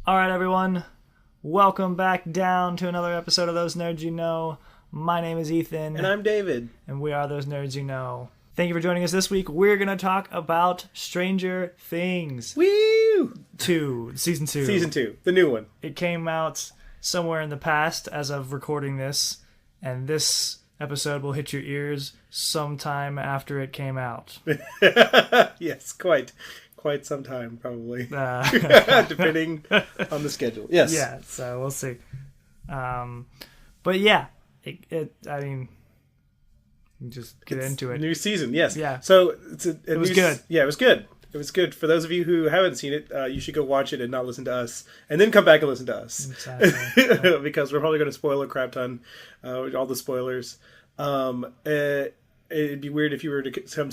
All right, everyone. Welcome back down to another episode of Those Nerds You Know. My name is Ethan. And I'm David. And we are Those Nerds You Know. Thank you for joining us this week. We're going to talk about Stranger Things. Woo! Season 2. Season 2, the new one. It came out somewhere in the past as of recording this, and this episode will hit your ears sometime after it came out. Yes, quite some time, probably. Depending on the schedule. Yes. Yeah, so we'll see. But yeah, just get into it. New season, yes. Yeah. So it was good. Yeah, it was good. It was good. For those of you who haven't seen it, you should go watch it and not listen to us, and then come back and listen to us. Exactly. Yeah. Because we're probably going to spoil a crap ton, all the spoilers. It'd be weird if you were to come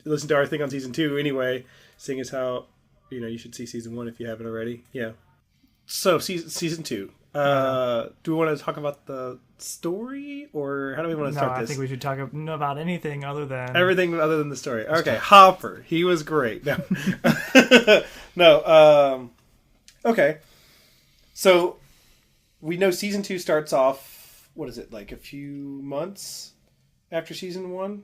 listen to our thing on season 2 anyway, seeing as how you should see season 1 if you haven't already. Yeah. So season 2. Do we want to talk about the story, or how do we want to start this? I think we should talk about anything other than everything other than the story. Okay, Hopper, he was great. No, no. Okay, so we know season 2 starts off. What is it, like a few months after season 1?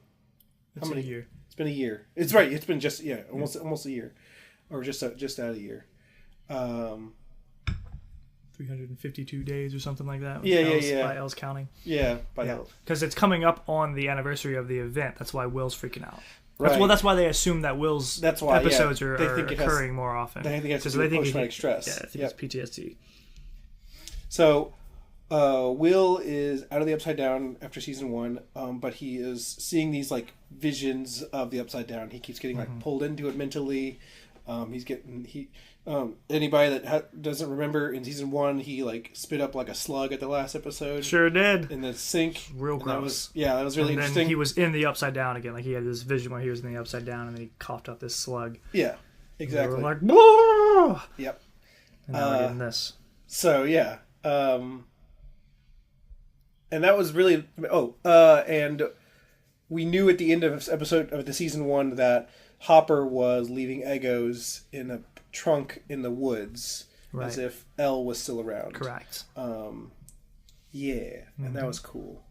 How many years? It's been a year. It's right. It's been just almost a year, or just out of a year. 352 days or something like that. Yeah. By Elle's counting. Yeah, by Elle. Because it's coming up on the anniversary of the event. That's why Will's freaking out. Right. That's why they assume that Will's episodes are occurring more often. They think it's post-traumatic stress. Yeah, I think it's PTSD. So, Will is out of the Upside Down after season 1, but he is seeing these like visions of the Upside Down. He keeps getting like pulled into it mentally. Anybody that doesn't remember, in season 1 he like spit up like a slug at the last episode. Sure did. In the sink. Real gross. That was really interesting. Then he was in the Upside Down again. Like he had this vision where he was in the Upside Down, and then he coughed up this slug. Yeah, exactly. And we were like, whoa! Yep. And now we're getting this. So yeah, and that was really and we knew at the end of the season 1 that Hopper was leaving Eggos in a trunk in the woods, right, as if Elle was still around. Correct. And that was cool.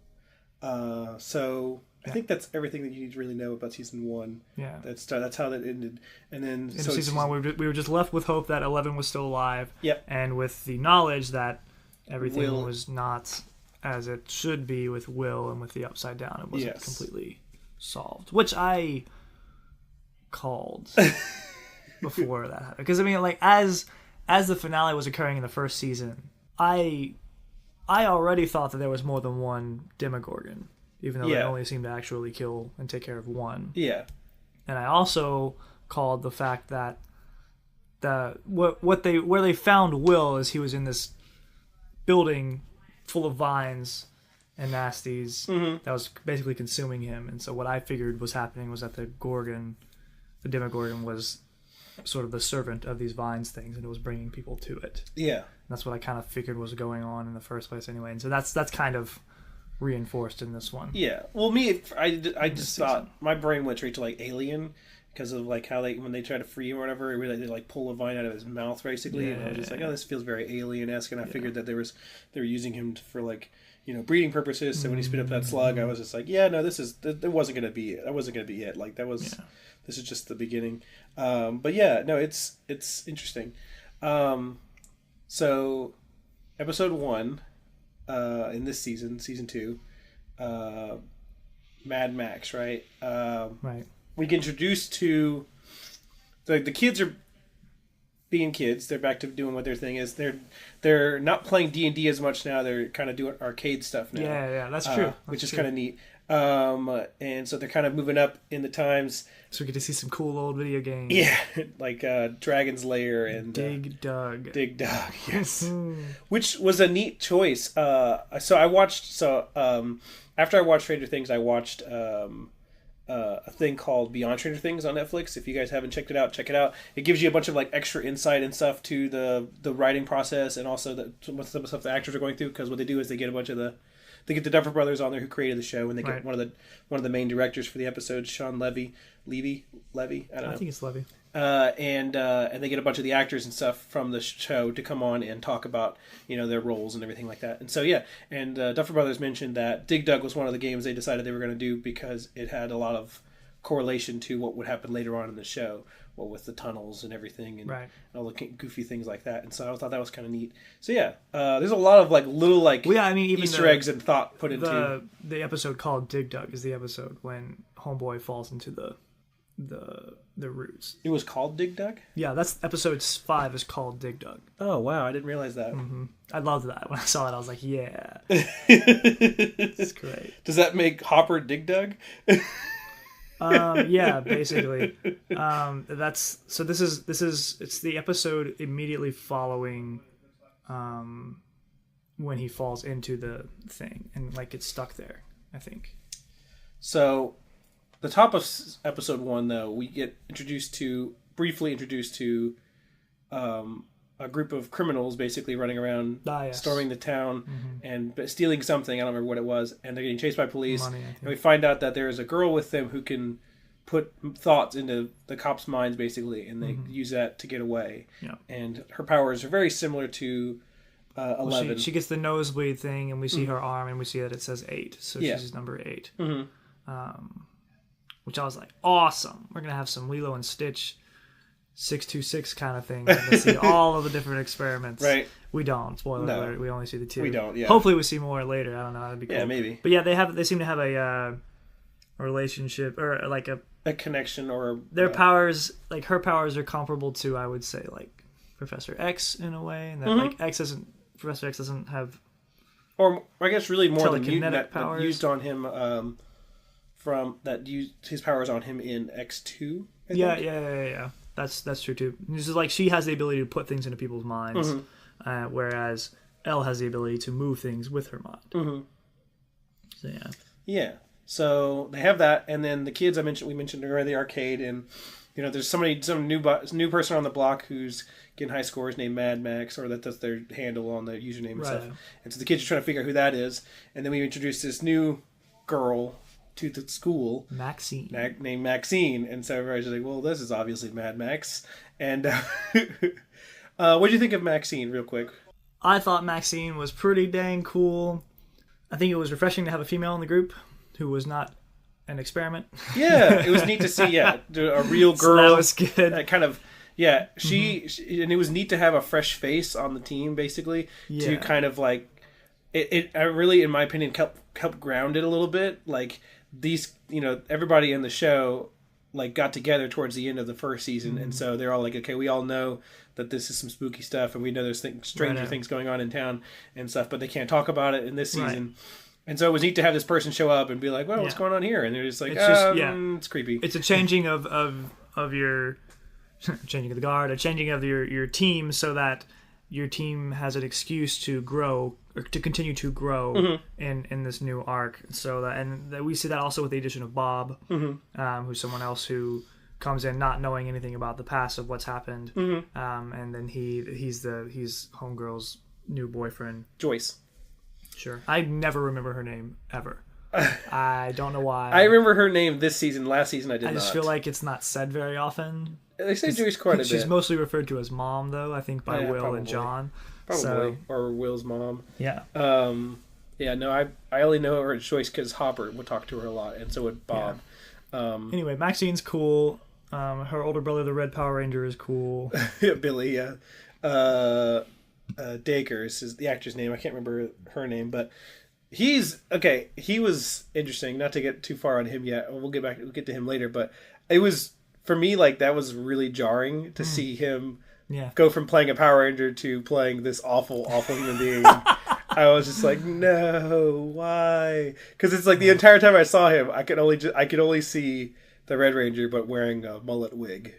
So I think that's everything that you need to really know about season 1. Yeah, that's how that ended. And then in season 1, we were just left with hope that 11 was still alive. Yep. And with the knowledge that everything was not as it should be with Will and with the Upside Down. It wasn't completely solved, which I called before that happened. Because like as the finale was occurring in the first season, I already thought that there was more than one Demogorgon, even though they only seemed to actually kill and take care of one. Yeah. And I also called the fact that where they found Will is he was in this building full of vines and nasties that was basically consuming him. And so what I figured was happening was that the Demogorgon was sort of the servant of these vines things, and it was bringing people to it. Yeah. And that's what I kind of figured was going on in the first place anyway. And so that's kind of reinforced in this one. Yeah. Well, I just thought my brain went straight to like Alien, because of like how when they try to free him or whatever, they like pull a vine out of his mouth basically, and I was just like, oh, this feels very Alien-esque, and I figured that they were using him for like breeding purposes. So when he spit up that slug, I was just like, yeah, no, it wasn't gonna be it. That wasn't gonna be it. Like that was. Yeah. This is just the beginning. But yeah, no, it's interesting. So episode 1 in this season 2, Mad Max, right? Right. We get introduced to the kids are being kids. They're back to doing what their thing is. They're not playing D&D as much now. They're kind of doing arcade stuff now. Yeah, that's true. Which is kind of neat. And so they're kind of moving up in the times. So we get to see some cool old video games. Yeah, like Dragon's Lair and Dig Dug. Dig Dug, yes. Which was a neat choice. After I watched Stranger Things, I watched a thing called Beyond Stranger Things on Netflix. If you guys haven't checked it out, check it out. It gives you a bunch of like extra insight and stuff to the writing process, and also some of the stuff the actors are going through. Because what they do is they get the Duffer Brothers on there who created the show, and they get one of the main directors for the episode, Sean Levy. I don't know. I think it's Levy. and they get a bunch of the actors and stuff from the show to come on and talk about their roles and everything like that. And so and Duffer Brothers mentioned that Dig Dug was one of the games they decided they were going to do because it had a lot of correlation to what would happen later on in the show, with the tunnels and everything, and all the goofy things like that. And so I thought that was kind of neat. So there's a lot of little even Easter eggs and thought put into the episode called Dig Dug is the episode when Homeboy falls into the roots. It was called Dig Dug? Yeah, that's episode 5 is called Dig Dug. Oh, wow. I didn't realize that. Mm-hmm. I loved that. When I saw it, I was like, yeah. It's great. Does that make Hopper Dig Dug? Yeah, basically. It's the episode immediately following when he falls into the thing and gets stuck there, I think. So the top of episode 1, though, we get briefly introduced to a group of criminals basically running around, storming the town and stealing something. I don't remember what it was. And they're getting chased by police. Money, and we find out that there is a girl with them who can put thoughts into the cops' minds, basically, and they use that to get away. Yeah. And her powers are very similar to 11. Well, she gets the nosebleed thing, and we see her arm, and we see that it says 8. So she's number 8. Which I was like, awesome. We're going to have some Lilo and Stitch 626 kind of thing. To see all of the different experiments. Right. We don't. Spoiler alert. We only see the 2. We don't, yeah. Hopefully we see more later. I don't know. That'd be cool. Yeah, maybe. But they seem to have a relationship or a connection or... Their powers, her powers are comparable to, I would say, Professor X in a way. And that, Professor X doesn't have... Or I guess really more the mutant powers. That used on him... his powers on him in X2. I think. Yeah. That's true too. It's just she has the ability to put things into people's minds, whereas Elle has the ability to move things with her mind. So yeah. So they have that, and then the kids we mentioned are in the arcade, and there's some new person on the block who's getting high scores named Mad Max, or that's their handle on the username and stuff. And so the kids are trying to figure out who that is, and then we introduce this new girl to the school, Maxine, named Maxine, and so everybody's like, well, this is obviously Mad Max. And what do you think of Maxine, real quick? I thought Maxine was pretty dang cool. I think it was refreshing to have a female in the group who was not an experiment. Yeah, it was neat to see a real girl. So that was good. That kind of she and it was neat to have a fresh face on the team, basically, to kind of it really, in my opinion, helped ground it a little bit. These, everybody in the show got together towards the end of the first season, and so they're all like, okay, we all know that this is some spooky stuff, and we know there's stranger things going on in town and stuff, but they can't talk about it in this season. Right. And so it was neat to have this person show up and be like, well, what's going on here? And they're just like, it's creepy. It's a changing of your changing of the guard, a changing of your team, so that your team has an excuse to grow or to continue to grow in this new arc. So that we see that also with the addition of Bob, who's someone else who comes in not knowing anything about the past of what's happened, and then he's Homegirl's new boyfriend, Joyce. Sure, I never remember her name ever. I don't know why. I remember her name this season. Last season, I did not. I just feel like it's not said very often. They say Joyce quite a bit. She's mostly referred to as Mom, though, I think, by Will probably. And John. Probably. Or Will's mom. Yeah. I only know her as Joyce because Hopper would talk to her a lot, and so would Bob. Yeah. Anyway, Maxine's cool. Her older brother, the Red Power Ranger, is cool. Billy, yeah. Dacres is the actor's name. I can't remember her name, but he was interesting. Not to get too far on him yet. We'll get to him later, but it was, for me, that was really jarring to see him go from playing a Power Ranger to playing this awful human being. I was just like, no, why? Because it's the entire time I saw him, I could only see the Red Ranger, but wearing a mullet wig.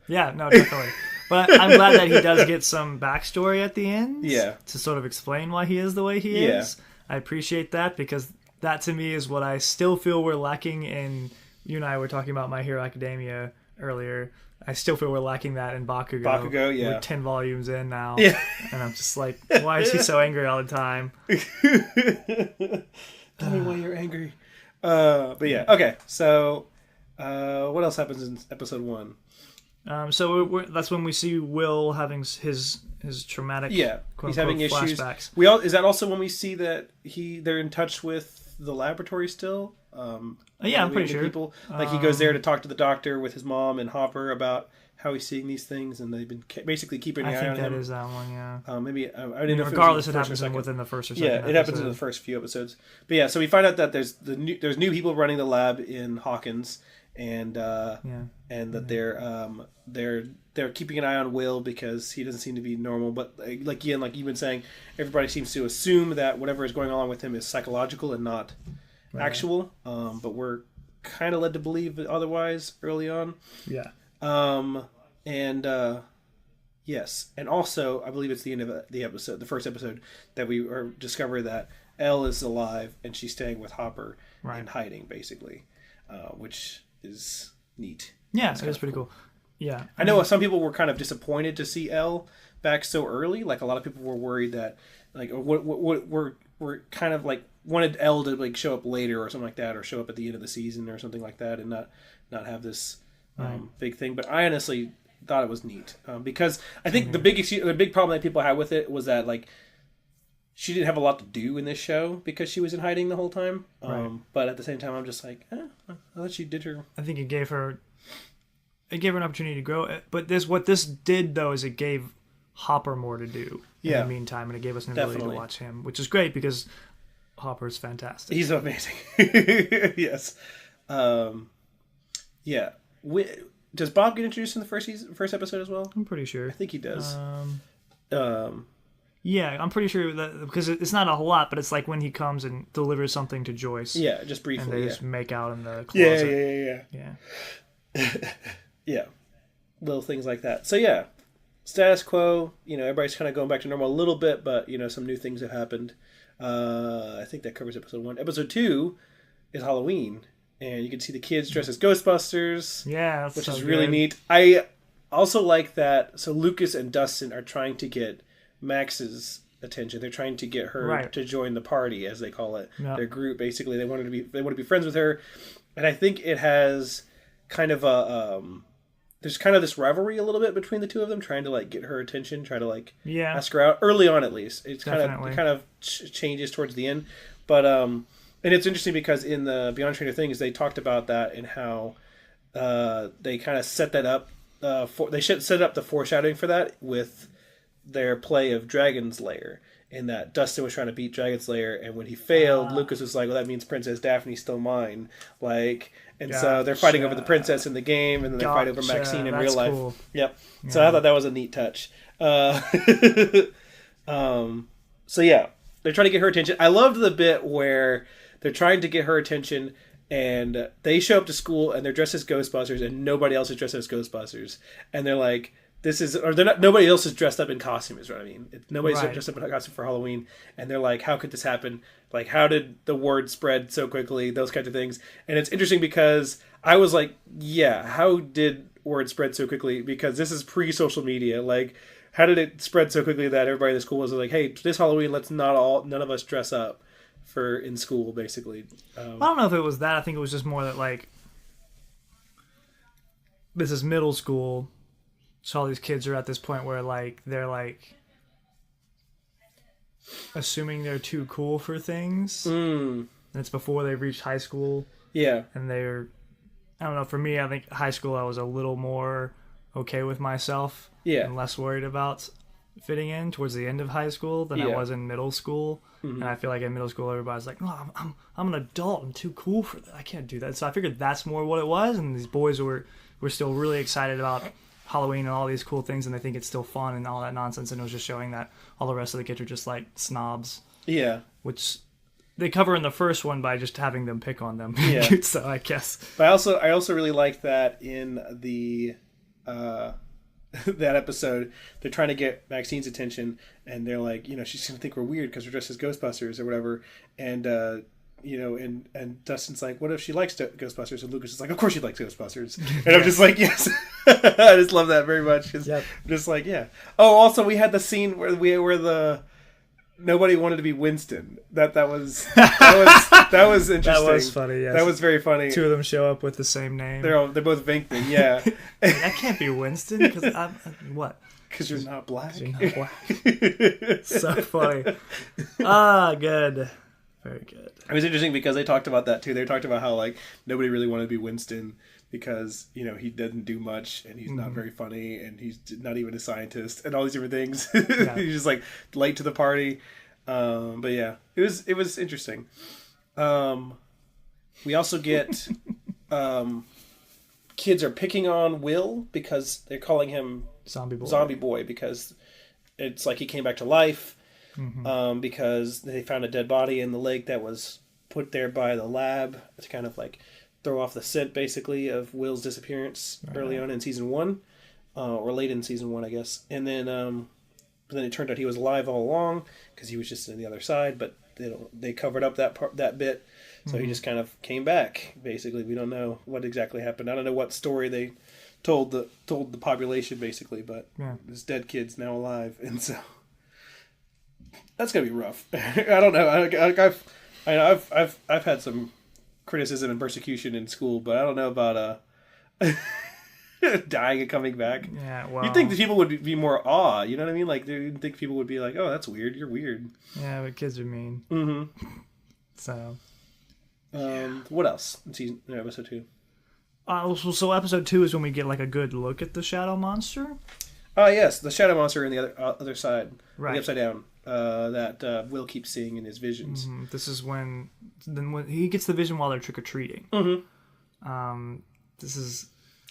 Yeah, no, definitely. But I'm glad that he does get some backstory at the end. Yeah. To sort of explain why he is the way he is. I appreciate that, because that to me is what I still feel we're lacking in. You and I were talking about My Hero Academia earlier. I still feel we're lacking that in Bakugo. Bakugo, yeah. We're 10 volumes in now. Yeah. And I'm just like, why is he so angry all the time? Tell me why you're angry. But yeah, okay. So, what else happens in episode 1? So that's when we see Will having his traumatic. Yeah, he's having issues. Flashbacks. Is that also when we see that they're in touch with the laboratory still? Yeah, I'm pretty sure. People like he goes there to talk to the doctor with his mom and Hopper about how he's seeing these things, and they've been basically keeping an eye on him. I think that is that one. Yeah. Maybe I didn't know. Regardless, it happens within the first or second. Yeah, it happens in the first few episodes. But yeah, so we find out that there's new people running the lab in Hawkins, and that they're keeping an eye on Will because he doesn't seem to be normal. But like you've been saying, everybody seems to assume that whatever is going on with him is psychological and not actual. But we're kind of led to believe otherwise early on. Yeah. Yes, and also I believe it's the end of the episode, the first episode, that we discover that Elle is alive and she's staying with Hopper and hiding, basically, which is neat. Yeah, it is pretty cool. Yeah, I know some people were kind of disappointed to see Elle back so early. Like a lot of people were worried that, like, we're kind of like wanted Elle to like show up later or something like that, or show up at the end of the season or something like that, and not have this big thing. But I honestly thought it was neat because I think the big problem that people had with it was that like she didn't have a lot to do in this show because she was in hiding the whole time. But at the same time, I'm just like, I thought she did her. I think it gave her an opportunity to grow. But what this did though is it gave Hopper more to do in the meantime, and it gave us an ability to watch him, which is great because Hopper's fantastic. He's amazing. Yes. Yeah. Does Bob get introduced in the first episode as well? I'm pretty sure. I think he does. Yeah, I'm pretty sure that because it's not a whole lot, but it's like when he comes and delivers something to Joyce. Yeah, just briefly. And they just make out in the closet. Yeah. Yeah. Little things like that. So yeah, status quo. Everybody's kind of going back to normal a little bit, but some new things have happened. I think that covers episode 1. Episode 2 is Halloween. And you can see the kids dressed as Ghostbusters. Yeah, which is really neat. I also like that. So Lucas and Dustin are trying to get Max's attention. They're trying to get her to join the party, as they call it. Yep. Their group, basically. They want to be friends with her. And I think it has kind of there's kind of this rivalry a little bit between the two of them, trying to like get her attention, try to like ask her out early on at least. It kind of changes towards the end, but and it's interesting because in the Beyond Stranger Things, they talked about that and how they kind of set that up. They should set up the foreshadowing for that with their play of Dragon's Lair, in that Dustin was trying to beat Dragon's Lair, and when he failed, Lucas was like, "Well, that means Princess Daphne's still mine." So they're fighting over the princess in the game, and then they fight over Maxine in real life. Cool. Yep. Yeah. So I thought that was a neat touch. So yeah, they're trying to get her attention. I loved the bit where they're trying to get her attention, and they show up to school, and they're dressed as Ghostbusters, and nobody else is dressed as Ghostbusters. And they're like, nobody else is dressed up in costume, is what I mean. Nobody's dressed up in a costume for Halloween. And they're like, how could this happen? Like, how did the word spread so quickly? Those kinds of things. And it's interesting because I was like, yeah, how did word spread so quickly? Because this is pre-social media. Like, how did it spread so quickly that everybody in the school was like, hey, this Halloween, let's none of us dress up for in school, basically. I don't know if it was that. I think it was just more that, like, this is middle school, so all these kids are at this point where, like, they're, like, assuming they're too cool for things. And it's before they've reached high school. Yeah. And I don't know, for me, I think high school I was a little more okay with myself. Yeah. And less worried about fitting in towards the end of high school than I was in middle school. Mm-hmm. And I feel like in middle school everybody's like, no, I'm an adult, I'm too cool for that, I can't do that. So I figured that's more what it was, and these boys were still really excited about Halloween and all these cool things, and they think it's still fun and all that nonsense, and it was just showing that all the rest of the kids are just like snobs. Yeah. Which they cover in the first one by just having them pick on them. Yeah. So I guess. But I also really like that in the that episode, they're trying to get Maxine's attention, and they're like, she's gonna think we're weird because we're dressed as Ghostbusters or whatever, and and Dustin's like, what if she likes Ghostbusters? And Lucas is like, of course she likes Ghostbusters. And I'm just like, yes. I just love that very much. Yep. I'm just like, yeah. Oh, also we had the scene where nobody wanted to be Winston. That was interesting. That was funny. Yes. That was very funny. Two of them show up with the same name. They're both Vinkman. Yeah. That can't be Winston because I'm what? Because you're not black. You're not black. So funny. Good. Very good. It was interesting because they talked about that too. They talked about how like nobody really wanted to be Winston because he doesn't do much and he's not very funny and he's not even a scientist and all these different things. Yeah. He's just like late to the party. But yeah, it was interesting. We also get kids are picking on Will because they're calling him Zombie Boy because it's like he came back to life. Because they found a dead body in the lake that was put there by the lab to kind of like throw off the scent basically of Will's disappearance early on in season 1 or late in season 1 I guess. And then it turned out he was alive all along because he was just on the other side, but they covered up that bit, so he just kind of came back basically. We don't know what exactly happened. I don't know what story they told the population basically, but this dead kid's now alive, and so that's gonna be rough. I don't know. I've had some criticism and persecution in school, but I don't know about dying and coming back. Yeah, well, you'd think that people would be more awe. You know what I mean? Like you'd think people would be like, "Oh, that's weird. You're weird." Yeah, but kids are mean. So, what else in episode 2? So episode 2 is when we get like a good look at the shadow monster. Oh yes, the shadow monster in the other side, right, the upside down. That Will keeps seeing in his visions. This is when he gets the vision while they're trick or treating.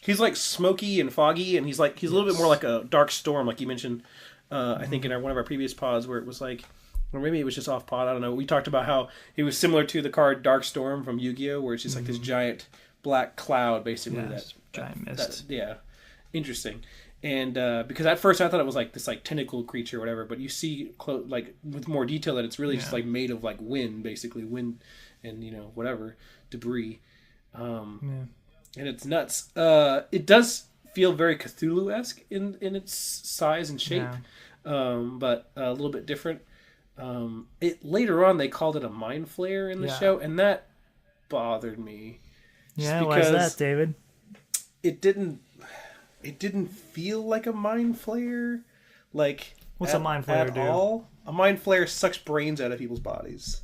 He's like smoky and foggy, and he's a little bit more like a dark storm, like you mentioned. I think in one of our previous pods where it was like, or maybe it was just off pod. I don't know. We talked about how he was similar to the card Dark Storm from Yu-Gi-Oh, where it's just like this giant black cloud, basically. Giant mist. Interesting. And because at first I thought it was like this like tentacle creature or whatever, but you see like with more detail that it's really just like made of like wind, basically wind and whatever debris, and it's nuts. It does feel very Cthulhu-esque in its size and shape, but a little bit different. Later on they called it a mind flayer in the show, and that bothered me. Yeah, why is that, David? It didn't feel like a mind flayer. Like, what's a mind flayer do? All? A mind flayer sucks brains out of people's bodies.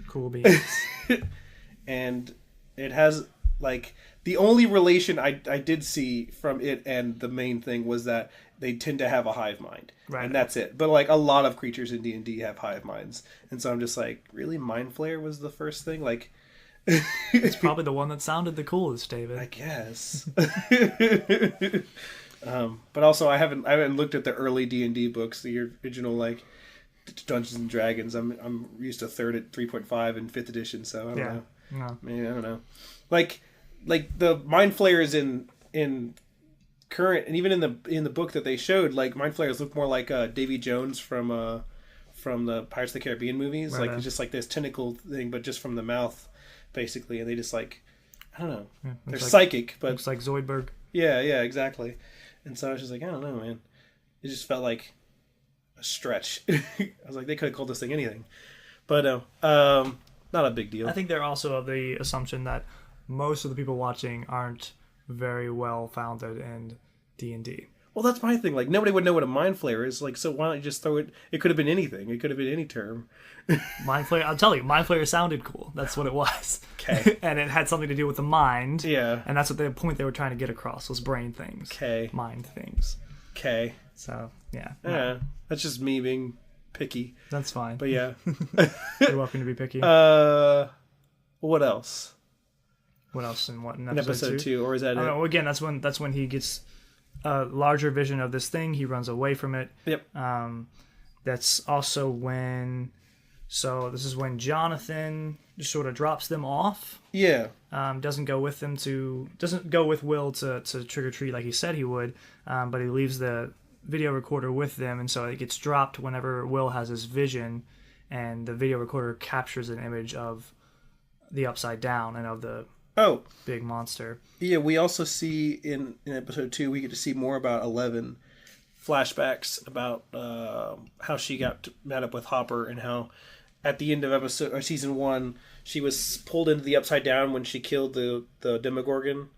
Cool beans. And it has like the only relation I did see from it and the main thing was that they tend to have a hive mind, right? And that's it. But like a lot of creatures in D&D have hive minds, and so I'm just like, really, mind flayer was the first thing, like. It's probably the one that sounded the coolest, David. I guess. But also, I haven't looked at the early D&D books, the original like Dungeons and Dragons. I'm used to 3.5 and 5th edition, so I don't know. No. Maybe, I don't know. Like the mind flayers in current, and even in the book that they showed, like mind flayers look more like Davy Jones from the Pirates of the Caribbean movies. Right, like it's just like this tentacle thing, but just from the mouth. Basically, and they just like, I don't know. Yeah, they're like, psychic, but looks like Zoidberg. Yeah, exactly. And so I was just like, I don't know, man. It just felt like a stretch. I was like, they could have called this thing anything, but no, not a big deal. I think they're also of the assumption that most of the people watching aren't very well founded in D&D. Well, that's my thing. Like, nobody would know what a mind flayer is. Like, so why don't you just throw it? It could have been anything. It could have been any term. Mind flayer. I'll tell you, mind flayer sounded cool. That's what it was. Okay. And it had something to do with the mind. Yeah. And that's what the point they were trying to get across was brain things. Okay. Mind things. Okay. So yeah. Yeah. That's just me being picky. That's fine. But yeah. You're welcome to be picky. What else? What else in what? In episode 2? Or is that it? Well, again, that's when he gets a larger vision of this thing. He runs away from it. Yep. That's also when. So this is when Jonathan just sort of drops them off. Yeah. Doesn't go with Will to trick or treat like he said he would. But he leaves the video recorder with them, and so it gets dropped whenever Will has his vision, and the video recorder captures an image of the Upside Down and of the big monster. Yeah, we also see in episode 2 we get to see more about 11 flashbacks about how she got met up with Hopper and how at the end of season 1 she was pulled into the Upside Down when she killed the Demogorgon.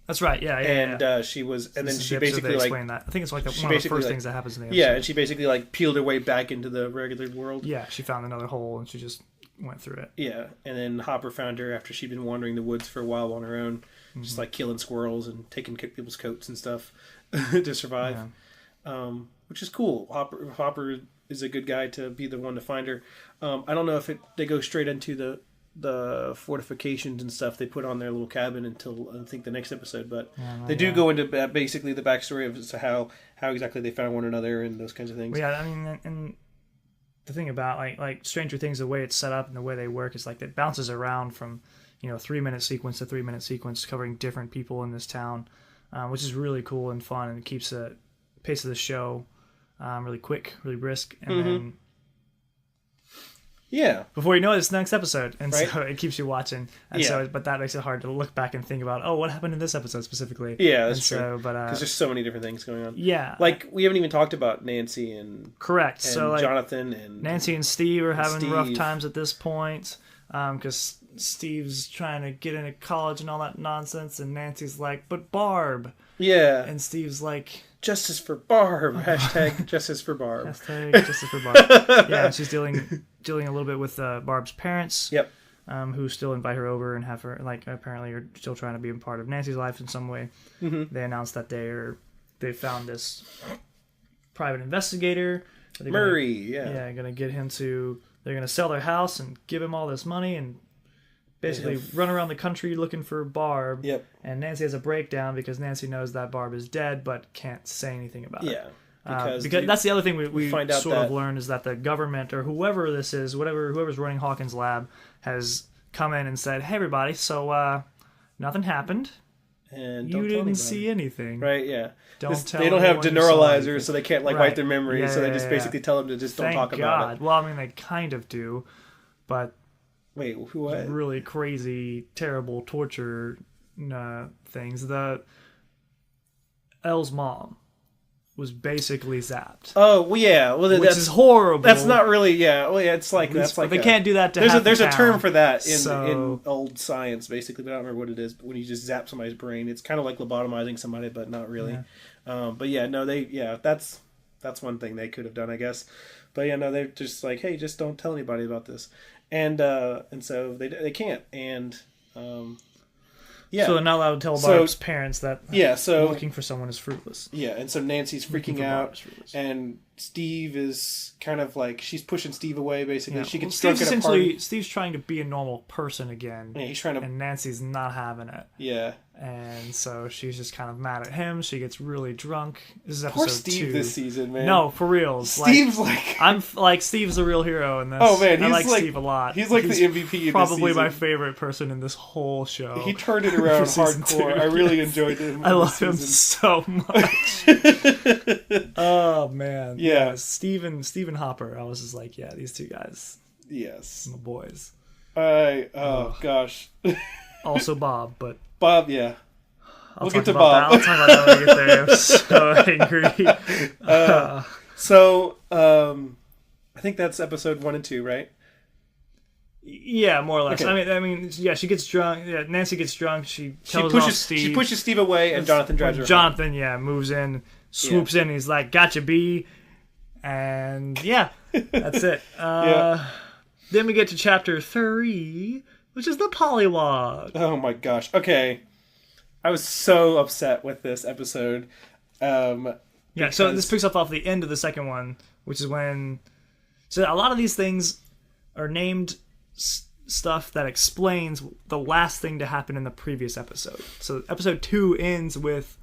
That's right. Yeah. And she was, and then she basically explain that. I think it's like one of the first things that happens in the episode. Yeah, and she basically like peeled her way back into the regular world. Yeah, she found another hole and she just went through it. Yeah, and then Hopper found her after she'd been wandering the woods for a while on her own, just like killing squirrels and taking people's coats and stuff to survive, which is cool. Hopper is a good guy to be the one to find her. I don't know if they go straight into the fortifications and stuff they put on their little cabin until I think the next episode, but they do go into basically the backstory of how exactly they found one another and those kinds of things. Well, yeah, I mean, and the thing about like Stranger Things, the way it's set up and the way they work is like it bounces around from 3-minute sequence to 3-minute sequence covering different people in this town, which is really cool and fun, and it keeps the pace of the show really quick, really brisk, and then before you know it, it's the next episode, and so it keeps you watching, and but that makes it hard to look back and think about what happened in this episode specifically. Yeah, that's true. But because there's so many different things going on. Yeah, like we haven't even talked about Nancy and so like, Jonathan and Nancy and Steve are having rough times at this point because Steve's trying to get into college and all that nonsense, and Nancy's like, "But Barb." Yeah, and Steve's like, "Justice for Barb." Hashtag Justice for Barb. Hashtag Justice for Barb. Yeah, and she's dealing a little bit with Barb's parents. Yep. Who still invite her over and have her apparently are still trying to be a part of Nancy's life in some way. Mm-hmm. They announced that they found this private investigator. Murray. Gonna get him to. They're gonna sell their house and give him all this money and basically run around the country looking for Barb. Yep. And Nancy has a breakdown because Nancy knows that Barb is dead but can't say anything about it. Yeah. Because that's the other thing we find out sort of learn is that the government or whoever this is, whoever's running Hawkins' lab, has come in and said, "Hey, everybody, so nothing happened, and you didn't see anything, right? Yeah, they don't have deneuralizers, so they can't wipe their memory. So they just basically tell them to just don't talk about it. Well, I mean, they kind of do, but wait, what? Really crazy, terrible torture things. The Elle's mom was basically zapped. Oh, well, yeah. Well, which is horrible. That's not really, yeah. Well, yeah, it's like, that's like... They can't do that to There's a term for that in old science, basically, but I don't remember what it is. But when you just zap somebody's brain, it's kind of like lobotomizing somebody, but not really. Yeah. But yeah, no, that's one thing they could have done, I guess. But yeah, no, they're just like, hey, just don't tell anybody about this. And so they can't. And... So they're not allowed to tell Barb's parents that looking for someone is fruitless. Yeah, and so Nancy's freaking out, and Steve is kind of like, she's pushing Steve away, basically. Yeah. She gets drunk at a party. Steve's trying to be a normal person again. Yeah, he's trying to... And Nancy's not having it. Yeah. And so she's just kind of mad at him. She gets really drunk. This is episode Poor Steve 2. This season, man. No, for real. Steve's I'm Steve's the real hero in this. Oh man, I like Steve a lot. He's like the MVP. Probably my favorite person in this whole show. He turned it around hardcore. I really enjoyed him. I love him so much. Oh man, yeah. Stephen Hopper. I was just like, yeah, these two guys. Yes, my boys. Gosh. Also Bob, but. Bob, yeah. We'll get to Bob. I'll talk about that when we get there. I'm so angry. I think that's episode 1 and 2, right? Yeah, more or less. Okay. I mean, yeah. She gets drunk. Yeah, Nancy gets drunk. She pushes Steve. She pushes Steve away, and Jonathan drives her. Jonathan, moves in, swoops in. He's like, "Gotcha, B," and that's it. Then we get to chapter 3. Which is the polywog. Oh my gosh. Okay. I was so upset with this episode. So this picks up off the end of the second one, which is when... So a lot of these things are named stuff that explains the last thing to happen in the previous episode. So episode 2 ends with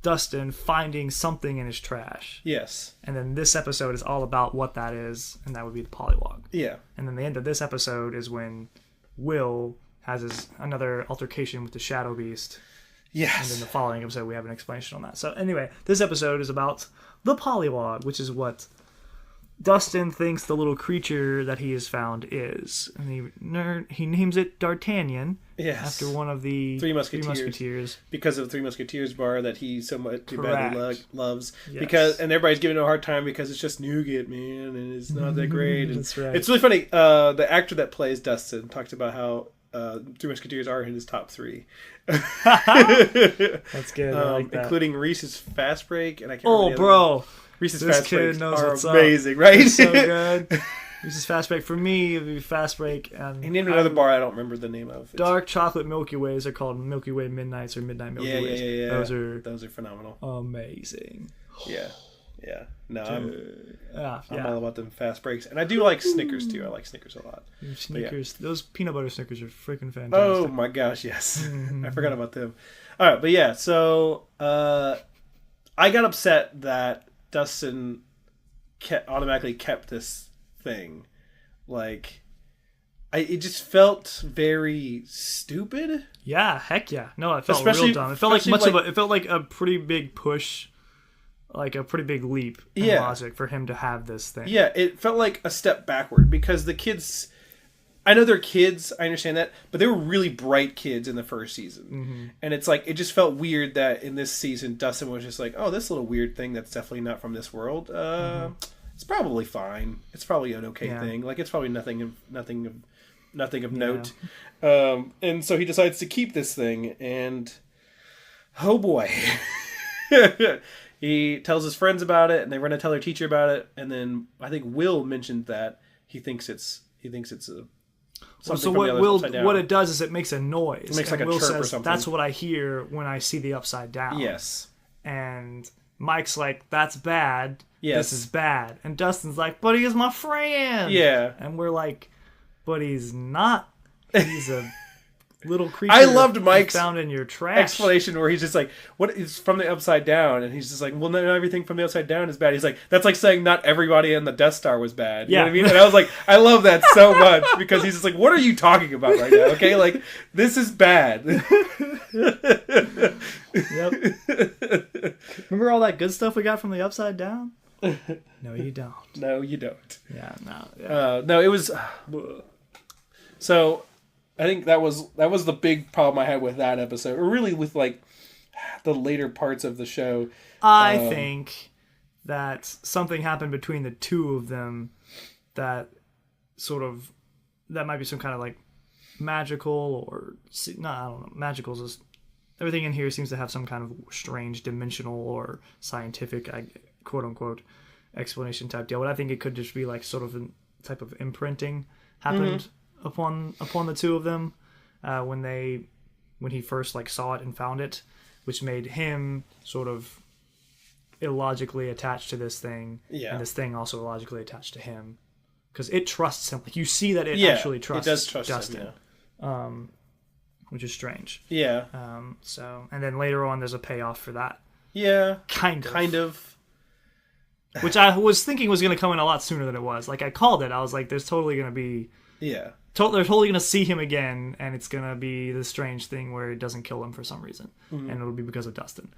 Dustin finding something in his trash. Yes. And then this episode is all about what that is, and that would be the polywog. Yeah. And then the end of this episode is when... Will has another altercation with the Shadow Beast. Yes. And in the following episode, we have an explanation on that. So anyway, this episode is about the polywog, which is what Dustin thinks the little creature that he has found is, and he names it D'Artagnan. Yes. After one of the Three Musketeers. Because of the Three Musketeers bar that he so much badly loves. Yes. And everybody's giving it a hard time because it's just nougat, man, and it's not that great. And That's right. It's really funny. The actor that plays Dustin talks about how Three Musketeers are in his top 3. That's good. I like that. Including Reese's Fast Break, and I can't Oh, bro. Reese's This Fast kid Breaks knows are what's up. amazing, right? It's so good. This is Fast Break. For me, it would be Fast Break. And He named another bar I don't remember the name of. Dark chocolate Milky Ways are called Milky Way Midnights or Midnight Milky Ways. Yeah. Those are phenomenal. amazing. Yeah. No, I'm all about them fast breaks, and I do like Snickers too. I like Snickers a lot. Snickers, those peanut butter Snickers are freaking fantastic. Oh my gosh, yes, I forgot about them. All right, but yeah, so I got upset that Dustin automatically kept this thing. Like, it just felt very stupid. Yeah, heck yeah. No, it felt Especially- real dumb. It felt like especially it felt like a pretty big push, like a pretty big leap in logic for him to have this thing. Yeah, it felt like a step backward because the kids, I know they're kids, I understand that, but they were really bright kids in the first season. Mm-hmm. And it's like, it just felt weird that in this season, Dustin was just like, oh, this little weird thing that's definitely not from this world. It's probably fine. It's probably an okay thing. Like, it's probably nothing of note. And so he decides to keep this thing, and oh boy. He tells his friends about it, and they run to tell their teacher about it, and then I think Will mentioned that he thinks it's a So what it does is it makes a noise. It makes like a Will chirp or says, something. That's what I hear when I see the upside down. Yes. And Mike's like, that's bad. Yes. This is bad. And Dustin's like, but he is my friend. Yeah. And we're like, but he's not. He's a little creature. I loved Mike's found in your trash. explanation where he's just like, what is from the upside down? And he's just like, well, not everything from the upside down is bad. He's like, that's like saying not everybody in the Death Star was bad. You know what I mean? And I was like, I love that so much because he's just like, what are you talking about right now? Okay, like, this is bad. Yep. Remember all that good stuff we got from the upside down? No, you don't. No, you don't. Yeah, no. Yeah. No, it was. So, I think that was the big problem I had with that episode, or really with like the later parts of the show. I think that something happened between the two of them that might be some kind of like magical or no, I don't know. Magical is just, everything in here seems to have some kind of strange dimensional or scientific, quote unquote, explanation type deal. But I think it could just be like sort of a type of imprinting happened upon the two of them when he first like saw it and found it, which made him sort of illogically attached to this thing, and this thing also illogically attached to him because it trusts him. Like you see that it actually trusts. It does trust Dustin, him, which is strange. Yeah. So and then later on, there's a payoff for that. Yeah. Kind of. Which I was thinking was going to come in a lot sooner than it was. Like I called it. I was like, "There's totally going to be." Yeah. They're totally going to see him again, and it's going to be this strange thing where it doesn't kill him for some reason, and it'll be because of Dustin.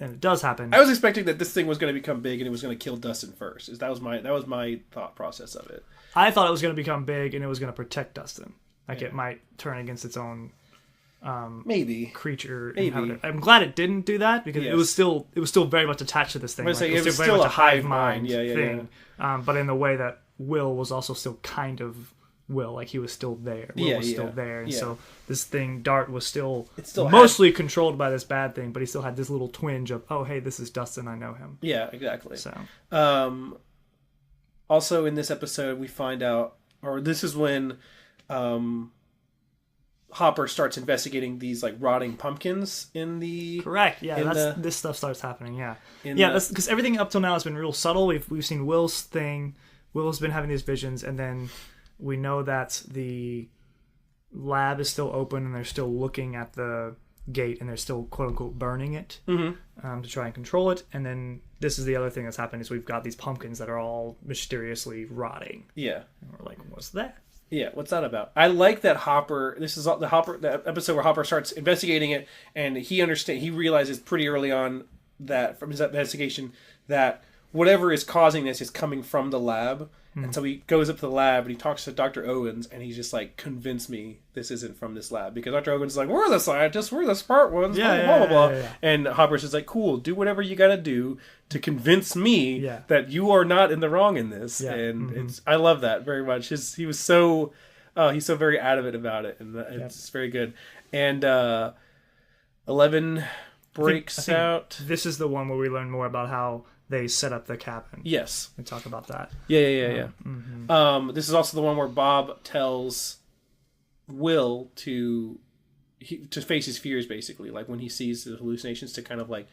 And it does happen. I was expecting that this thing was going to become big and it was going to kill Dustin first. That was my thought process of it. I thought it was going to become big and it was going to protect Dustin. Like it might turn against its own creature. Maybe. I'm glad it didn't do that because it was still very much attached to this thing. It was still a hive mind thing. Yeah. But in the way that Will was also still kind of Will, like he was still there. Will was still there, and so this thing, Dart, was still mostly controlled by this bad thing, but he still had this little twinge of, oh, hey, this is Dustin, I know him. Yeah, exactly. So, also in this episode, we find out, or this is when Hopper starts investigating these like rotting pumpkins in the correct. Yeah, this stuff starts happening. Yeah, that's because everything up till now has been real subtle. We've seen Will's thing. Will's been having these visions, and then we know that the lab is still open and they're still looking at the gate and they're still quote unquote burning it to try and control it. And then this is the other thing that's happened is we've got these pumpkins that are all mysteriously rotting. Yeah. And we're like, what's that? Yeah, what's that about? I like that Hopper. This is the episode where Hopper starts investigating it, and he realizes pretty early on that from his investigation that whatever is causing this is coming from the lab. And so he goes up to the lab and he talks to Dr. Owens and he's just like, convince me this isn't from this lab. Because Dr. Owens is like, we're the scientists, we're the smart ones, blah, blah, blah. And Hopper's just like, cool, do whatever you gotta do to convince me that you are not in the wrong in this. And I love that very much. He was so, he's so very adamant about it. And it's very good. And 11 breaks out. This is the one where we learn more about how they set up the cabin. Yes. And talk about that. Yeah. This is also the one where Bob tells Will to face his fears, basically. Like when he sees the hallucinations, to kind of like,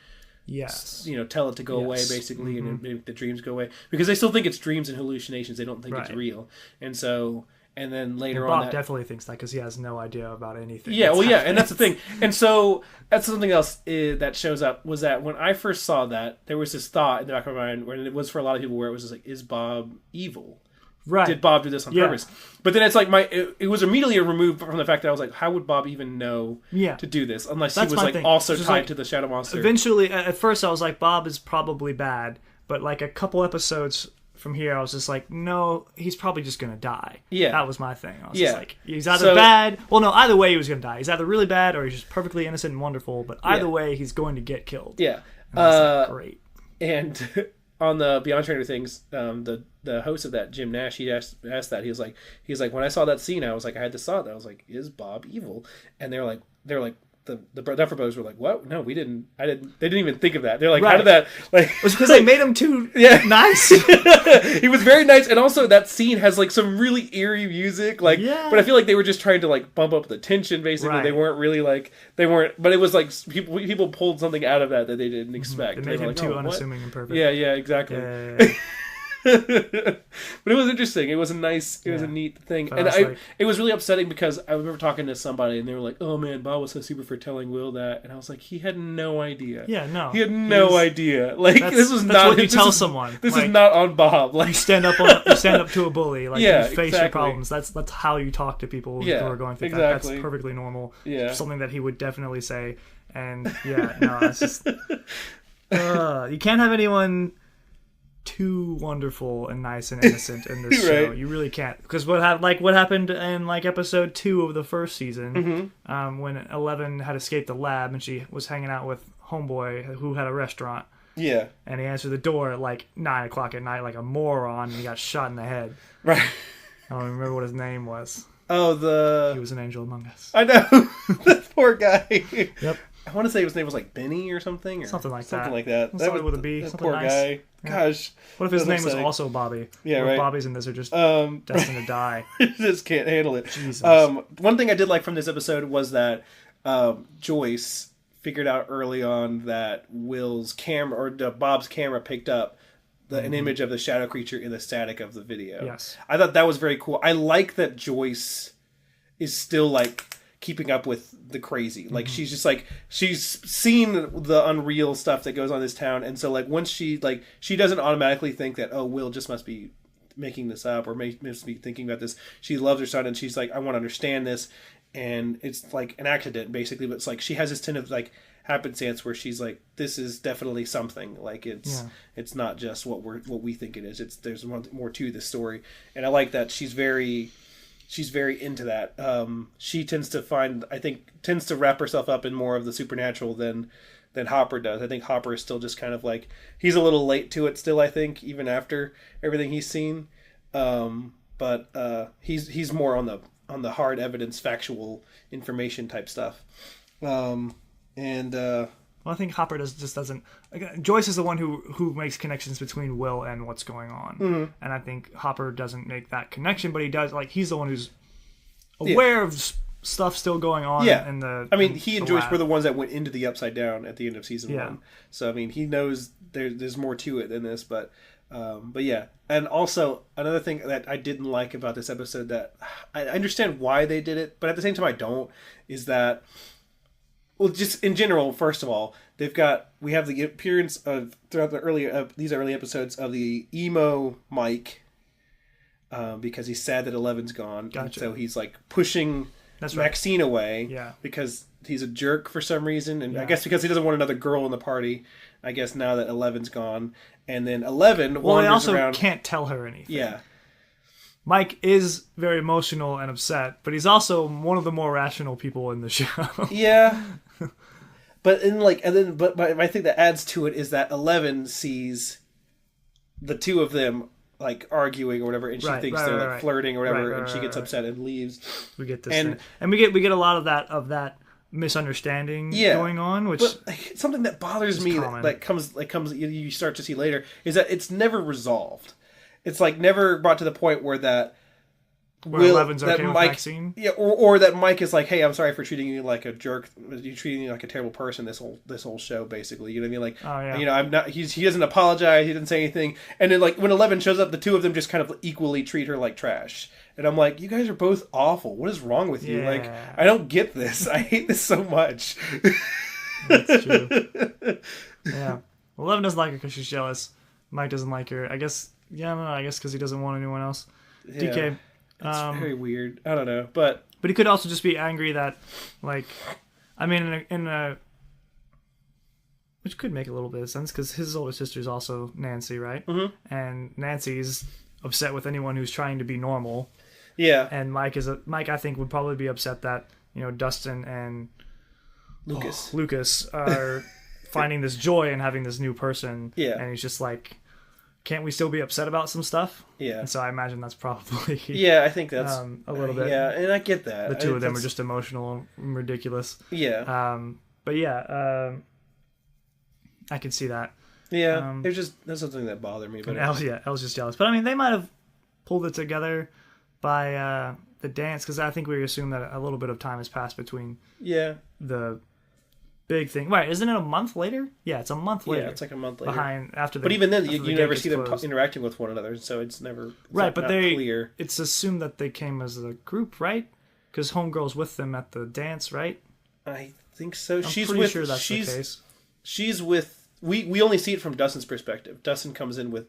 tell it to go away, basically, and make the dreams go away. Because they still think it's dreams and hallucinations. They don't think it's real. And so... And then later Bob on... definitely thinks that because he has no idea about anything. Yeah, and that's the thing. And so that's something else that shows up, was that when I first saw that, there was this thought in the back of my mind, where it was for a lot of people, where it was just like, is Bob evil? Right. Did Bob do this on purpose? But then it's like, it was immediately removed from the fact that I was like, how would Bob even know to do this? Unless he was like also tied to the Shadow Monster. Eventually, at first I was like, Bob is probably bad. But like a couple episodes... from here, I was just like, no, he's probably just going to die. Yeah. That was my thing. I was just like, he's either bad... Well, no, either way he was going to die. He's either really bad or he's just perfectly innocent and wonderful, but either way, he's going to get killed. Yeah. And I was like, great. And on the Beyond Trainer things, the host of that, Jim Nash, he asked that. He was like, when I saw that scene, I was like, I had this thought. I was like, is Bob evil? And they're like, the Duffer Brothers were like, what? No, we didn't. They didn't even think of that. They're like, how did that? Like, it was because they made him too nice. He was very nice, and also that scene has like some really eerie music. Like, but I feel like they were just trying to like bump up the tension. Basically, they weren't really like But it was like people pulled something out of that they didn't expect. They made him too unassuming and perfect. Yeah, exactly. Yeah. But it was interesting. It was a neat thing. But and it was really upsetting because I remember talking to somebody and they were like, oh man, Bob was so super for telling Will that. And I was like, he had no idea. Yeah, no. He had no idea. Like, this was not... what you tell someone. This is not on Bob. Like, you stand up to a bully. Like, you face your problems. That's how you talk to people who are going through that. That's perfectly normal. Yeah. Something that he would definitely say. And it's just... you can't have anyone... too wonderful and nice and innocent in this show. You really can't, because what happened in like episode 2 of the first season, when 11 had escaped the lab and she was hanging out with homeboy who had a restaurant. Yeah, and he answered the door at like 9 o'clock at night like a moron, and he got shot in the head. Right. I don't remember what his name was. Oh, he was an angel among us. I know. That poor guy. Yep. I want to say his name was like Benny or something. Or something like that. Something like that. Something with a B. That something poor nice. guy. Yeah. Gosh. What if his name was also Bobby? Yeah, what right. If Bobby's in this are just destined to die. Just can't handle it. Jesus. One thing I did like from this episode was that Joyce figured out early on that Will's camera, or Bob's camera, picked up an image of the shadow creature in the static of the video. Yes. I thought that was very cool. I like that Joyce is still like keeping up with the crazy. Like, she's just like, she's seen the unreal stuff that goes on in this town, and so like once she doesn't automatically think that, oh, Will just must be making this up or must be thinking about this. She loves her son and she's like, I want to understand this, and it's like an accident basically, but it's like she has this kind of like happenstance where she's like, this is definitely something. Like, it's not just what we think it is. There's more to this story, and I like that she's very into that. She tends to wrap herself up in more of the supernatural than Hopper does. I think Hopper is still just kind of like, he's a little late to it still, I think, even after everything he's seen. But he's more on the hard evidence, factual information type stuff. Well, I think Hopper doesn't. Again, Joyce is the one who makes connections between Will and what's going on, and I think Hopper doesn't make that connection, but he does. Like, he's the one who's aware of stuff still going on. Yeah, he and Joyce lab. were the ones that went into the Upside Down at the end of season 1. So I mean, he knows there's more to it than this, but yeah. And also another thing that I didn't like about this episode, that I understand why they did it, but at the same time I don't, is that. Well, just in general, first of all, we have the appearance of, throughout these early episodes, of the emo Mike, because he's sad that Eleven's gone. Gotcha. And so he's like pushing Maxine away. Yeah. Because he's a jerk for some reason, and I guess because he doesn't want another girl in the party. I guess now that 11's gone, and then 11 wanders also around. Can't tell her anything. Yeah. Mike is very emotional and upset, but he's also one of the more rational people in the show. Yeah. But I think that adds to it is that 11 sees the two of them like arguing or whatever, and she thinks they're like flirting or whatever, and she gets upset and leaves. We get this, and we get a lot of that misunderstanding going on, which but, something that bothers me that comes you start to see later is that it's never resolved. It's like never brought to the point where Eleven's okay with Maxine? Yeah, or that Mike is like, hey, I'm sorry for treating you like a jerk. You treating me like a terrible person this whole show, basically. You know what I mean? Like, I'm not. He doesn't apologize. He doesn't say anything. And then like when 11 shows up, the two of them just kind of equally treat her like trash. And I'm like, you guys are both awful. What is wrong with you? Like, I don't get this. I hate this so much. That's true. Yeah. 11 doesn't like her because she's jealous. Mike doesn't like her. I guess. Yeah, I don't know. I guess because he doesn't want anyone else. Yeah. DK. It's very weird. I don't know, but he could also just be angry that, like, I mean, which could make a little bit of sense because his older sister is also Nancy, right? Mm-hmm. And Nancy's upset with anyone who's trying to be normal. Yeah. And Mike, I think, would probably be upset that Dustin and Lucas are finding this joy in having this new person. Yeah. And he's just like, can't we still be upset about some stuff? Yeah. And so I imagine that's probably... Yeah, I think that's... a little bit. Yeah, and I get that. The two of them are just emotional and ridiculous. Yeah. But yeah, I can see that. Yeah, that's something that bothered me. But Elle's just jealous. But I mean, they might have pulled it together by the dance, because I think we assume that a little bit of time has passed between the... big thing, right? Isn't it a month later? Yeah, it's a month later. Yeah, it's like a month later. But even then, you never see them interacting with one another, so it's never not clear. It's assumed that they came as a group, right? Because Homegirl's with them at the dance, right? I think so. I'm pretty sure that's the case. She's with. We only see it from Dustin's perspective. Dustin comes in with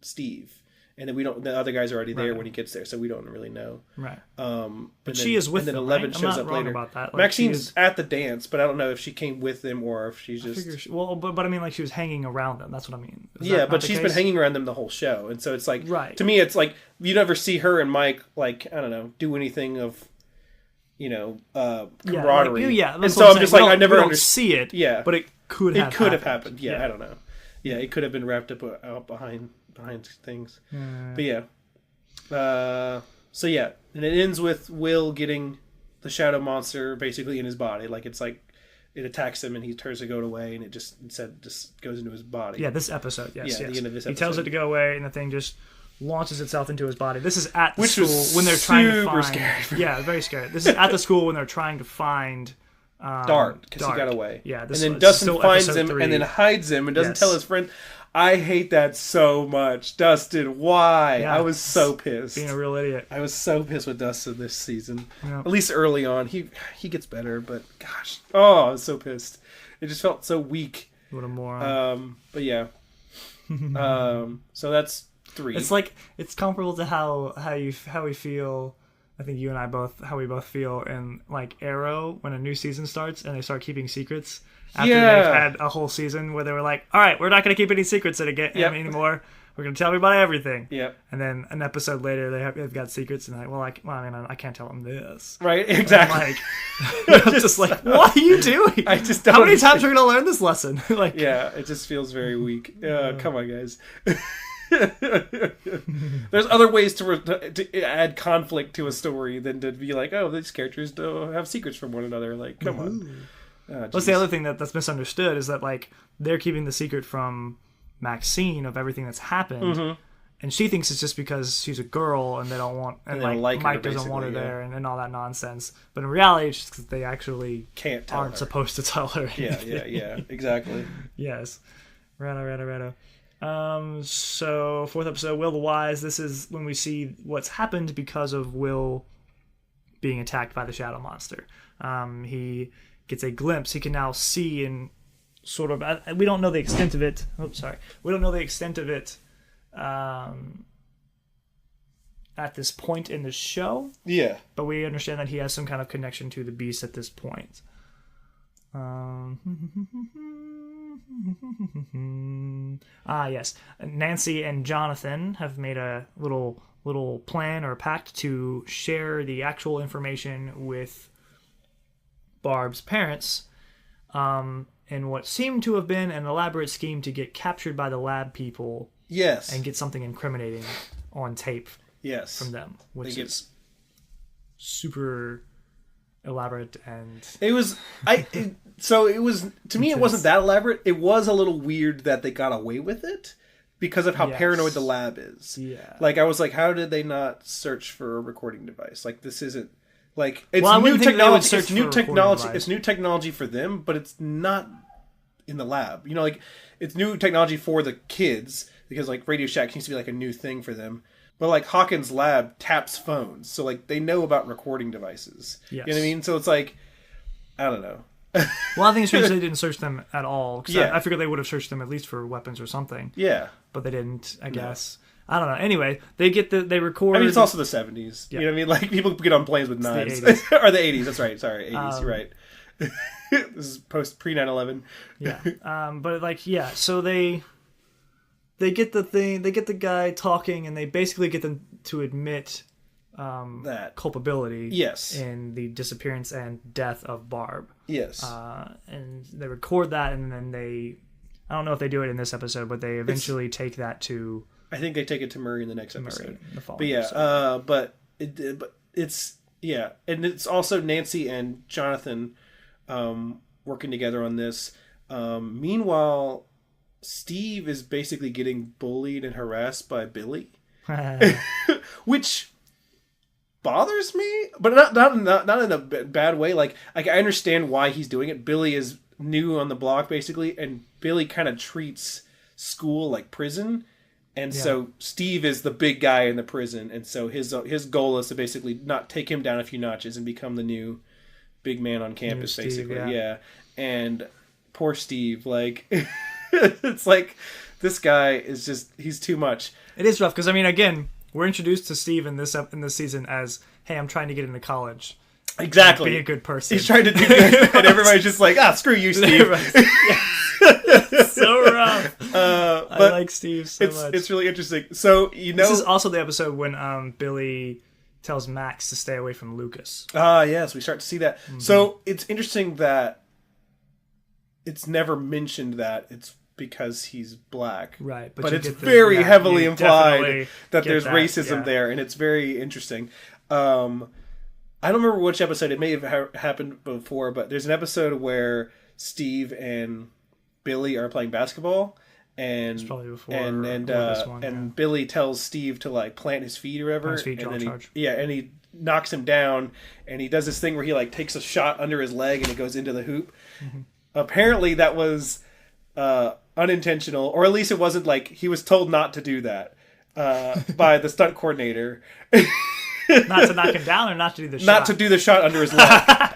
Steve. And then the other guys are already there when he gets there, so we don't really know. Right. But she is with them, and then 11 right? shows I'm not up wrong later. About that. Like, Maxine's at the dance, but I don't know if she came with them or if she's just... but I mean, like, she was hanging around them. That's what I mean. But she's been hanging around them the whole show. And so it's like... Right. To me, it's like, you never see her and Mike, like, I don't know, do anything of... camaraderie. And so I'm just like, I never see it. Yeah. But it could have happened. Yeah, I don't know. Yeah, it could have been wrapped up out behind things. But yeah. So yeah, and it ends with Will getting the shadow monster basically in his body. Like, it's like it attacks him and he turns to go away, and it just goes into his body. Yeah, this episode. Yes. The end of this episode. He tells it to go away, and the thing just launches itself into his body. This is at the school when they're trying to find. Scary. Yeah, very scary. This is at the school when they're trying to find Dart, because he got away. Yeah, and then Dustin finds him and then hides him and doesn't tell his friend. I hate that so much. Dustin, why? Yeah, I was so pissed. Being a real idiot. I was so pissed with Dustin this season. Yeah. At least early on. He gets better, but gosh. Oh, I was so pissed. It just felt so weak. What a moron. But yeah. So that's 3. It's like, it's comparable to how we feel. I think you and I how we both feel in, like, Arrow when a new season starts and they start keeping secrets. After they've had a whole season where they were like, all right, we're not going to keep any secrets anymore. We're going to tell everybody everything. Yep. And then an episode later, they've got secrets, and they're like, I can't tell them this. Right, exactly. I'm just like, what are you doing? I just don't How many times are we going to learn this lesson? Yeah, it just feels very weak. Come on, guys. There's other ways to add conflict to a story than to be like, oh, these characters don't have secrets from one another. Like, come on. That's the other thing that's misunderstood is that, like, they're keeping the secret from Maxine of everything that's happened, and she thinks it's just because she's a girl and they don't want, and like Mike doesn't want her there and all that nonsense. But in reality, it's just because they actually aren't supposed to tell her anything. Yeah, exactly. Yes. Rado. So 4th episode, Will the Wise. This is when we see what's happened because of Will being attacked by the shadow monster. He gets a glimpse. He can now see in sort of... we don't know the extent of it. We don't know the extent of it at this point in the show. Yeah. But we understand that he has some kind of connection to the Beast at this point. Yes. Nancy and Jonathan have made a little plan or pact to share the actual information with Barb's parents in what seemed to have been an elaborate scheme to get captured by the lab people. Yes. And get something incriminating on tape. Yes. From them, which is super elaborate, and it was to me it wasn't that elaborate. It was a little weird that they got away with it because of how paranoid the lab is. Yeah. Like I was like, how did they not search for a recording device? Like this isn't like it's new technology. It's new technology. It's new technology for them, but it's not in the lab. You know, like it's new technology for the kids because like Radio Shack seems to be like a new thing for them. But, like, Hawkins' lab taps phones. So, like, they know about recording devices. Yes. You know what I mean? So, it's like, I don't know. Well, I think it's strange they didn't search them at all. Because I figured they would have searched them at least for weapons or something. Yeah. But they didn't, I guess. No. I don't know. Anyway, they record... I mean, it's also the 70s. Yeah. You know what I mean? Like, people get on planes with knives. The 80s. Or the 80s. That's right. Sorry, 80s. You're right. This is pre-9/11. Yeah. But, like, yeah. So, They get the guy talking, and they basically get them to admit that culpability in the disappearance and death of Barb. Yes. And they record that, and then I don't know if they do it in this episode, but they eventually take that to... I think they take it to Murray in the next episode. But it's... Yeah, and it's also Nancy and Jonathan working together on this. Meanwhile... Steve is basically getting bullied and harassed by Billy, which bothers me, but not in a bad way. Like I understand why he's doing it. Billy is new on the block basically, and Billy kind of treats school like prison, and so Steve is the big guy in the prison, and so his goal is to basically not take him down a few notches and become the new big man on campus, Steve, basically. Yeah, and poor Steve, like. It's like this guy is he's too much. It is rough because I mean, again, we're introduced to Steve in this season as, hey, I'm trying to get into college. Exactly, be a good person. He's trying to do good, and everybody's just like, screw you, Steve. So rough. I like Steve so much. It's really interesting. So this is also the episode when Billy tells Max to stay away from Lucas. Yes, we start to see that. Mm-hmm. So it's interesting that. It's never mentioned that it's because he's black. Right. But it's very heavily implied that there's racism there, and it's very interesting. I don't remember which episode. It may have happened before, but there's an episode where Steve and Billy are playing basketball, and probably before, and Billy tells Steve to like plant his feet or whatever, and he knocks him down, and he does this thing where he like takes a shot under his leg and it goes into the hoop. Mm-hmm. Apparently that was unintentional, or at least it wasn't like he was told not to do that by the stunt coordinator. Not to knock him down, or not to do the shot? Not to do the shot under his leg.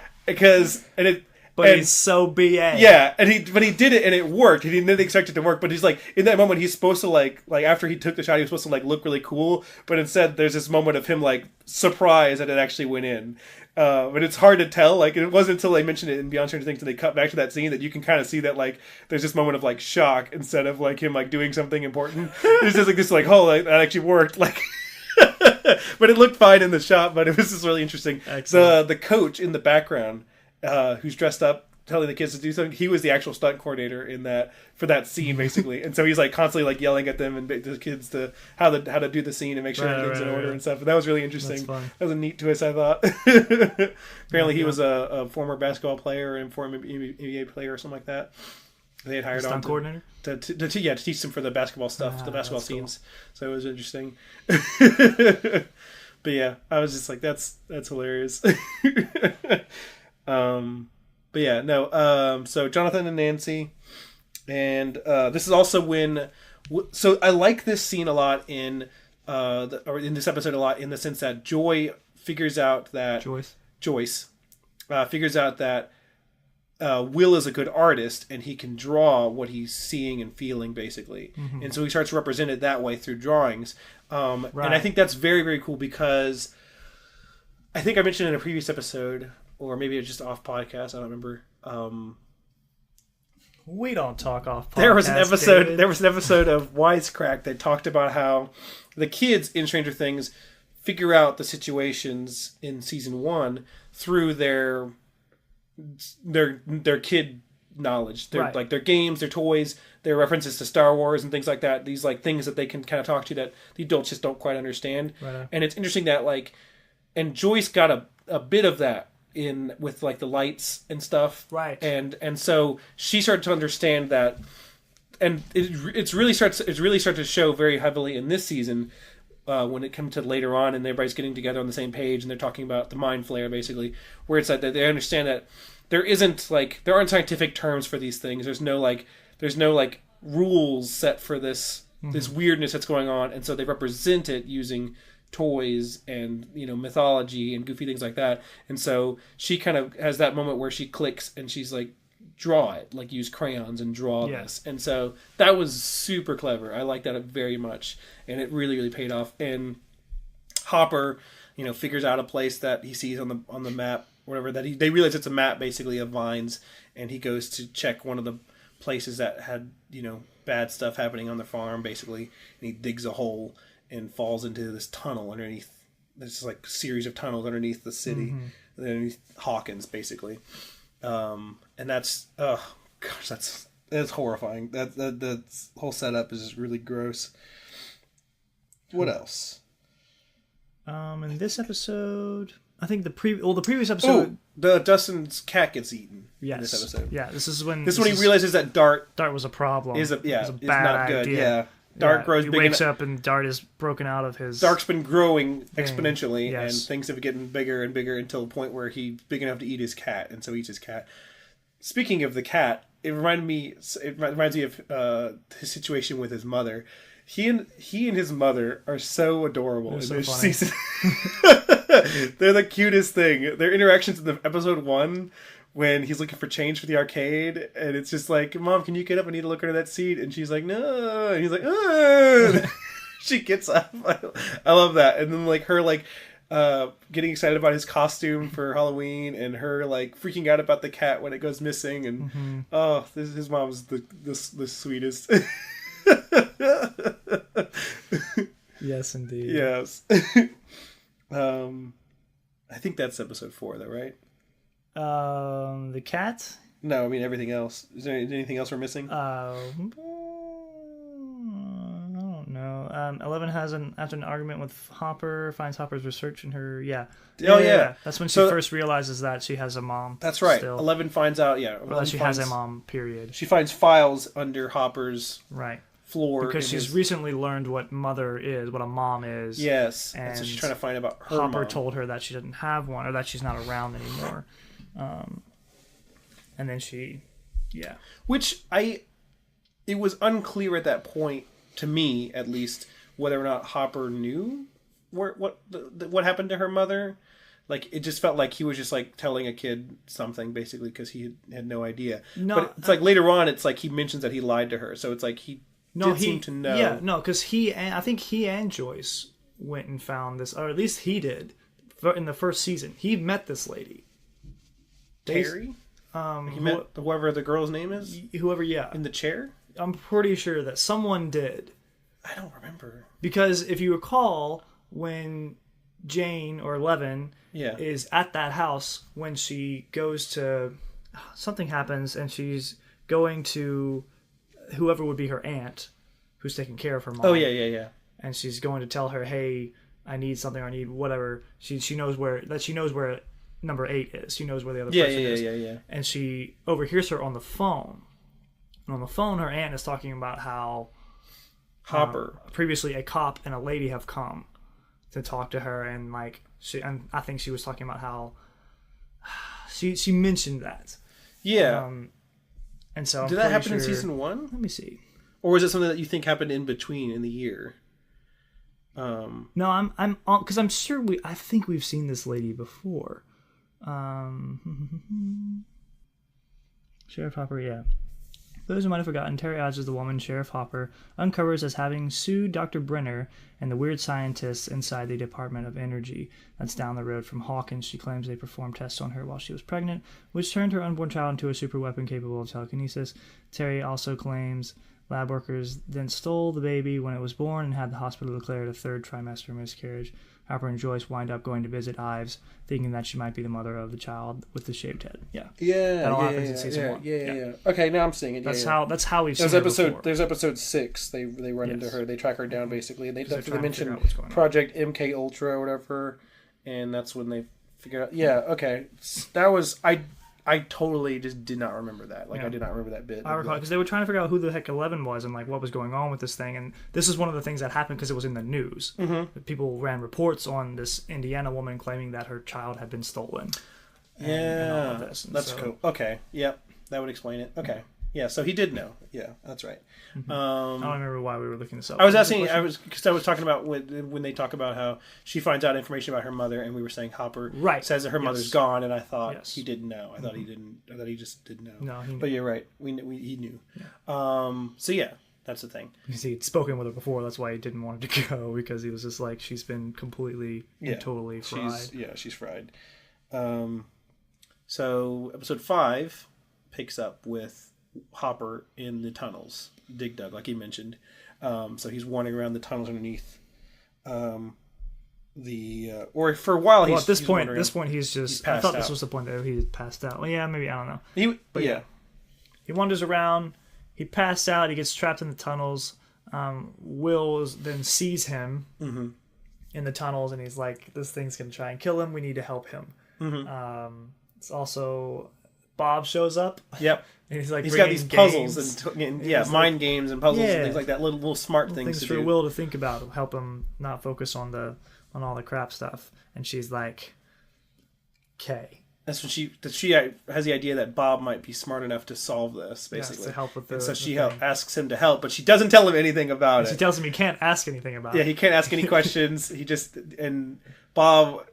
But he's so BA. Yeah, but he did it and it worked. He didn't expect it to work, but he's like, in that moment, he's supposed to like after he took the shot, he was supposed to like look really cool, but instead there's this moment of him like surprised that it actually went in. But it's hard to tell. Like it wasn't until they mentioned it in Beyond Stranger Things that they cut back to that scene that you can kind of see that like there's this moment of like shock instead of like him like doing something important. It's just like this like, oh, like, that actually worked. Like, but it looked fine in the shot. But it was just really interesting. The coach in the background, who's dressed up telling the kids to do something, he was the actual stunt coordinator for that scene basically, and so he's like constantly like yelling at them and the kids to how to do the scene and make sure everything's in order and stuff. And that was really interesting. That was a neat twist, I thought. Apparently he was a former basketball player and former NBA player or something like that. They had hired stunt coordinator to teach them for the basketball stuff, the basketball scenes. Cool. So it was interesting. But yeah, I was just like, that's hilarious. But yeah, no. So Jonathan and Nancy, and this is also when. So I like this scene a lot in this episode a lot in the sense that Joyce figures out that Will is a good artist, and he can draw what he's seeing and feeling, basically. Mm-hmm. And so he starts to represent it that way through drawings. Right. And I think that's very, very cool because I think I mentioned in a previous episode, or maybe it was just off podcast, I don't remember. We don't talk off podcast, There was David. an episode of Wisecrack that talked about how the kids in Stranger Things figure out the situations in season 1 through their kid knowledge, right. Like their games, their toys, their references to Star Wars and things like that. These like things that they can kind of talk to that the adults just don't quite understand. Right. And it's interesting that like, and Joyce got a bit of that in with like the lights and stuff, right? And so she started to understand that, and it really starts to show very heavily in this season. When it comes to later on and everybody's getting together on the same page and they're talking about the mind flare, basically, where it's like that they understand that there aren't scientific terms for these things. There's no rules set for this this weirdness that's going on, and so they represent it using toys and mythology and goofy things like that. And so she kind of has that moment where she clicks and she's like, draw it, like use crayons and draw this. And so that was super clever. I like that very much, and it really, really paid off. And Hopper, figures out a place that he sees on the map, whatever, that they realize it's a map basically of vines, and he goes to check one of the places that had bad stuff happening on the farm, basically, and he digs a hole and falls into this tunnel underneath. There's like a series of tunnels underneath the city, underneath Hawkins, basically. And that's that's horrifying. That whole setup is just really gross. What else? In this episode, I think the previous episode. Dustin's cat gets eaten. Yes. In this episode. Yeah, this is when he realizes that Dart was a problem. Is bad not good. Idea. Yeah. Dart grows big. He wakes up and Dart is broken out of his. Dart's been growing exponentially, yes. and things have been getting bigger and bigger until the point where he's big enough to eat his cat, and so he eats his cat. Speaking of the cat, it reminds me of his situation with his mother. He and his mother are so adorable in this season. They're the cutest thing. Their interactions in the episode 1, when he's looking for change for the arcade, and it's just like, Mom, can you get up? I need to look under that seat. And she's like, no. And he's like, she gets up. I love that. And then like her getting excited about his costume for Halloween, and her like freaking out about the cat when it goes missing. And his mom's the sweetest. Yes, indeed. Yes. I think that's episode 4, though, right? The cat? No, I mean everything else. Is there anything else we're missing? I don't know. 11 after an argument with Hopper, finds Hopper's research in her. Yeah. Yeah. That's when she first realizes that she has a mom. That's right. Still. 11 finds out. Yeah. That she has a mom. Period. She finds files under Hopper's floor because she's recently learned what what a mom is. Yes. And so she's trying to find about her Hopper mom. told her that she didn't have one, or that she's not around anymore. And then which it was unclear at that point, to me at least, whether or not Hopper knew what happened to her mother. Like, it just felt like he was just like telling a kid something, basically, because he had no idea. No, but it's like later on, it's like he mentions that he lied to her, so it's like he seem to know. Yeah, no, because I think he and Joyce went and found this, or at least he did, in the first season. He met this lady. Terry? He met whoever the girl's name is? Whoever, yeah. In the chair? I'm pretty sure that someone did. I don't remember. Because if you recall, when Jane, or 11, is at that house, when she goes to... Something happens, and she's going to whoever would be her aunt, who's taking care of her mom. Oh, yeah. And she's going to tell her, hey, I need something, or I need whatever. She knows where number 8 is. She knows where the other person is. Yeah. And she overhears her on the phone. And on the phone, her aunt is talking about how Hopper, previously a cop and a lady have come to talk to her, and and I think she was talking about how she mentioned that. Yeah. And so did that happen in season 1? Let me see. Or was it something that you think happened in between in the year? No, I'm because I'm sure I think we've seen this lady before. Sheriff Hopper, yeah. For those who might have forgotten, Terry Odds is the woman Sheriff Hopper uncovers as having sued Dr. Brenner and the weird scientists inside the Department of Energy. That's down the road from Hawkins. She claims they performed tests on her while she was pregnant, which turned her unborn child into a super weapon capable of telekinesis. Terry also claims lab workers then stole the baby when it was born and had the hospital declared a third trimester miscarriage. Hopper and Joyce wind up going to visit Ives, thinking that she might be the mother of the child with the shaved head. Yeah. That all happens in season 1. Yeah. Okay, now I'm seeing it. That's how we've seen it before. There's episode 6. They run into her. They track her down basically. And they mention Project MK Ultra or whatever, and that's when they figure out. Yeah. Okay. That was I totally just did not remember that. I did not remember that bit. I recall because they were trying to figure out who the heck 11 was and what was going on with this thing. And this is one of the things that happened because it was in the news. Mm-hmm. People ran reports on this Indiana woman claiming that her child had been stolen. And all of this. And that's cool. Okay, yep, that would explain it. Okay, yeah, so he did know. Yeah, that's right. Mm-hmm. I don't remember why we were looking this up. I was asking. Because I was talking about when they talk about how she finds out information about her mother, and we were saying Hopper says that her mother's gone, and I thought he didn't know. I thought he didn't. I thought he just didn't know. No, he knew. But you're right. He knew. Yeah. So yeah, that's the thing. Because he'd spoken with her before, that's why he didn't want her to go, because he was just like, she's been completely and totally fried. She's fried. So episode 5 picks up with Hopper in the tunnels, Dig Dug, like he mentioned. So he's wandering around the tunnels underneath or for a while. Well, at this point, he's just. I thought this was the point that he passed out. Well, yeah, maybe, I don't know. He wanders around. He passed out. He gets trapped in the tunnels. Will then sees him in the tunnels, and he's like, "This thing's gonna try and kill him. We need to help him." Mm-hmm. It's also Bob shows up. Yep. And he's like, he's got these puzzles and mind games and puzzles and things like that. Little smart things to do. For Will to think about, help him not focus on all the crap stuff. And she's like, "Okay." That's when she has the idea that Bob might be smart enough to solve this, basically. To help with and so she asks him to help, but she doesn't tell him anything about it. She tells him he can't ask anything about it. Yeah, he can't ask any questions. And Bob,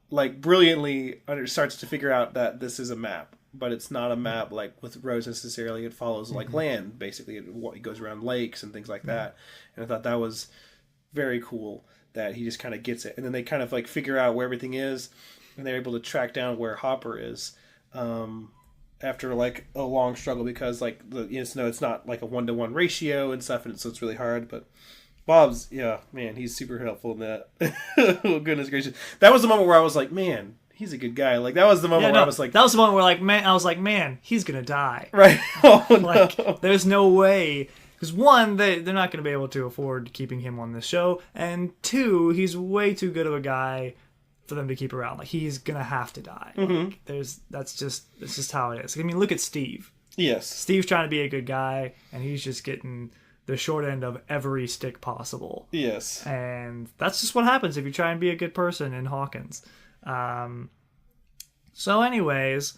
brilliantly starts to figure out that this is a map. But it's not a map with roads necessarily. It follows land, basically. It goes around lakes and things like that. And I thought that was very cool that he just kind of gets it. And then they kind of figure out where everything is, and they're able to track down where Hopper is after a long struggle because it's not a 1-to-1 ratio and stuff, and so it's really hard. But Bob's he's super helpful in that. Oh, goodness gracious, that was the moment where I was like, man, he's a good guy. That was the moment where I was like... That was the moment where, man, he's going to die. Right. Oh, no. There's no way... Because, one, they're not going to be able to afford keeping him on this show. And, 2, he's way too good of a guy for them to keep around. He's going to have to die. Mm-hmm. That's just how it is. I mean, look at Steve. Yes. Steve's trying to be a good guy, and he's just getting the short end of every stick possible. Yes. And that's just what happens if you try and be a good person in Hawkins. So anyways,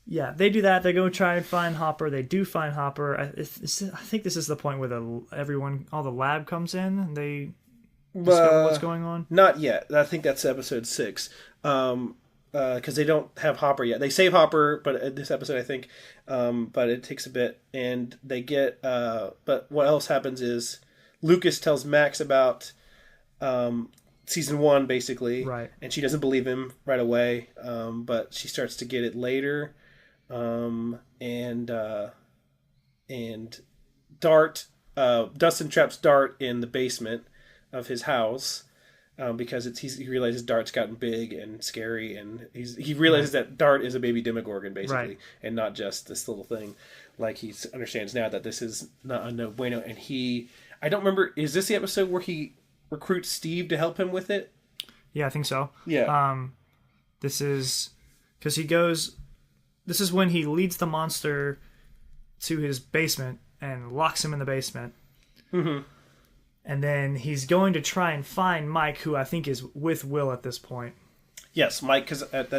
they do that. They go try and find Hopper. They do find Hopper. I think this is the point where all the lab comes in and they discover what's going on. Not yet. I think that's episode 6. Because they don't have Hopper yet. They save Hopper, but this episode, I think, but it takes a bit, and they get. But what else happens is Lucas tells Max about season 1, basically, right? And she doesn't believe him right away, but she starts to get it later, and Dart, Dustin traps Dart in the basement of his house. Because he realizes Dart's gotten big and scary, and he realizes that Dart is a baby Demogorgon, basically, and not just this little thing. He understands now that this is not a no bueno, and I don't remember, is this the episode where he recruits Steve to help him with it? Yeah, I think so. Yeah. This is when he leads the monster to his basement and locks him in the basement. Mm-hmm. And then he's going to try and find Mike, who I think is with Will at this point. Yes, Mike, because at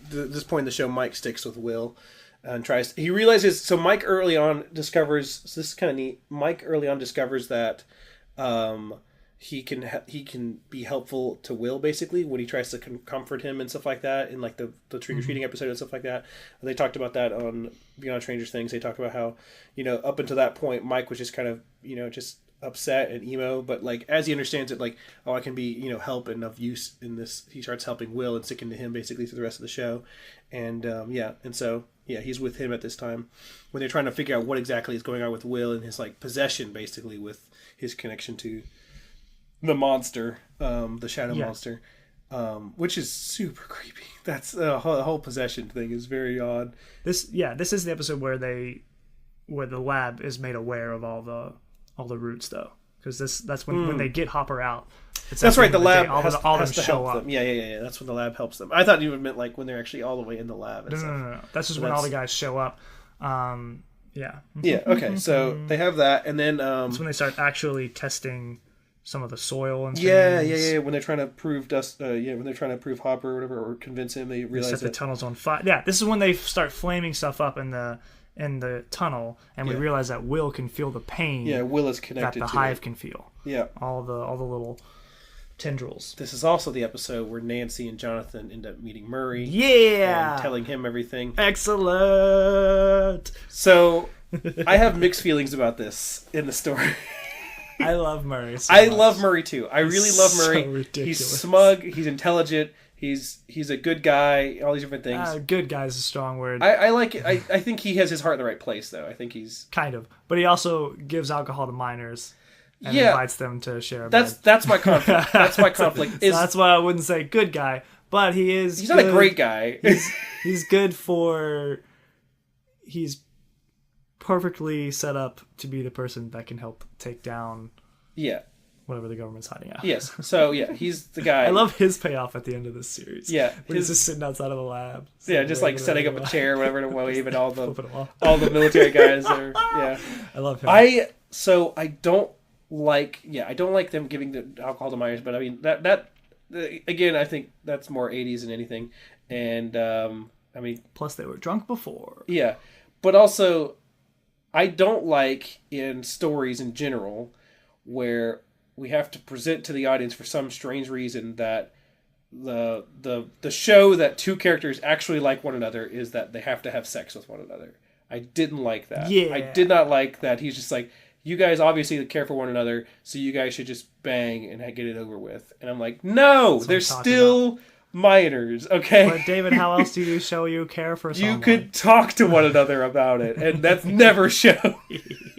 this point in the show, Mike sticks with Will and tries. He realizes. So Mike early on discovers. So this is kind of neat. Mike early on discovers that he can be helpful to Will basically when he tries to comfort him and stuff like that in like the trick or treating episode and stuff like that. And they talked about that on Beyond Stranger Things. They talked about how, you know, up until that point Mike was just kind of, you know, just upset and emo, but like as he understands it, like, oh, I can be, you know, help and of use in this, he starts helping Will and sticking to him basically through the rest of the show. And he's with him at this time when they're trying to figure out what exactly is going on with Will and his like possession basically with his connection to the monster, the shadow monster, which is super creepy. That's the whole possession thing is very odd. This is the episode where the lab is made aware of all the roots though, because that's when they get Hopper out. That's right. The lab has to show help up. them. Yeah. That's when the lab helps them. I thought you meant like when they're actually all the way in the lab. No. That's just when all the guys show up. Yeah. Okay. So they have that, and then that's when they start actually testing some of the soil and things. Yeah. When they're trying to prove when they're trying to prove Hopper or whatever, or convince him, they realize set the tunnel's on fire. Yeah, this is when they start flaming stuff up in the tunnel, and we realize that Will can feel the pain. Yeah, Will is connected that the hive can feel. Yeah, all the little tendrils. This is also the episode where Nancy and Jonathan end up meeting Murray. Yeah, and telling him everything. Excellent. So I have mixed feelings about this in the story. I love Murray. I love Murray too. I really love Murray. So ridiculous. He's smug. He's intelligent. He's a good guy. All these different things. Good guy is a strong word. I like it. I think he has his heart in the right place, though. I think he's kind of, but he also gives alcohol to minors and invites them to share a bed. That's my conflict. That's my conflict. So that's why I wouldn't say good guy, but he is. He's not a great guy. He's good for. He's perfectly set up to be the person that can help take down whatever the government's hiding out. Yes. So he's the guy. I love his payoff at the end of this series. Yeah. When he's just sitting outside of the lab. Yeah, just like setting up a chair or whatever to wave and all the military guys are I love him. I don't like them giving the alcohol to minors, but I mean that again, I think that's more 80s than anything. And I mean, plus they were drunk before. Yeah. But also I don't like in stories in general where we have to present to the audience for some strange reason that the show that two characters actually like one another is that they have to have sex with one another. I didn't like that. Yeah. I did not like that. He's just like, you guys obviously care for one another, so you guys should just bang and get it over with. And I'm like, no, they're still minors, okay? But David, how else do you show you care for someone? You could talk to one another about it, and that's never shown.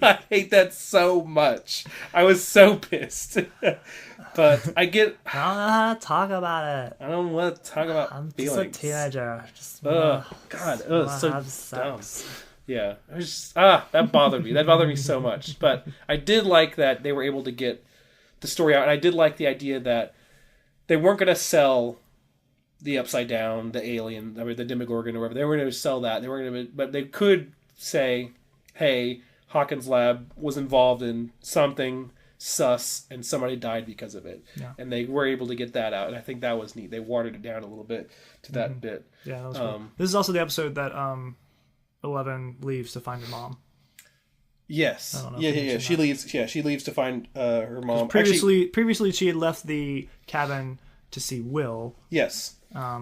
I hate that so much. I was so pissed. But I don't know how to talk about it. I don't want to talk about feelings. I'm just a teenager. So dumb. Yeah, I was just, that bothered me. That bothered me so much. But I did like that they were able to get the story out, and I did like the idea that they weren't going to sell the Upside Down, the alien, I mean, the Demogorgon, or whatever. They weren't going to sell that. They weren't going to, but they could say, "Hey, Hawkins' lab was involved in something sus, and somebody died because of it." Yeah. And they were able to get that out, and I think that was neat. They watered it down a little bit to that bit. Yeah, that was cool. This is also the episode that 11 leaves to find her mom. Yes. Yeah. She leaves. Yeah, she leaves to find her mom. Previously, she had left the cabin to see Will. Yes.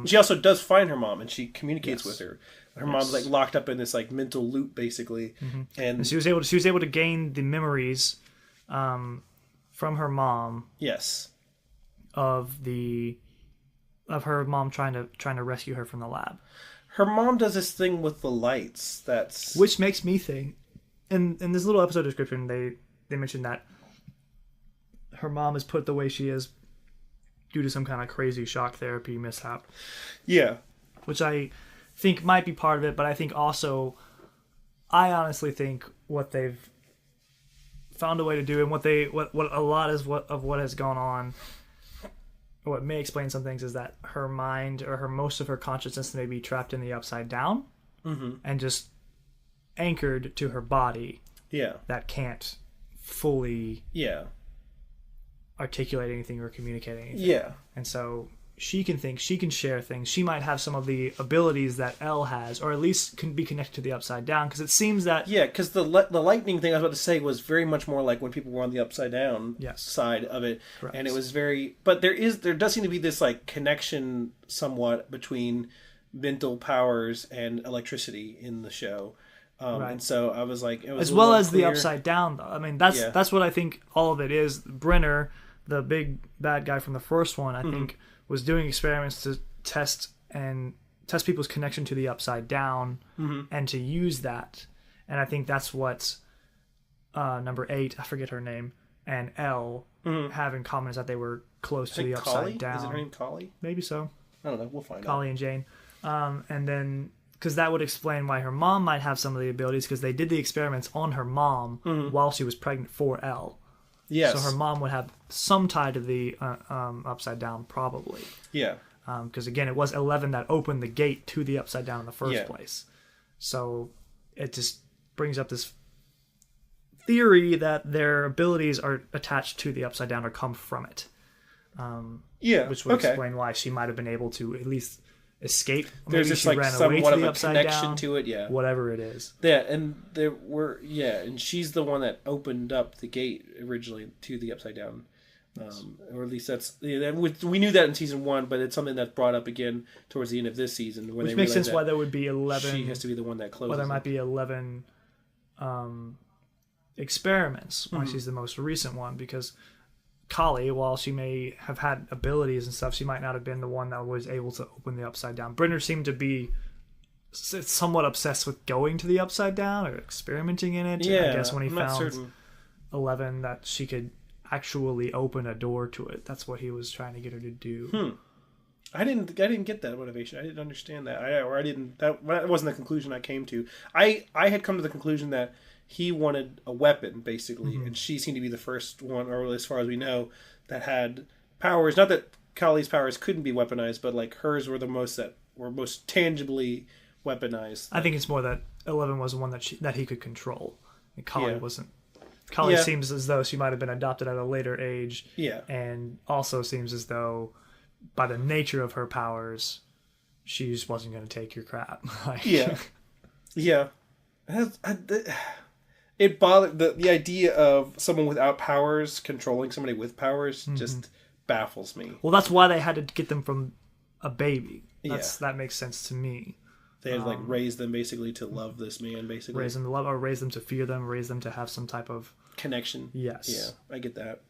She also does find her mom, and she communicates with her. Her mom's like locked up in this like mental loop, basically, and she was able to gain the memories from her mom. Yes. Of her mom trying to rescue her from the lab. Her mom does this thing with the lights. Which makes me think. In this little episode description, they mentioned that her mom is put the way she is due to some kind of crazy shock therapy mishap. Yeah. Which I think might be part of it, but I think also, I honestly think what they've found a way to do, and what a lot is of what has gone on, what may explain some things, is that her mind, or most of her consciousness may be trapped in the Upside Down, and just anchored to her body. Yeah. That can't fully. Yeah. Articulate anything or communicate anything. Yeah. And so she can think, she can share things. She might have some of the abilities that Elle has, or at least can be connected to the Upside Down. Because it seems that because the lightning thing I was about to say was very much more like when people were on the Upside Down side of it, correct. And it was very. But there does seem to be this like connection somewhat between mental powers and electricity in the show. Right. And so I was like, it was as well as the Upside Down, though. I mean, that's what I think all of it is. Brenner, the big bad guy from the first one, I think, was doing experiments to test people's connection to the Upside Down and to use that. And I think that's what number 8, I forget her name, and Elle have in common, is that they were close to the Upside Down. Is it her name Collie? Maybe so. I don't know. We'll find out. Collie and Jane. And then, because that would explain why her mom might have some of the abilities, because they did the experiments on her mom while she was pregnant for Elle. Yes. So her mom would have some tie to the Upside Down, probably. Yeah. Because again, it was 11 that opened the gate to the Upside Down in the first place. So it just brings up this theory that their abilities are attached to the Upside Down or come from it. Which would explain why she might have been able to at least escape. There's just like somewhat of a connection to it, whatever it is. Yeah, and and she's the one that opened up the gate originally to the Upside Down, or at least that's we knew that in season 1, but it's something that's brought up again towards the end of this season, when which makes sense why there would be 11. She has to be the one that closes. Well, there might be 11 experiments. Why she's the most recent one, because Collie, while she may have had abilities and stuff, she might not have been the one that was able to open the Upside Down. Brenner seemed to be somewhat obsessed with going to the Upside Down or experimenting in it. Yeah, I guess when he found 11 that she could actually open a door to it, that's what he was trying to get her to do. I didn't get that motivation. I didn't understand that. That wasn't the conclusion I came to. I had come to the conclusion that he wanted a weapon, basically, and she seemed to be the first one, or as far as we know, that had powers. Not that Collie's powers couldn't be weaponized, but like hers were the most that were most tangibly weaponized. I think it's more that 11 was the one that he could control, and Collie wasn't. Collie seems as though she might have been adopted at a later age, and also seems as though, by the nature of her powers, she just wasn't going to take your crap. It bothered the idea of someone without powers controlling somebody with powers just baffles me. Well, that's why they had to get them from a baby. That makes sense to me. They had to raise them basically to love this man, basically. Raise them to love, or raise them to fear them, raise them to have some type of connection. Yes. Yeah, I get that.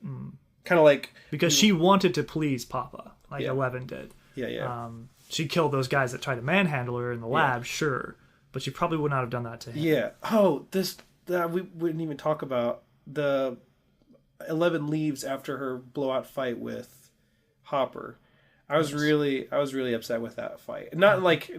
Kind of like, because she wanted to please Papa, like 11 did. Yeah. She killed those guys that tried to manhandle her in the lab, sure, but she probably would not have done that to him. Yeah. Oh, we wouldn't even talk about the 11 leaves after her blowout fight with Hopper. I was really upset with that fight. Not like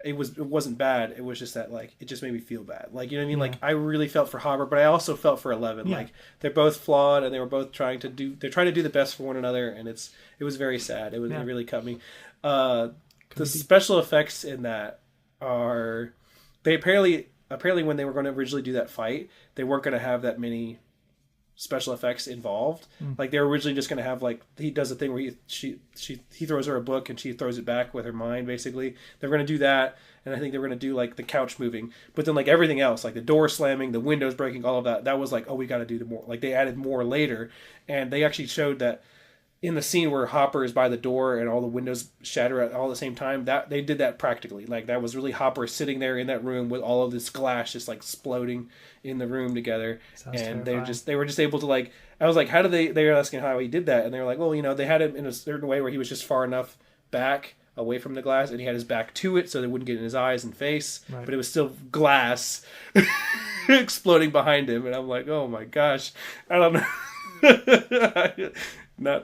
it wasn't bad. It was just that like it just made me feel bad. Like, you know what I mean? Like, I really felt for Hopper, but I also felt for 11. Like, they're both flawed, and they were both trying to do the best for one another, and it was very sad. It really cut me. The special effects in that are, they apparently when they were going to originally do that fight, they weren't going to have that many special effects involved. Like, they were originally just going to have, like, he does a thing where he throws her a book and she throws it back with her mind, basically. They were going to do that, and I think they were going to do like the couch moving, but then like everything else, like the door slamming, the windows breaking, all of that was like, oh, we got to do the more, like they added more later. And they actually showed that in the scene where Hopper is by the door and all the windows shatter at all the same time, that they did that practically. Like, that was really Hopper sitting there in that room with all of this glass just like exploding in the room together. Sounds and terrifying. they were just able to, like, I was like, how did they were asking how he did that, and they were like, well, you know, they had him in a certain way where he was just far enough back away from the glass, and he had his back to it so they wouldn't get in his eyes and face, but it was still glass exploding behind him. And I'm like, oh my gosh, I don't know.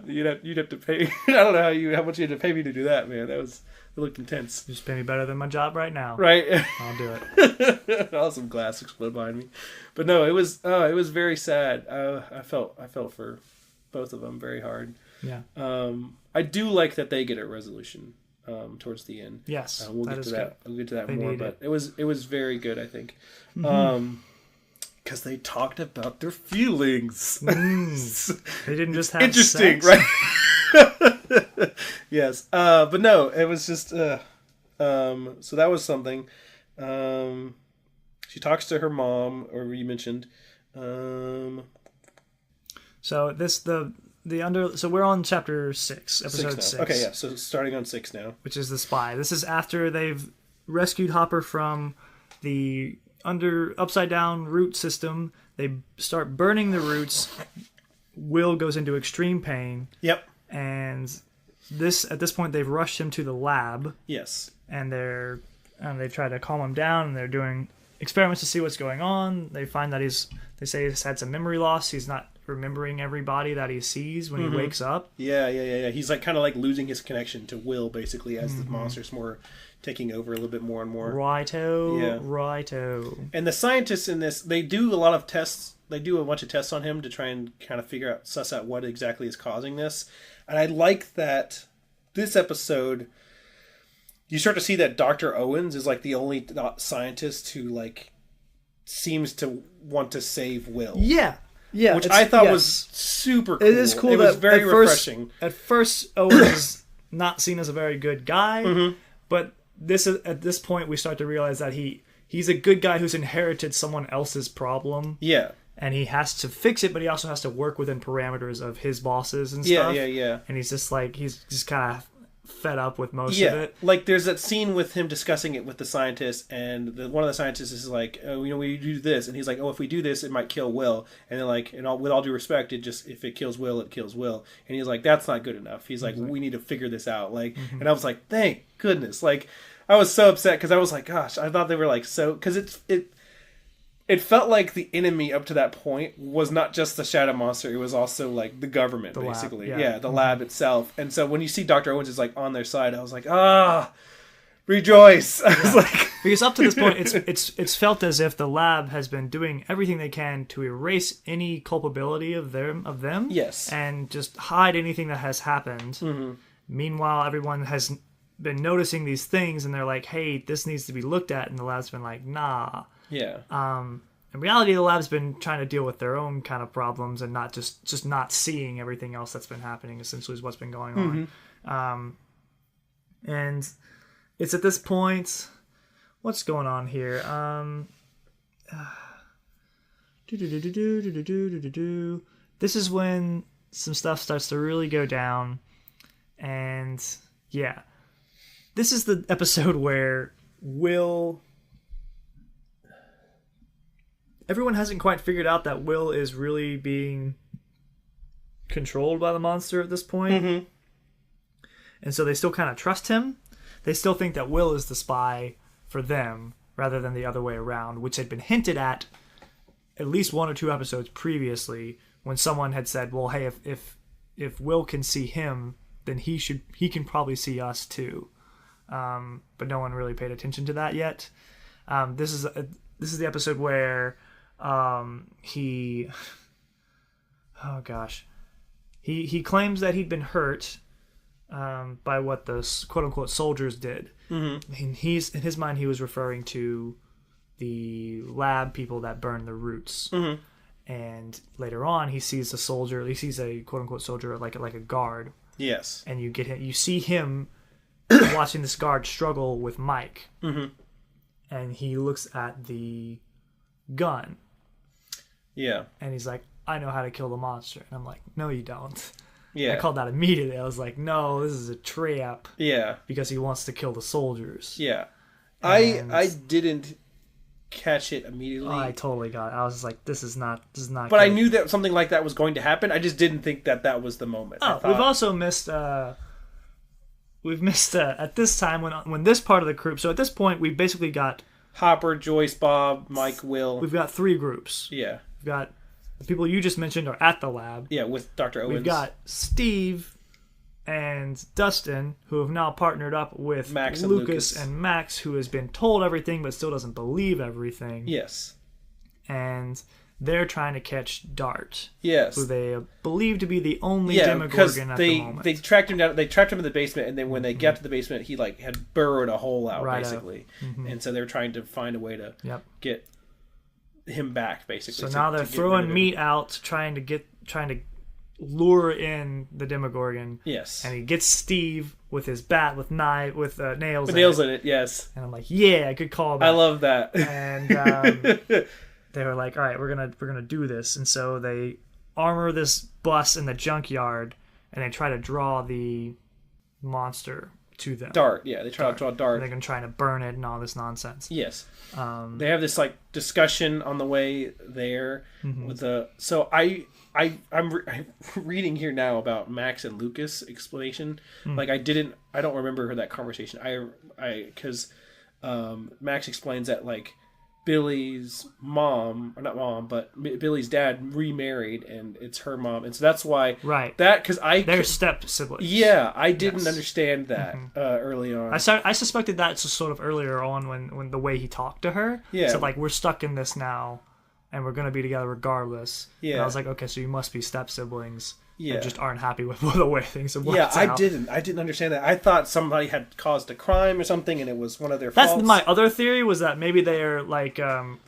You'd have to pay. I don't know how much you had to pay me to do that, man. It looked intense. You just pay me better than my job right now, right? I'll do it. I'll some glass explode behind me, but no, it was very sad. I felt for both of them very hard. Yeah. I do like that they get a resolution towards the end. Yes, we'll get to that. We'll get to that more, but it was very good, I think. Because they talked about their feelings. They didn't just have interesting, sex. Right? Yes. But no, it was just so that was something. She talks to her mom, or you mentioned. So so we're on chapter 6, episode 6. Okay, yeah. So starting on 6 now, which is the spy. This is after they've rescued Hopper from the upside down root system. They start burning the roots. Will goes into extreme pain. Yep. And at this point they've rushed him to the lab. Yes. And they've tried to calm him down, and they're doing experiments to see what's going on. They find that they say he's had some memory loss. He's not remembering everybody that he sees when he wakes up. Yeah. He's like kind of like losing his connection to Will, basically, as the monster's more taking over a little bit more and more. Righto. And the scientists in this, they do a lot of tests. They do a bunch of tests on him to try and kind of suss out what exactly is causing this. And I like that this episode, you start to see that Dr. Owens is like the only scientist who like seems to want to save Will. Yeah, which I thought was super cool. It is cool. It was very refreshing. At first, Owens is not seen as a very good guy, but at this point we start to realize that he's a good guy who's inherited someone else's problem. Yeah. And he has to fix it, but he also has to work within parameters of his bosses and stuff. Yeah. And he's just kind of fed up with most of it. Like there's that scene with him discussing it with the scientist, and one of the scientists is like, "Oh, we do this," and he's like, "Oh, if we do this, it might kill Will." And they're like, with all due respect, if it kills Will, it kills Will. And he's like, "That's not good enough." He's like, "We need to figure this out." Like, and I was like, "Thank goodness!" Like, I was so upset because I was like, "Gosh," I thought they were like because it felt like the enemy up to that point was not just the shadow monster; it was also like the government, basically. Lab, the lab itself. And so when you see Dr. Owens is like on their side, I was like, rejoice! I was like, because up to this point, it's felt as if the lab has been doing everything they can to erase any culpability of them. Yes, and just hide anything that has happened. Meanwhile, everyone has been noticing these things, and they're like, "Hey, this needs to be looked at," and the lab's been like, "Nah." Yeah. In reality, the lab's been trying to deal with their own kind of problems and not just not seeing everything else that's been happening, essentially, is what's been going on. And it's at this point, what's going on here? This is when some stuff starts to really go down. And yeah, this is the episode where everyone hasn't quite figured out that Will is really being controlled by the monster at this point. And so they still kind of trust him. They still think that Will is the spy for them rather than the other way around, which had been hinted at least 1 or 2 episodes previously when someone had said, well, hey, if Will can see him, then he can probably see us too. But no one really paid attention to that yet. This is the episode where he claims that he'd been hurt by what the quote-unquote soldiers did. And in his mind, he was referring to the lab people that burned the roots. And later on, he sees a quote-unquote soldier like a guard. Yes. And you see him watching this guard struggle with Mike. And he looks at the gun. Yeah. And he's like, I know how to kill the monster. And I'm like, no, you don't. Yeah. I called that immediately. I was like, no, this is a trap. Yeah. Because he wants to kill the soldiers. Yeah. I didn't catch it immediately. Oh, I totally got it. I was just like, this is not But good. I knew that something like that was going to happen. I just didn't think that was the moment. We've also missed at this time when this part of the group. So at this point, we've basically got Hopper, Joyce, Bob, Mike, Will. We've got 3 groups. Yeah. We've got the people you just mentioned are at the lab. Yeah, with Dr. Owens. We've got Steve and Dustin, who have now partnered up with Max Lucas and Max, who has been told everything but still doesn't believe everything. Yes. And they're trying to catch Dart. Yes. Who they believe to be the only Demogorgon at the moment. They tracked him down. They tracked him in the basement, and then when they got to the basement, he had burrowed a hole out, basically. And so they were trying to find a way to get him back, basically. So now they're throwing meat out, trying to lure in the Demogorgon. Yes. And he gets Steve with his bat with nails. With nails in it. Yes. And I'm like, yeah, good call. I love that. And they were like, all right, we're gonna do this. And so they armor this bus in the junkyard, and they try to draw the monster to them. Dart, yeah, they try to draw Dart. And they're gonna try to burn it and all this nonsense. Yes. They have this like discussion on the way there with the. So I'm reading here now about Max and Lucas explanation. Like I don't remember that conversation. Because Max explains that like Billy's mom, or not mom, but Billy's dad remarried, and it's her mom, and so that's why. Right. Because they're step siblings. Yeah, I didn't understand that early on. I suspected that sort of earlier on when the way he talked to her. Yeah. So like, we're stuck in this now, and we're gonna be together regardless. Yeah. And I was like, okay, so you must be step siblings. Yeah. That just aren't happy with the way things have worked out. I didn't understand that. I thought somebody had caused a crime or something, and it was one of their faults. That's my other theory, was that maybe they are like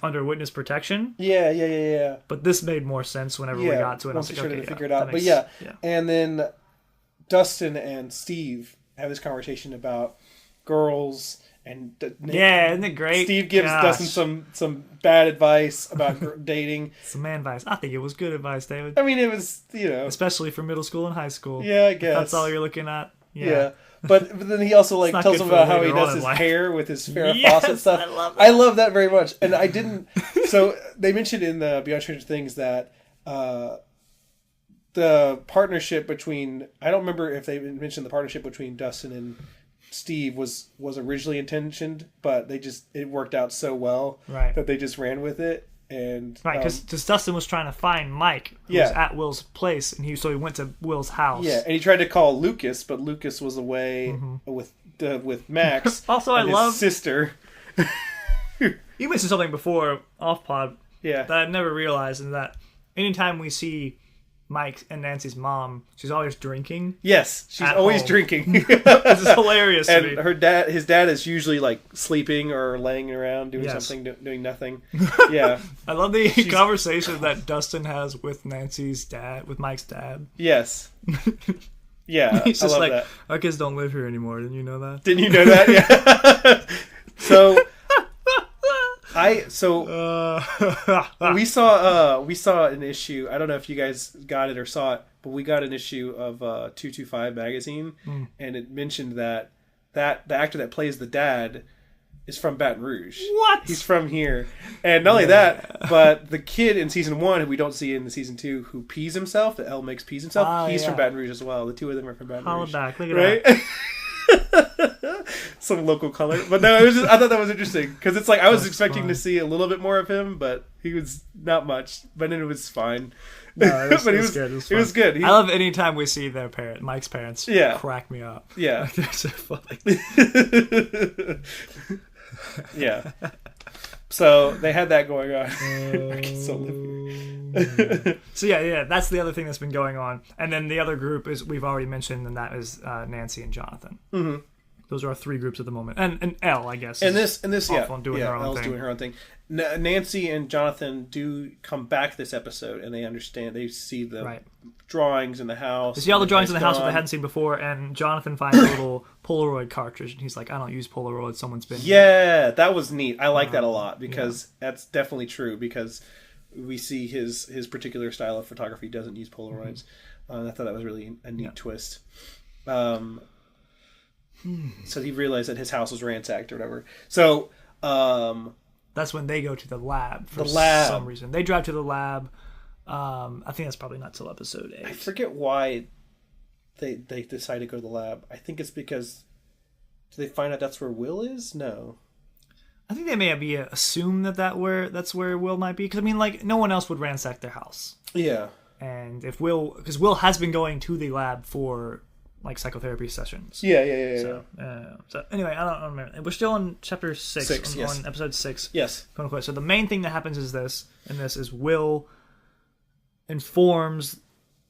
under witness protection. Yeah. But this made more sense whenever we got to it. Once we started to figure it out. But yeah. And then Dustin and Steve have this conversation about girls. And isn't it great? Steve gives Dustin some bad advice about dating. Some man advice. I think it was good advice, David. I mean, it was, especially for middle school and high school. Yeah, I guess. That's all you're looking at. Yeah. But then he also like tells him about how he does his hair with his Farrah Fawcett stuff. I love that very much. And I didn't. So they mentioned in the Beyond Stranger Things that the partnership between, I don't remember if they mentioned the partnership between Dustin and Steve was originally intentioned, but it worked out so well that they just ran with it. And because Dustin was trying to find Mike, who was at Will's place, and so he went to Will's house. Yeah, and he tried to call Lucas, but Lucas was away with Max. Also, I love sister. You mentioned something before off pod, that I never realized, and that anytime we see Mike and Nancy's mom, she's always drinking. Yes, she's always drinking. This is hilarious. And to me. His dad is usually like sleeping or laying around doing something, doing nothing. Yeah, I love the conversation that Dustin has with Nancy's dad, with Mike's dad. Yes. Yeah, he's just I love like, that. Our kids don't live here anymore. Didn't you know that? Didn't you know that? Yeah. So. We saw an issue. I don't know if you guys got it or saw it, but we got an issue of 225 magazine, and it mentioned that the actor that plays the dad is from Baton Rouge. What? He's from here, and not only that, but the kid in season 1 who we don't see in the season 2 who pees himself, that Elle makes pees himself. He's from Baton Rouge as well. The two of them are from Baton Rouge. Back. Look at that. Some local color, but no, I thought that was interesting because it's like I was expecting to see a little bit more of him, but he was not much. But then it was fine. No, it was good. It was good. I love any time we see their Mike's parents. Yeah, crack me up. Yeah, they're so funny. Yeah. So they had that going on. I can still live here. So yeah, that's the other thing that's been going on. And then the other group is we've already mentioned, and that is Nancy and Jonathan. Mm-hmm. Those are our three groups at the moment, and Elle, I guess. And this, doing her own Elle's thing. doing her own thing. Nancy and Jonathan do come back this episode, and they understand. They see the drawings in the house. They see all the drawings in the house that they hadn't seen before, and Jonathan finds a little Polaroid cartridge, and he's like, "I don't use Polaroid. Someone's been." Yeah, that was neat. I like that a lot because that's definitely true. Because we see his particular style of photography doesn't use Polaroids. I thought that was really a neat twist. So he realized that his house was ransacked or whatever. So that's when they go to the lab for some reason. They drive to the lab. I think that's probably not till episode 8. I forget why they decide to go to the lab. I think it's because do they find out that's where Will is? No. I think they may assume that's where Will might be. Because I mean, like, no one else would ransack their house. Yeah. And if because Will has been going to the lab for like psychotherapy sessions. Yeah. So anyway, I don't remember. We're still on chapter 6 yes. on episode 6. Yes. Quote unquote. So the main thing that happens is this is Will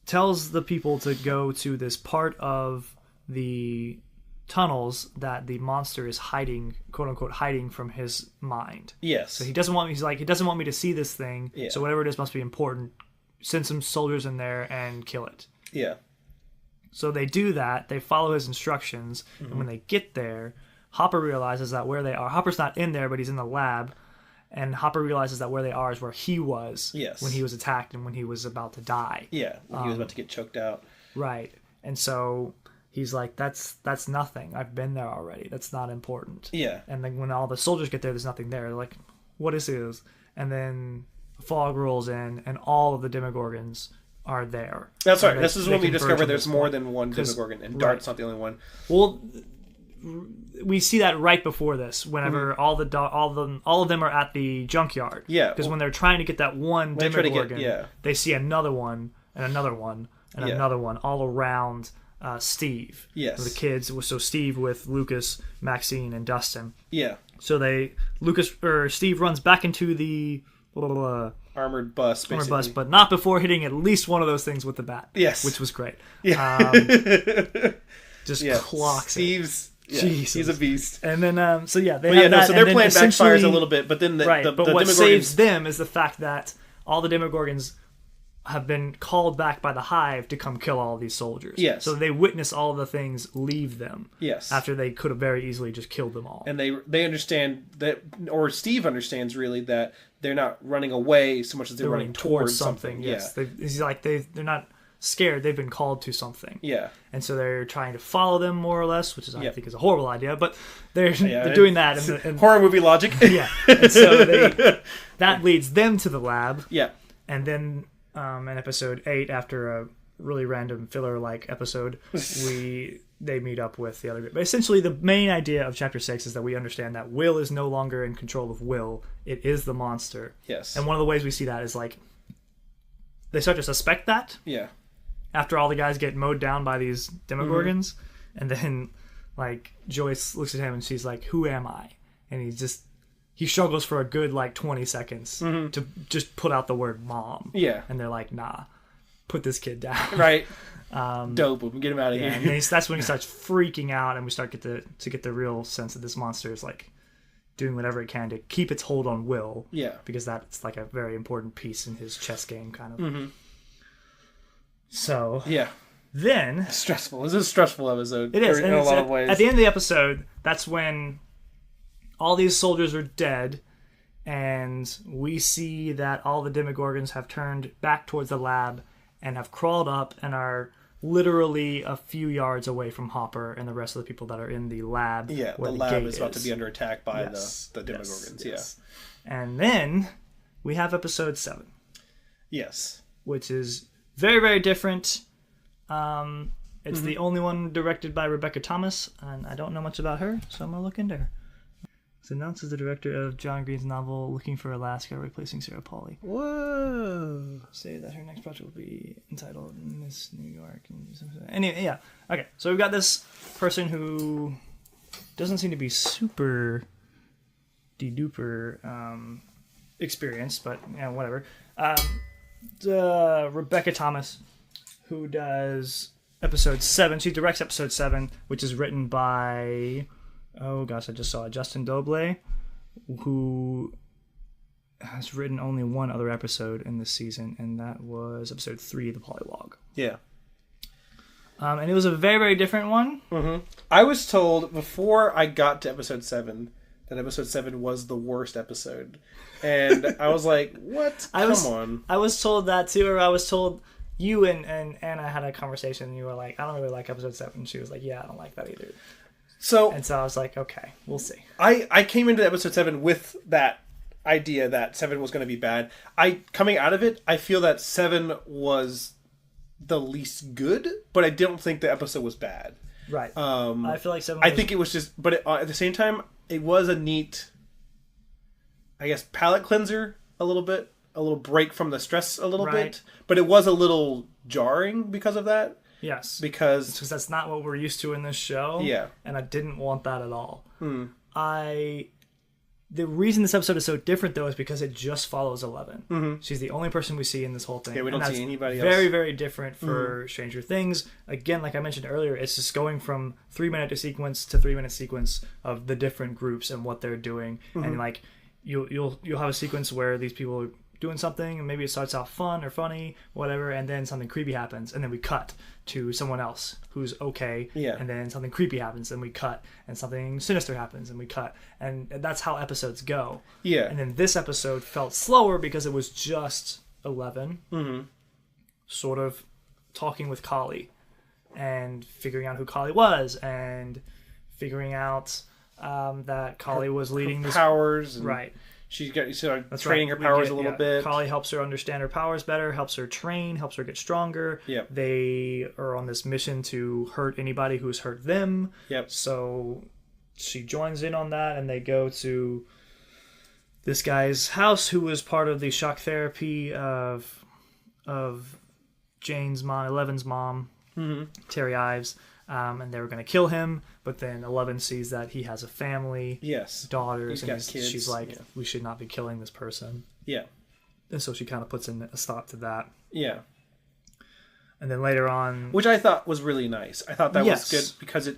tells the people to go to this part of the tunnels that the monster is hiding, quote unquote, hiding from his mind. Yes. So he doesn't want me to see this thing. Yeah. So whatever it is must be important. Send some soldiers in there and kill it. Yeah. So they do that. They follow his instructions. And when they get there, Hopper realizes that where they are... Hopper's not in there, but he's in the lab. And Hopper realizes that where they are is where he was when he was attacked and when he was about to die. Yeah, when he was about to get choked out. Right. And so he's like, that's nothing. I've been there already. That's not important. Yeah. And then when all the soldiers get there, there's nothing there. They're like, what is this? And then fog rolls in, and all of the Demogorgons are there. That's right. This is when we discover there's more than one Demogorgon, and Dart's not the only one. Well, we see that right before this. Whenever all of them are at the junkyard. Yeah. Because when they're trying to get that one Demogorgon, they see another one and another one and another one all around Steve. Yes. The kids. So Steve with Lucas, Maxine, and Dustin. Yeah. So Steve runs back into the armored bus, basically. But not before hitting at least one of those things with the bat. Yes. Which was great. Yeah. Clocks Steve's... Yeah, he's a beast. And then, they so have their that, plan backfires a little bit, but then but what saves them is the fact that all the Demogorgons have been called back by the Hive to come kill all these soldiers. Yes. So they witness all the things leave them. Yes. After they could have very easily just killed them all. And they understand that, or Steve understands really, that they're not running away so much as they're running towards something. Yes. Yeah. He's like, they're not scared. They've been called to something. Yeah. And so they're trying to follow them more or less, which is I think is a horrible idea, but they're doing that. And horror movie logic. Yeah. And so that leads them to the lab. Yeah. And then in episode 8, after a really random filler-like episode, they meet up with the other group. But essentially, the main idea of Chapter 6 is that we understand that Will is no longer in control of Will. It is the monster. Yes. And one of the ways we see that is, like, they start to suspect that. Yeah. After all the guys get mowed down by these Demogorgons. And then, like, Joyce looks at him and she's like, who am I? And he struggles for a good, like, 20 seconds to just put out the word mom. Yeah. And they're like, nah, put this kid down. Right. Dope. We can get him out of here. And that's when he starts freaking out, and we start to get the real sense that this monster is, like, doing whatever it can to keep its hold on Will. Yeah. Because that's, like, a very important piece in his chess game, kind of. So... Yeah. Then... Stressful. This is a stressful episode. It is. In a lot of ways. At the end of the episode, that's when all these soldiers are dead, and we see that all the Demogorgons have turned back towards the lab and have crawled up and are literally a few yards away from Hopper and the rest of the people that are in the lab. Yeah, the lab is about to be under attack by the Demogorgons. Yes. And then we have episode 7. Yes. Which is very, very different. It's the only one directed by Rebecca Thomas, and I don't know much about her, so I'm going to look into her. It's announced as the director of John Green's novel Looking for Alaska, replacing Sarah Polley. Whoa! Say that her next project will be entitled Miss New York. Anyway, yeah. Okay, so we've got this person who doesn't seem to be super de-duper experienced, but whatever. Rebecca Thomas, who does episode 7. She directs episode 7, which is written by... Oh gosh, I just saw it. Justin Doble, who has written only one other episode in this season, and that was episode 3, The Polywog. Yeah. And it was a very, very different one. Mm-hmm. I was told before I got to episode 7 that episode 7 was the worst episode. And I was like, what? Come on. I was told that too, or I was told... You and Anna had a conversation, and you were like, I don't really like episode 7. And she was like, yeah, I don't like that either. So I was like, okay, we'll see. I came into episode 7 with that idea that 7 was going to be bad. Coming out of it, I feel that 7 was the least good, but I don't think the episode was bad. Right. I feel like 7 I think it was just... But at the same time, it was a neat, I guess, palate cleanser a little bit. A little break from the stress a little bit. But it was a little jarring because of that. Yes. Because that's not what we're used to in this show. Yeah. And I didn't want that at all. The reason this episode is so different, though, is because it just follows 11. Mm-hmm. She's the only person we see in this whole thing. Yeah, we don't see anybody else. Very, very different for Stranger Things. Again, like I mentioned earlier, it's just going from 3-minute sequence to 3-minute sequence of the different groups and what they're doing. And like you'll have a sequence where these people doing something, and maybe it starts out fun or funny, whatever, and then something creepy happens, and then we cut to someone else who's okay, and then something creepy happens, and we cut, and something sinister happens, and we cut, and that's how episodes go. Yeah. And then this episode felt slower because it was just 11, sort of talking with Kali, and figuring out who Kali was, and figuring out that Kali was leading this powers, and right. She's got training her powers a little bit. Kali helps her understand her powers better, helps her train, helps her get stronger. Yep. They are on this mission to hurt anybody who's hurt them. Yep. So she joins in on that, and they go to this guy's house, who was part of the shock therapy of Jane's mom, Eleven's mom, Terry Ives. And they were going to kill him, but then Eleven sees that he has a family, daughters, and kids. She's like, we should not be killing this person. Yeah. And so she kind of puts in a stop to that. Yeah. And then later on... Which I thought was really nice. I thought that was good because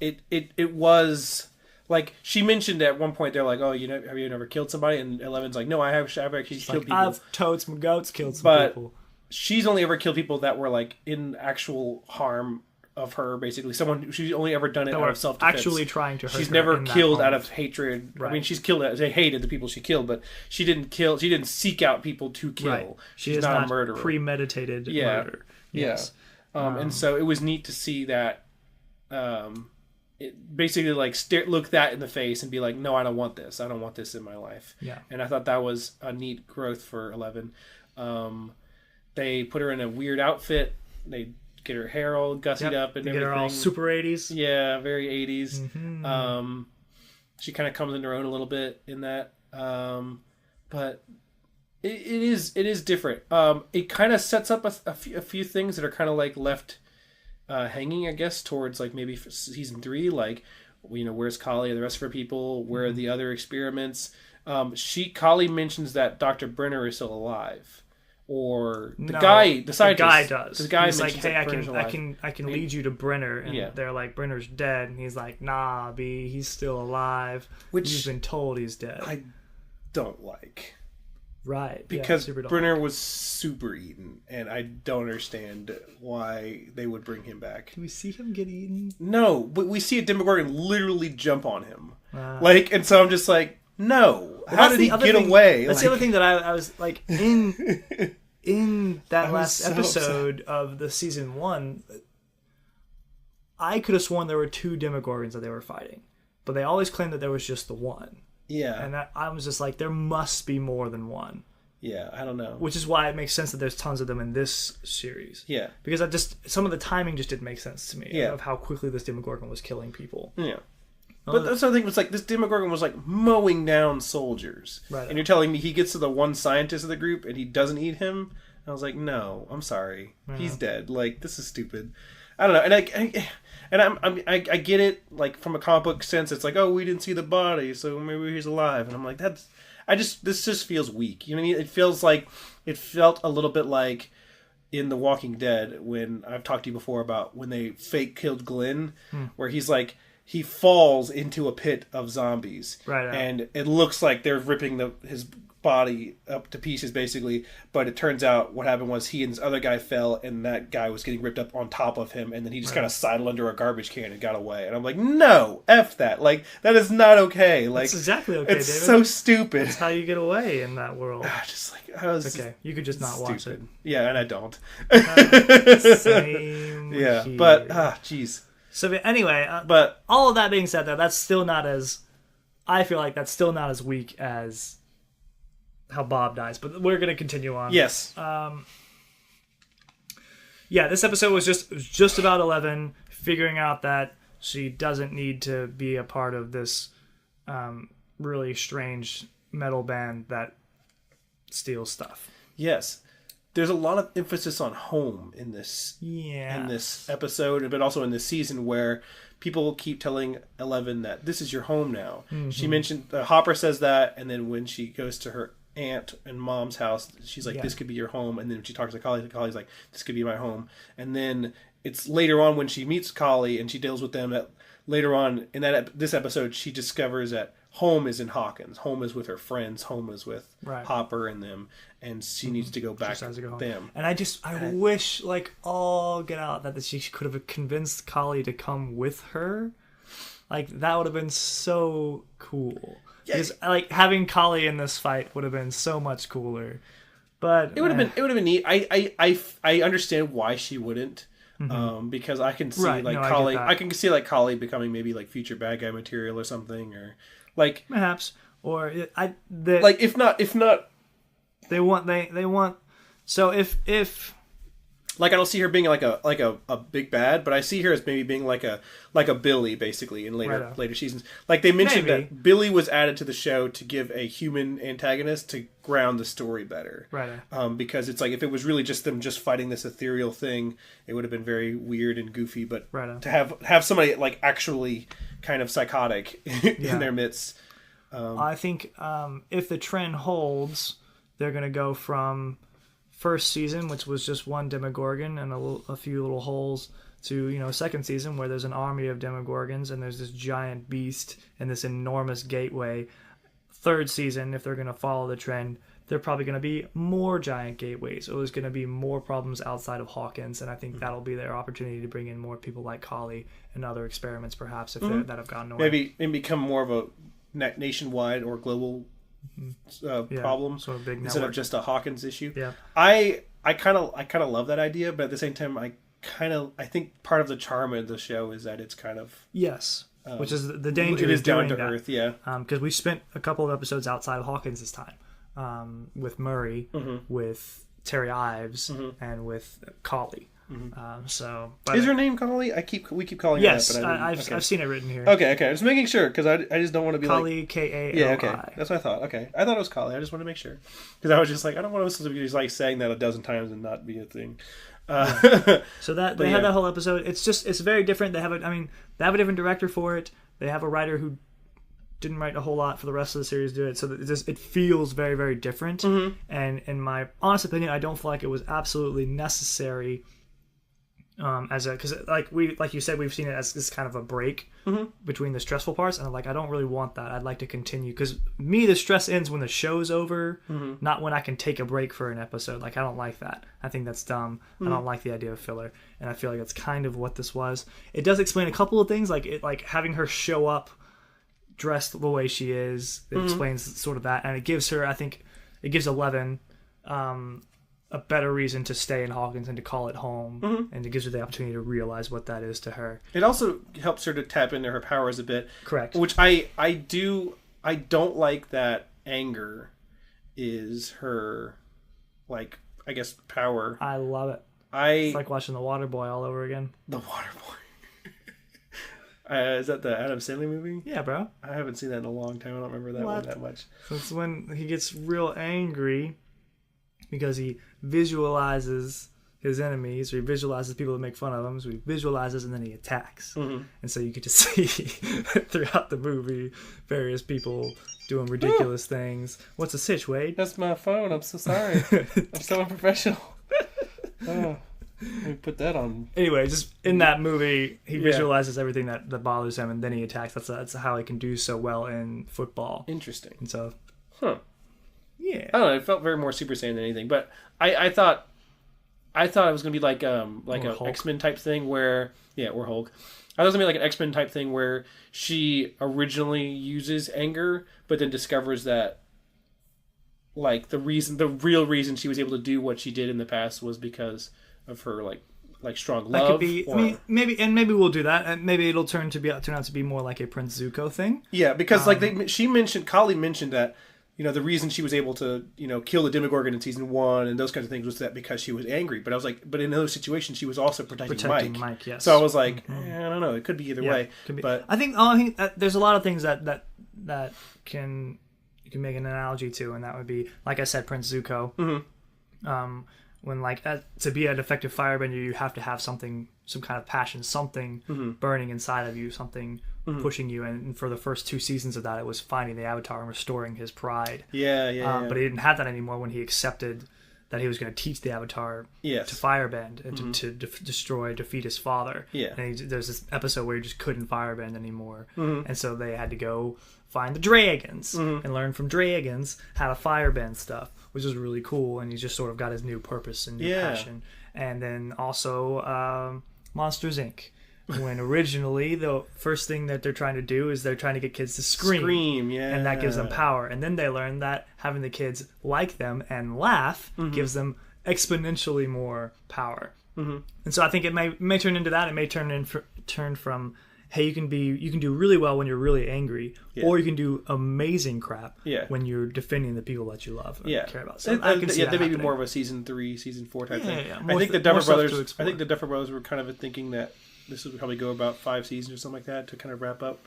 it was... Like, she mentioned at one point, they're like, oh, have you never killed somebody? And Eleven's like, no, I've actually killed people. I've towed some goats, killed some people. She's only ever killed people that were, like, in actual harm of her, basically. She's only ever done it out of self-defense. Actually trying to hurt her. She's never killed out of hatred. Right. I mean, she's killed, they hated the people she killed, but she didn't seek out people to kill. Right. She's not a murderer. Premeditated murder. Yes. And so it was neat to see that, it basically like look that in the face and be like, no, I don't want this. I don't want this in my life. Yeah. And I thought that was a neat growth for 11. They put her in a weird outfit. They get her hair all gussied up and everything. Get her all super 80s. Yeah, very 80s. Mm-hmm. She kind of comes into her own a little bit in that. But it is different. It kind of sets up a few things that are kind of like left hanging, I guess, towards like maybe season 3. Like, where's Kali and the rest of her people? Where are the other experiments? Kali mentions that Dr. Brenner is still alive. Or the scientist. The guy does. The guy he's like, hey, I can lead you to Brenner. And they're like, Brenner's dead. And he's like, nah, B, he's still alive. Which you've been told he's dead. I don't like. Right. Because Brenner was super eaten. And I don't understand why they would bring him back. Can we see him get eaten? No, but we see a Demogorgon literally jump on him. And so I'm just like, no. How did he get away? That's the other thing that I was like, in that last episode of the season 1, I could have sworn there were 2 Demogorgons that they were fighting, but they always claimed that there was just the one. Yeah, and I was just like, there must be more than one. Yeah, I don't know. Which is why it makes sense that there's tons of them in this series. Yeah, because some of the timing just didn't make sense to me. Of how quickly this Demogorgon was killing people. Yeah. But that's the other thing, was like, this Demogorgon was like mowing down soldiers. Right. And you're telling me he gets to the one scientist of the group and he doesn't eat him? And I was like, no, I'm sorry. He's dead. Like, this is stupid. I don't know. And I get it, like, from a comic book sense, it's like, oh, we didn't see the body, so maybe he's alive. And I'm like, this just feels weak. You know what I mean? It felt a little bit like in The Walking Dead, when I've talked to you before about when they fake killed Glenn, where he's like, he falls into a pit of zombies. Right. And it looks like they're ripping his body up to pieces, basically. But it turns out what happened was he and this other guy fell, and that guy was getting ripped up on top of him, and then he just kind of sidled under a garbage can and got away. And I'm like, no, F that. Like, that is not okay. Like, that's exactly okay, it's David. So stupid. That's how you get away in that world. I was okay, you could just not stupid. Watch it. Yeah, and I don't. Same yeah, here. But, jeez. So anyway, but all of that being said, though, that's still not as... I feel like that's still not as weak as how Bob dies. But we're going to continue on. Yes. Yeah, this episode was just about 11 figuring out that she doesn't need to be a part of this really strange metal band that steals stuff. Yes. There's a lot of emphasis on home in this episode, but also in this season, where people keep telling 11 that this is your home now. Mm-hmm. She mentioned Hopper says that, and then when she goes to her aunt and mom's house, she's like, this could be your home. And then when she talks to Kali, Kali's like, this could be my home. And then it's later on when she meets Kali and she deals with them, that later on in this episode, she discovers that home is in Hawkins. Home is with her friends. Home is with Right. Hopper and them, and she needs to go back Just has to go home. with them. And I wish, like, all get out that she could have convinced Kali to come with her. Like, that would have been so cool. Yeah. Because, like, having Kali in this fight would have been so much cooler. But it would have been neat. I understand why she wouldn't. Because I can see Kali. I can see like Kali becoming maybe like future bad guy material or something, or like perhaps, or like if not, they want. So if like I don't see her being like a big bad, but I see her as maybe being like a Billy basically in later seasons. Like they mentioned that Billy was added to the show to give a human antagonist to ground the story better. Right. Because it's like if it was really just them just fighting this ethereal thing, it would have been very weird and goofy. But to have somebody like actually kind of psychotic in their midst. I think if the trend holds, they're going to go from first season, which was just one Demogorgon and a few little holes, to second season where there's an army of Demogorgons and there's this giant beast and this enormous gateway. Third season, if they're going to follow the trend, they're probably going to be more giant gateways. So there's going to be more problems outside of Hawkins, and I think that'll be their opportunity to bring in more people like Kali and other experiments, perhaps, if that have gotten away. Maybe become more of a nationwide or global problem, sort of big instead network. of just a Hawkins issue. Yeah, I kind of love that idea, but at the same time, I think part of the charm of the show is that it's kind of which is the danger. It is down to that. earth, yeah. Because we spent a couple of episodes outside of Hawkins this time, with Murray, with Terry Ives, and with Kali. Is her name Kali? We keep calling her that. But I've seen it written here. Okay. Just making sure because I just don't want to be Kali, like Kali. Yeah, okay. That's what I thought. Okay, I thought it was Kali. I just wanted to make sure because I was just like I don't want to be like saying that a dozen times and not be a thing. So that they had that whole episode. It's very different. They have a different director for it. They have a writer who didn't write a whole lot for the rest of the series to do it, so it feels very, very different. And in my honest opinion, I don't feel like it was absolutely necessary. Because like you said, we've seen it as this kind of a break between the stressful parts, and I don't really want that. I'd like to continue because the stress ends when the show's over, not when I can take a break for an episode. Like I don't like that. I think that's dumb. I don't like the idea of filler, and I feel like that's kind of what this was. It does explain a couple of things, like having her show up dressed the way she is. It explains sort of that, and it gives her, I think, it gives Eleven a better reason to stay in Hawkins and to call it home, and it gives her the opportunity to realize what that is to her. It also helps her to tap into her powers a bit. Correct. Which I don't like that anger is her, like, I guess, power. I love it. It's like watching The Waterboy all over again. The Waterboy. Is that the Adam Sandler movie? Yeah, bro. I haven't seen that in a long time. I don't remember that one that much. So it's when he gets real angry because he visualizes his enemies, or he visualizes people that make fun of him, so he visualizes and then he attacks. And so you get to see throughout the movie various people doing ridiculous things. What's the sitch, Wade? That's my phone. I'm so sorry. I'm so unprofessional. Let me put that on. Anyway, just in that movie, he visualizes everything that bothers him, and then he attacks. That's how he can do so well in football. Interesting. And so, yeah. I don't know. It felt very more Super Saiyan than anything, but I thought it was gonna be like an X-Men type thing where or Hulk. I thought it was gonna be like an X-Men type thing where she originally uses anger, but then discovers that like the real reason she was able to do what she did in the past was because of her like strong love. That could be. I mean, maybe we'll do that, and maybe it'll turn out to be more like a Prince Zuko thing. Yeah, because Kali mentioned that. The reason she was able to, kill the Demogorgon in season 1 and those kinds of things was that because she was angry. But I was like, but in those situations, she was also protecting Mike. Yes. So I was like, I don't know. It could be either way. But I think there's a lot of things that can you can make an analogy to, and that would be, like I said, Prince Zuko. When to be an effective firebender, you have to have some kind of passion, something burning inside of you, something pushing you. And for the first 2 seasons of that, it was finding the Avatar and restoring his pride. Yeah. But he didn't have that anymore when he accepted that he was going to teach the Avatar Yes. to firebend and to defeat his father. Yeah. And there's this episode where he just couldn't firebend anymore. Mm-hmm. And so they had to go find the dragons and learn from dragons how to firebend stuff, which is really cool. And he just sort of got his new purpose and new passion. And then also Monsters, Inc., when originally the first thing that they're trying to do is they're trying to get kids to scream. And that gives them power. And then they learn that having the kids like them and laugh gives them exponentially more power. And so I think it may turn into that. It may turn from, hey, you can do really well when you're really angry, or you can do amazing crap when you're defending the people that you love and care about. So I can see that there may be happening. more of a season 3, season 4 type thing. I think the Duffer Brothers. I think the Duffer Brothers were kind of thinking that this would probably go about 5 seasons or something like that to kind of wrap up.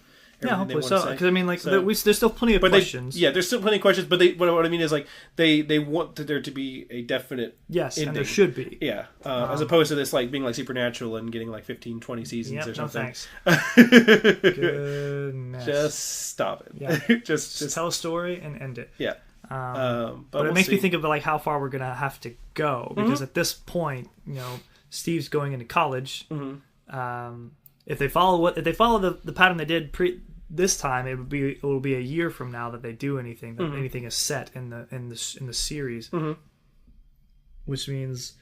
Yeah, hopefully so. Because I mean, like, there's still plenty of questions. There's still plenty of questions. But what I mean is, like, they want there to be a definite ending. And there should be. Yeah, as opposed to this like being like Supernatural and getting like 15, 20 seasons or something. No thanks. Goodness. Just stop it. Yeah. just tell a story and end it. Yeah. But it makes me think of like how far we're gonna have to go, because at this point, Steve's going into college. If they follow the pattern they did this time, it will be a year from now that they do anything. That anything is set in the series, which means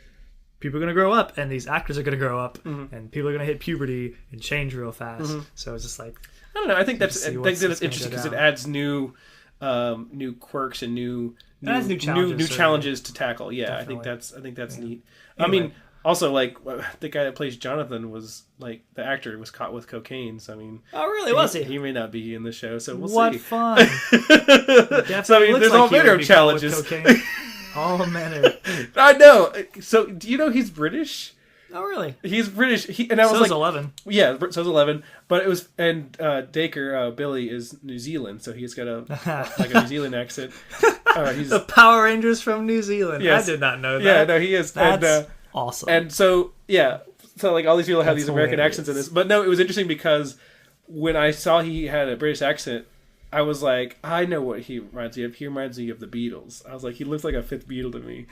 people are going to grow up, and these actors are going to grow up, and people are going to hit puberty and change real fast. So it's just like, I don't know. I think that's interesting because it adds new quirks and new challenges to tackle. Yeah, definitely. I think that's neat. Anyway. I mean, also, like, the guy that plays Jonathan was, like, the actor was caught with cocaine, so I mean... Oh, really? Was he? He may not be in the show, so we'll see. What fun! So, I mean, there's all manner of challenges. All manner. I know. So, do you know he's British? Oh, really? He's British. And I was like... 11. Yeah, so is 11. But it was... And Dacre, Billy, is New Zealand, so he's got a New Zealand accent. He's the Power Rangers from New Zealand. Yes. I did not know that. Yeah, no, he is. That's awesome. And so, like all these people have these American accents in this. But no, it was interesting because when I saw he had a British accent, I was like, I know what he reminds me of. He reminds me of the Beatles. I was like, he looks like a fifth Beatle to me.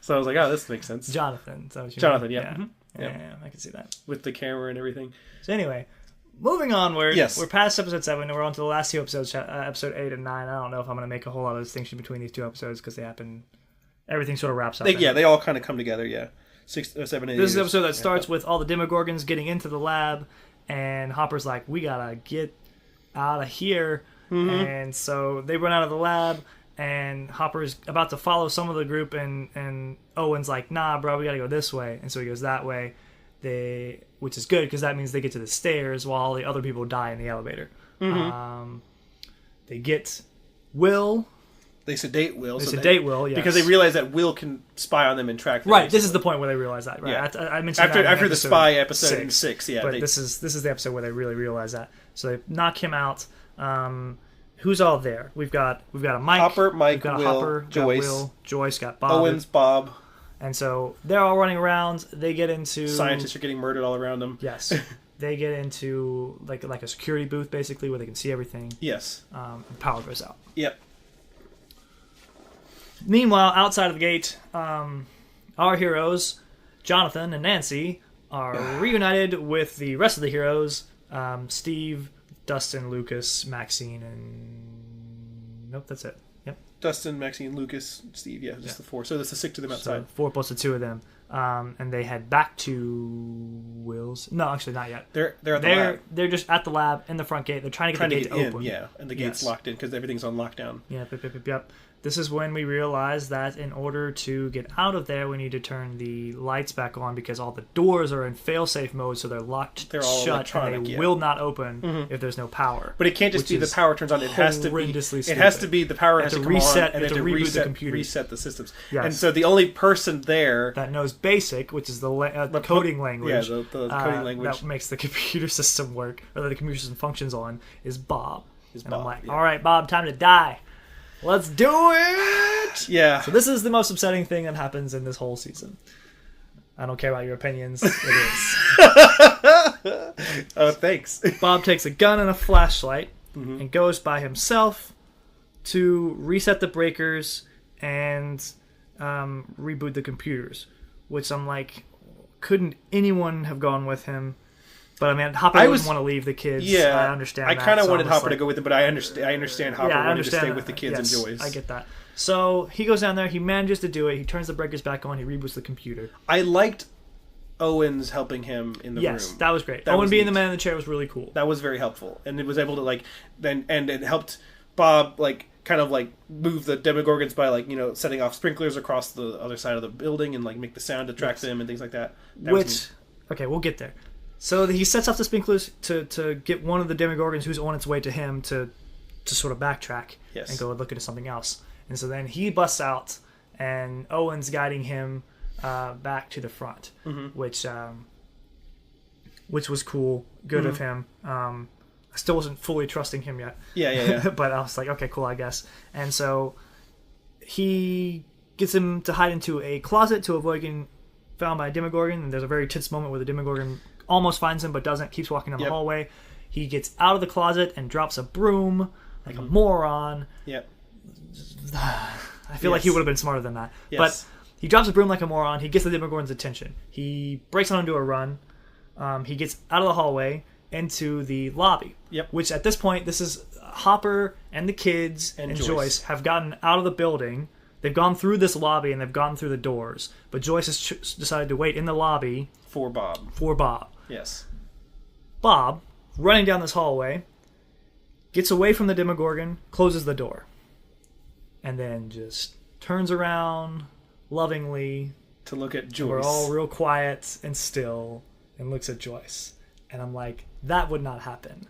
So I was like, oh, this makes sense. Jonathan. Jonathan, yeah. Yeah, I can see that. With the camera and everything. So anyway, moving onward. Yes. We're past episode 7, and we're on to the last 2 episodes, episode 8 and 9. I don't know if I'm going to make a whole lot of distinction between these 2 episodes because they happen... Everything sort of wraps up. They all kind of come together, 6, 7, 8. This is the episode that starts with all the Demogorgons getting into the lab, and Hopper's like, we gotta get out of here. And so they run out of the lab, and Hopper's about to follow some of the group, and Owen's like, nah, bro, we gotta go this way. And so he goes that way, which is good, because that means they get to the stairs while all the other people die in the elevator. They get Will... They sedate Will. Yes. Because they realize that Will can spy on them and track them. Right, this is the point where they realize that. Right, yeah. I mentioned after the spy episode 6. Yeah, but this is the episode where they really realize that. So they knock him out. Who's all there? We've got a Mike, Hopper, we've got Will, Hopper, Joyce, got Will, Joyce, got Bob, Owens, Bob, and so they're all running around. They get into scientists are getting murdered all around them. Yes. They get into like a security booth basically where they can see everything. Yes. And power goes out. Yep. Meanwhile, outside of the gate, our heroes, Jonathan and Nancy, are reunited with the rest of the heroes, Steve, Dustin, Lucas, Maxine, and... Nope, that's it. Yep. Dustin, Maxine, Lucas, Steve, just the 4. So that's the 6 of them outside. So 4 plus the 2 of them. And they head back to Will's... No, actually, not yet. They're at the lab. They're just at the lab, in the front gate. They're trying to get the gate open. Yeah, and the gate's locked in because everything's on lockdown. Yep. This is when we realize that in order to get out of there, we need to turn the lights back on because all the doors are in fail-safe mode, so they're locked shut and they will not open if there's no power. But it can't just be the power turns on. It has to be. It has to be the power has to come reset, on, and they have to reboot the computer, reset the systems. Yes. And so the only person there that knows BASIC, which is the coding language, the coding language that makes the computer system work, or that the computer system functions on, is Bob. I'm like, all right, Bob, time to die. Let's do it! Yeah. So this is the most upsetting thing that happens in this whole season. I don't care about your opinions. It is. Oh, thanks. Bob takes a gun and a flashlight and goes by himself to reset the breakers and reboot the computers, which I'm like, couldn't anyone have gone with him? But I mean, Hopper wouldn't want to leave the kids. Yeah, I understand. I kind of wanted Hopper to go with him, but I understand Hopper wanted to stay with the kids and Joyce. I get that. So he goes down there. He manages to do it. He turns the breakers back on. He reboots the computer. I liked Owens helping him in the room. Yes, that was great. Owen being the man in the chair was really cool. That was very helpful, and it was able to and it helped Bob kind of move the Demogorgons by setting off sprinklers across the other side of the building and make the sound attract them and things like that. Okay, we'll get there. So he sets off the sprinklers to get one of the Demogorgons who's on its way to him to sort of backtrack and go look into something else. And so then he busts out, and Owen's guiding him back to the front, which was cool, good of him. I still wasn't fully trusting him yet. Yeah. But I was like, okay, cool, I guess. And so he gets him to hide into a closet to avoid getting found by a Demogorgon. And there's a very tense moment where the Demogorgon almost finds him but doesn't, keeps walking down the hallway. He gets out of the closet and drops a broom like a moron. Yep. I feel like he would have been smarter than that. Yes. But he drops a broom like a moron. He gets the Demogorgon's attention. He breaks on into a run. He gets out of the hallway into the lobby. Yep. Which at this point, this is Hopper and the kids and Joyce have gotten out of the building. They've gone through this lobby and they've gone through the doors. But Joyce has decided to wait in the lobby for Bob. Yes. Bob, running down this hallway, gets away from the Demogorgon, closes the door, and then just turns around lovingly to look at Joyce. We're all real quiet and still, and looks at Joyce. And I'm like, that would not happen.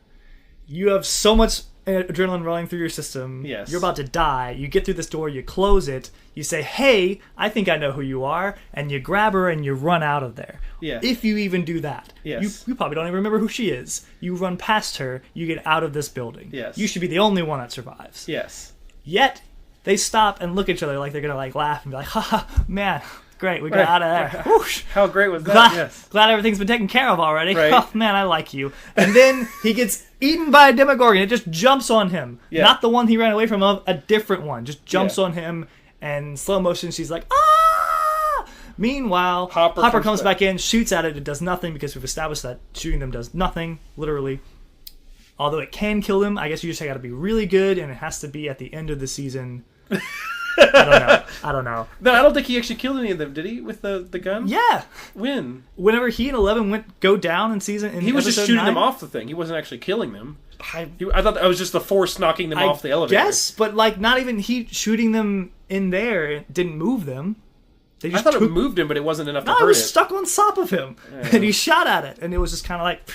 You have so much adrenaline running through your system. Yes. You're about to die. You get through this door, you close it, you say, hey, I think I know who you are, and you grab her and you run out of there. Yeah. If you even do that. Yes. You probably don't even remember who she is. You run past her, you get out of this building. Yes. You should be the only one that survives. Yes. Yet, they stop and look at each other like they're going to laugh and be like, haha, man, great, we got out of there. Whoosh. How great was that? Glad everything's been taken care of already. Right. Oh, man, I like you. And then he gets eaten by a Demogorgon. It just jumps on him. Yeah. Not the one he ran away from, a different one. Just jumps on him, and slow motion, she's like, ah! Meanwhile, Hopper comes back in, shoots at it. It does nothing because we've established that shooting them does nothing, literally. Although it can kill them, I guess you just got to be really good, and it has to be at the end of the season. I don't know. No, I don't think he actually killed any of them, did he? With the gun? Yeah. When? Whenever he and 11 go down in season... he was just shooting them off the thing. He wasn't actually killing them. I thought that was just the Force knocking them off the elevator. Yes, but not even he shooting them in there, it didn't move them. I thought it moved him, but it wasn't enough to hurt it. No, it was stuck on top of him. Yeah. And he shot at it, and it was just kind of like...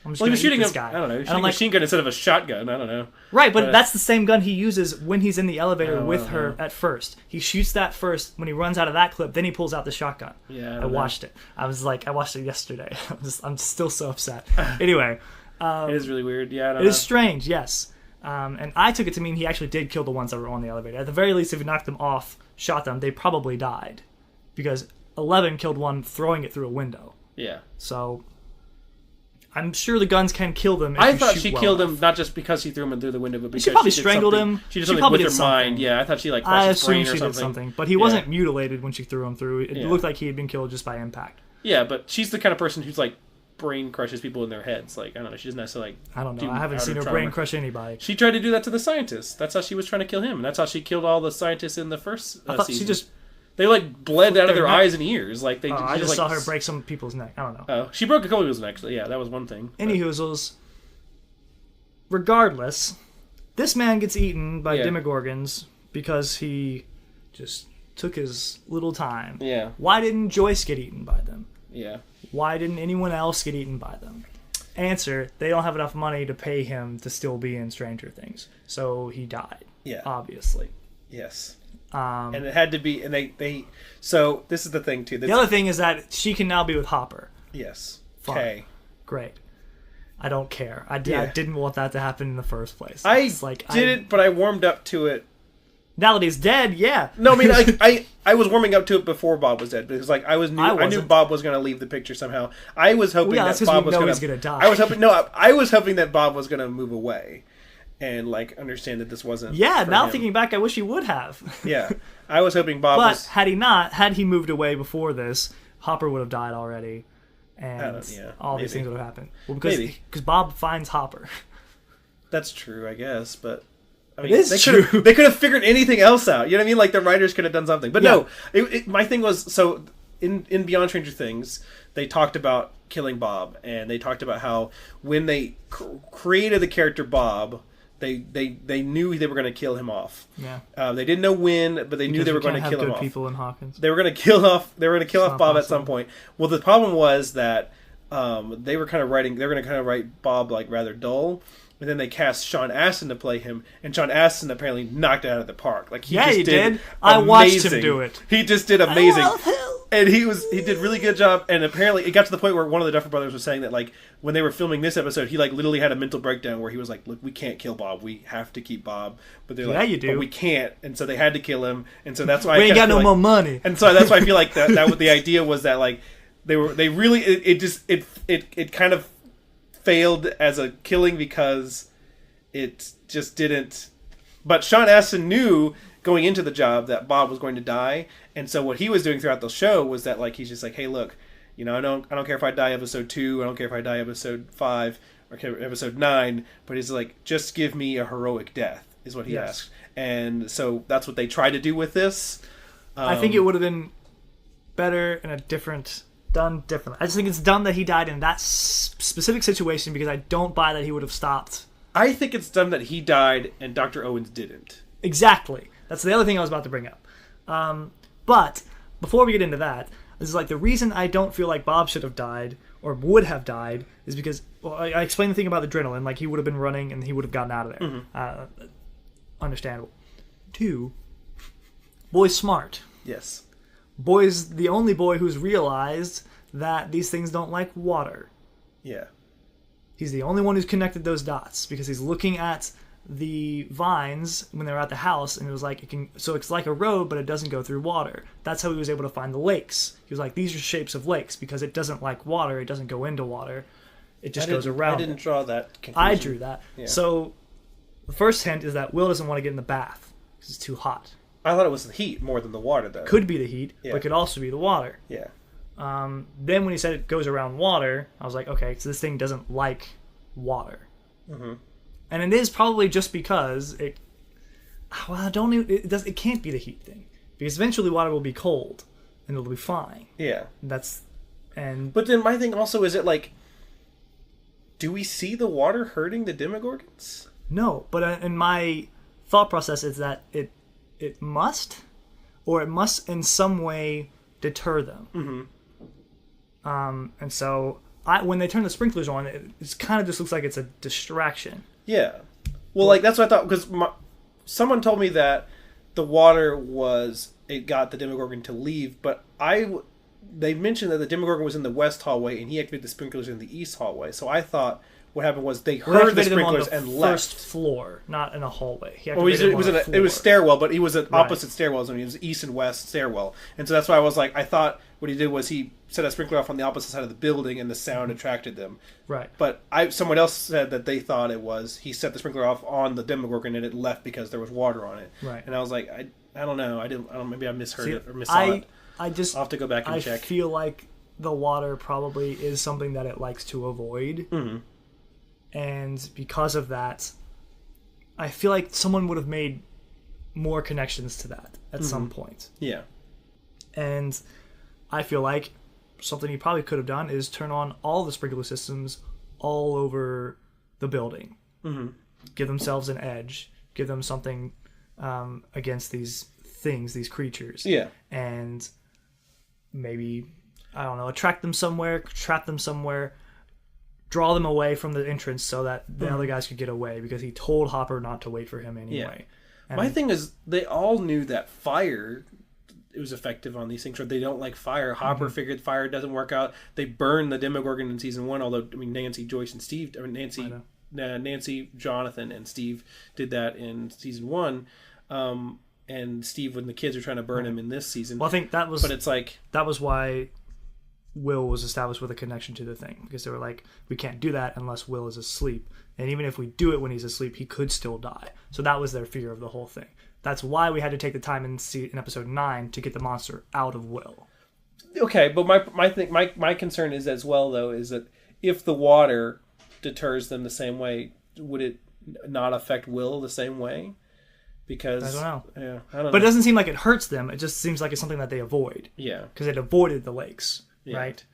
I'm just he was shooting this guy. I don't know. Shooting a machine gun instead of a shotgun. I don't know. Right, but that's the same gun he uses when he's in the elevator with her at first. He shoots that first. When he runs out of that clip, then he pulls out the shotgun. Yeah, I watched it. I watched it yesterday. I'm still so upset. Anyway, it is really weird. Yeah, I don't know. It is strange. Yes, and I took it to mean he actually did kill the ones that were on the elevator. At the very least, if he knocked them off, shot them, they probably died, because 11 killed one throwing it through a window. Yeah. So. I'm sure the guns can kill them. I thought she killed him not just because she threw him through the window, but because she probably strangled him. She did something with her mind. Yeah, I thought she crushed his brain or something. Did something. But he wasn't mutilated when she threw him through. It looked like he had been killed just by impact. Yeah, but she's the kind of person who's brain crushes people in their heads. I don't know. She doesn't necessarily. I don't know. I haven't seen her brain crush anybody. She tried to do that to the scientists. That's how she was trying to kill him, and that's how she killed all the scientists in the first I thought season. She just. They bled out of their eyes and ears. I just saw her break some people's neck. I don't know. Oh, she broke a couple people's necks. Yeah, that was one thing. Any hoozles. Regardless, this man gets eaten by Demogorgons because he just took his little time. Yeah. Why didn't Joyce get eaten by them? Yeah. Why didn't anyone else get eaten by them? Answer, they don't have enough money to pay him to still be in Stranger Things. So he died. Yeah. Obviously. Yes. And it had to be, and they so this is the thing too. The other thing is that she can now be with Hopper. Yes. Okay. Great. I don't care. I didn't want that to happen in the first place. I didn't, but I warmed up to it. Now that he's dead, yeah. No, I mean, I was warming up to it before Bob was dead because I knew Bob was going to leave the picture somehow. I was hoping that Bob was going to die. I was hoping that Bob was going to move away, and like understand that this wasn't. Yeah, for now him. thinking back, I wish he would have. Yeah, I was hoping Bob but was. had he moved away before this, Hopper would have died already, and all these things would have happened. Well, because Bob finds Hopper. That's true, I guess, but I mean, it is true. They could have figured anything else out. You know what I mean? Like the writers could have done something, but no. My thing was so in Beyond Stranger Things, they talked about killing Bob, and they talked about how when they created the character Bob, they knew they were going to kill him off. Yeah. They didn't know when, but they knew they were going to kill him off. People in Hawkins. They were going to kill off. They were going to kill off Bob at some point. Well, the problem was that they were kind of writing. They were going to kind of write Bob like rather dull. And then they cast Sean Astin to play him, and Sean Astin apparently knocked it out of the park. Like he did. I watched him do it. He just did amazing, and he did really good job. And apparently, it got to the point where one of the Duffer Brothers was saying that like when they were filming this episode, he like literally had a mental breakdown where he was like, "Look, we can't kill Bob. We have to keep Bob." But they're like, you do. But we can't, and so they had to kill him. And so that's why we ain't got no more money. And so that's why I feel like that what the idea was that like they really it kind of failed as a killing because it just didn't. But Sean Astin knew going into the job that Bob was going to die, and so what he was doing throughout the show was that like he's just like, hey, look, you know, I don't care if I die episode 2, I don't care if I die episode 5 or episode 9, but he's like, just give me a heroic death is what he asked, and so that's what they tried to do with this. I think it would have been better and done differently. I just think it's dumb that he died in that specific situation because I don't buy that he would have stopped. I think it's dumb that he died and Dr. Owens didn't. Exactly. That's the other thing I was about to bring up. But before we get into that, this is like the reason I don't feel like Bob should have died or would have died is because I explained the thing about adrenaline. Like he would have been running and he would have gotten out of there. Mm-hmm. Understandable. 2, boy's smart. Yes. Boy's the only boy who's realized that these things don't like water. Yeah. He's the only one who's connected those dots because he's looking at the vines when they're at the house, and it was like so it's like a road, but it doesn't go through water. That's how he was able to find the lakes. He was like, these are shapes of lakes because it doesn't like water. It doesn't go into water. It just goes around. I didn't draw that conclusion. I drew that. Yeah. So the first hint is that Will doesn't want to get in the bath because it's too hot. I thought it was the heat more than the water, though. Could be the heat, but could also be the water. Yeah. Then when he said it goes around water, I was like, okay, so this thing doesn't like water. Mm-hmm. And it is probably just because it. Well, it can't be the heat thing because eventually water will be cold and it'll be fine. Yeah. But then my thing also is it like, do we see the water hurting the Demogorgons? No, but in my thought process is that it must in some way deter them. Mm-hmm. And so when they turn the sprinklers on, it kind of just looks like it's a distraction. Yeah. Well, like that's what I thought because someone told me that the water it got the Demogorgon to leave, but they mentioned that the Demogorgon was in the west hallway and he activated the sprinklers in the east hallway. So I thought what happened was they heard the sprinklers and left. First floor, not in a hallway. It was stairwell, but he was at opposite stairwells. I mean, it was east and west stairwell, and so that's why I was like, I thought what he did was he set a sprinkler off on the opposite side of the building, and the sound attracted them. Right. But someone else said that they thought it was he set the sprinkler off on the Demogorgon and it left because there was water on it. Right. And I was like, I don't know. Maybe I misheard it or missaw it. I'll have to go back and check. I feel like the water probably is something that it likes to avoid. Mm-hmm. And because of that, I feel like someone would have made more connections to that at some point. Yeah. And I feel like something he probably could have done is turn on all the sprinkler systems all over the building. Mm-hmm. Give themselves an edge. Give them something against these things, these creatures. Yeah. And maybe, I don't know, attract them somewhere, trap them somewhere, draw them away from the entrance so that the other guys could get away because he told Hopper not to wait for him anyway. Yeah. My thing is, they all knew that fire it was effective on these things, or they don't like fire. Hopper figured fire doesn't work out. They burned the Demogorgon in season 1, although I mean Nancy, Joyce, and Steve, or Nancy, Jonathan, and Steve did that in season 1. And Steve, when the kids are trying to burn him in this season. Well, I think that was. But it's like that was why Will was established with a connection to the thing, because they were like, we can't do that unless Will is asleep, and even if we do it when he's asleep, he could still die. So that was their fear of the whole thing. That's why we had to take the time in episode 9 to get the monster out of Will. Okay, but my concern is as well, though, is that if the water deters them the same way, would it not affect Will the same way? Because I don't know. Yeah, I don't know. But it doesn't seem like it hurts them. It just seems like it's something that they avoid. Yeah, because it avoided the lakes, yeah. right?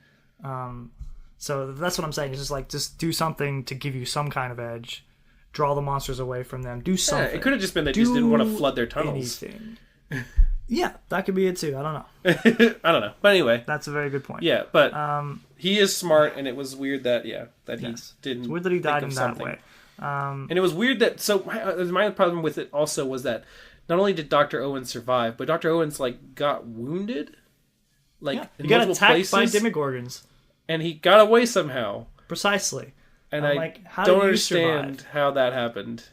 So that's what I'm saying. It's just like, just do something to give you some kind of edge. Draw the monsters away from them. Do something. Yeah, it could have just been they just didn't want to flood their tunnels. Anything. Yeah, that could be it too. I don't know. I don't know. But anyway. That's a very good point. Yeah, but he is smart, and it was weird that, he didn't. It's weird that he died in that way. And it was weird that, so my problem with it also was that not only did Dr. Owens survive, but Dr. Owens, got wounded. He got attacked by Demogorgons. And he got away somehow. Precisely. And I don't understand how that happened.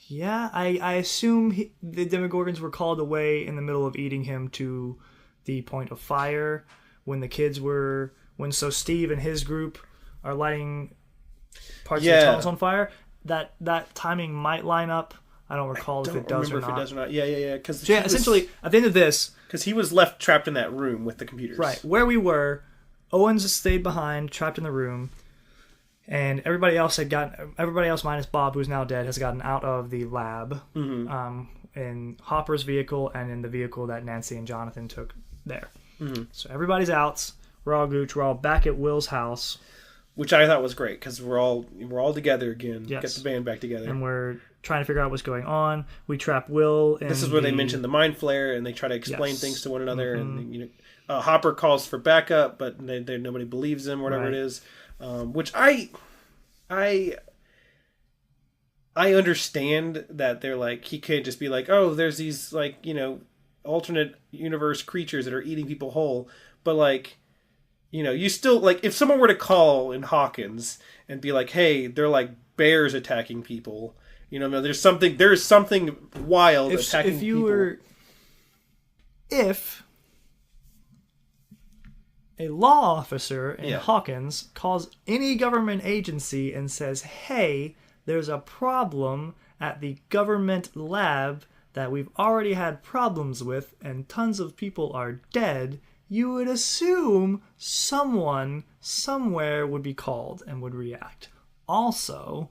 Yeah, I assume the Demogorgons were called away in the middle of eating him to the point of fire when Steve and his group are lighting parts of the tunnels on fire. That timing might line up. I don't recall if it does or not. If it does or not. Yeah. Essentially, at the end of this, because he was left trapped in that room with the computers. Right, where we were, Owens stayed behind, trapped in the room. And everybody else minus Bob, who's now dead, has gotten out of the lab in Hopper's vehicle and in the vehicle that Nancy and Jonathan took there. Mm-hmm. So everybody's out. We're all gooch. We're all back at Will's house, which I thought was great because we're all together again. Yes. Get the band back together, and we're trying to figure out what's going on. We trap Will. This is where they mention the mind flare, and they try to explain things to one another. Mm-hmm. And Hopper calls for backup, but nobody believes him, whatever it is. Which I understand that they're like, he could just be like, oh, there's these alternate universe creatures that are eating people whole, but you still if someone were to call in Hawkins and be like, hey, they're like bears attacking people, there's something wild attacking people. If a law officer in Hawkins calls any government agency and says, hey, there's a problem at the government lab that we've already had problems with and tons of people are dead, you would assume someone somewhere would be called and would react. Also,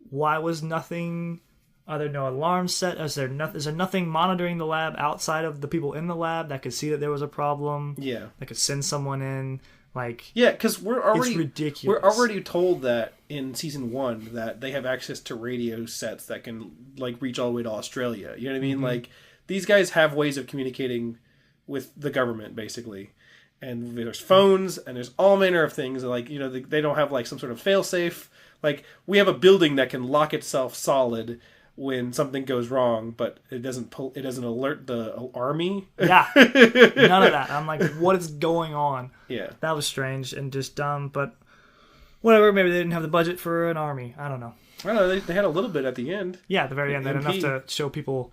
why was nothing... Are there no alarms set? Is there nothing monitoring the lab outside of the people in the lab that could see that there was a problem? Yeah. That could send someone in? Because it's ridiculous. We're already told that in season 1 that they have access to radio sets that can reach all the way to Australia. You know what I mean? Mm-hmm. These guys have ways of communicating with the government, basically. And there's phones, and there's all manner of things. They don't have some sort of failsafe. We have a building that can lock itself solid when something goes wrong, but it doesn't alert the army. Yeah, none of that. I'm like, what is going on? Yeah, that was strange and just dumb. But whatever. Maybe they didn't have the budget for an army. I don't know. Well, they had a little bit at the end. Yeah, at the very end, they had enough to show people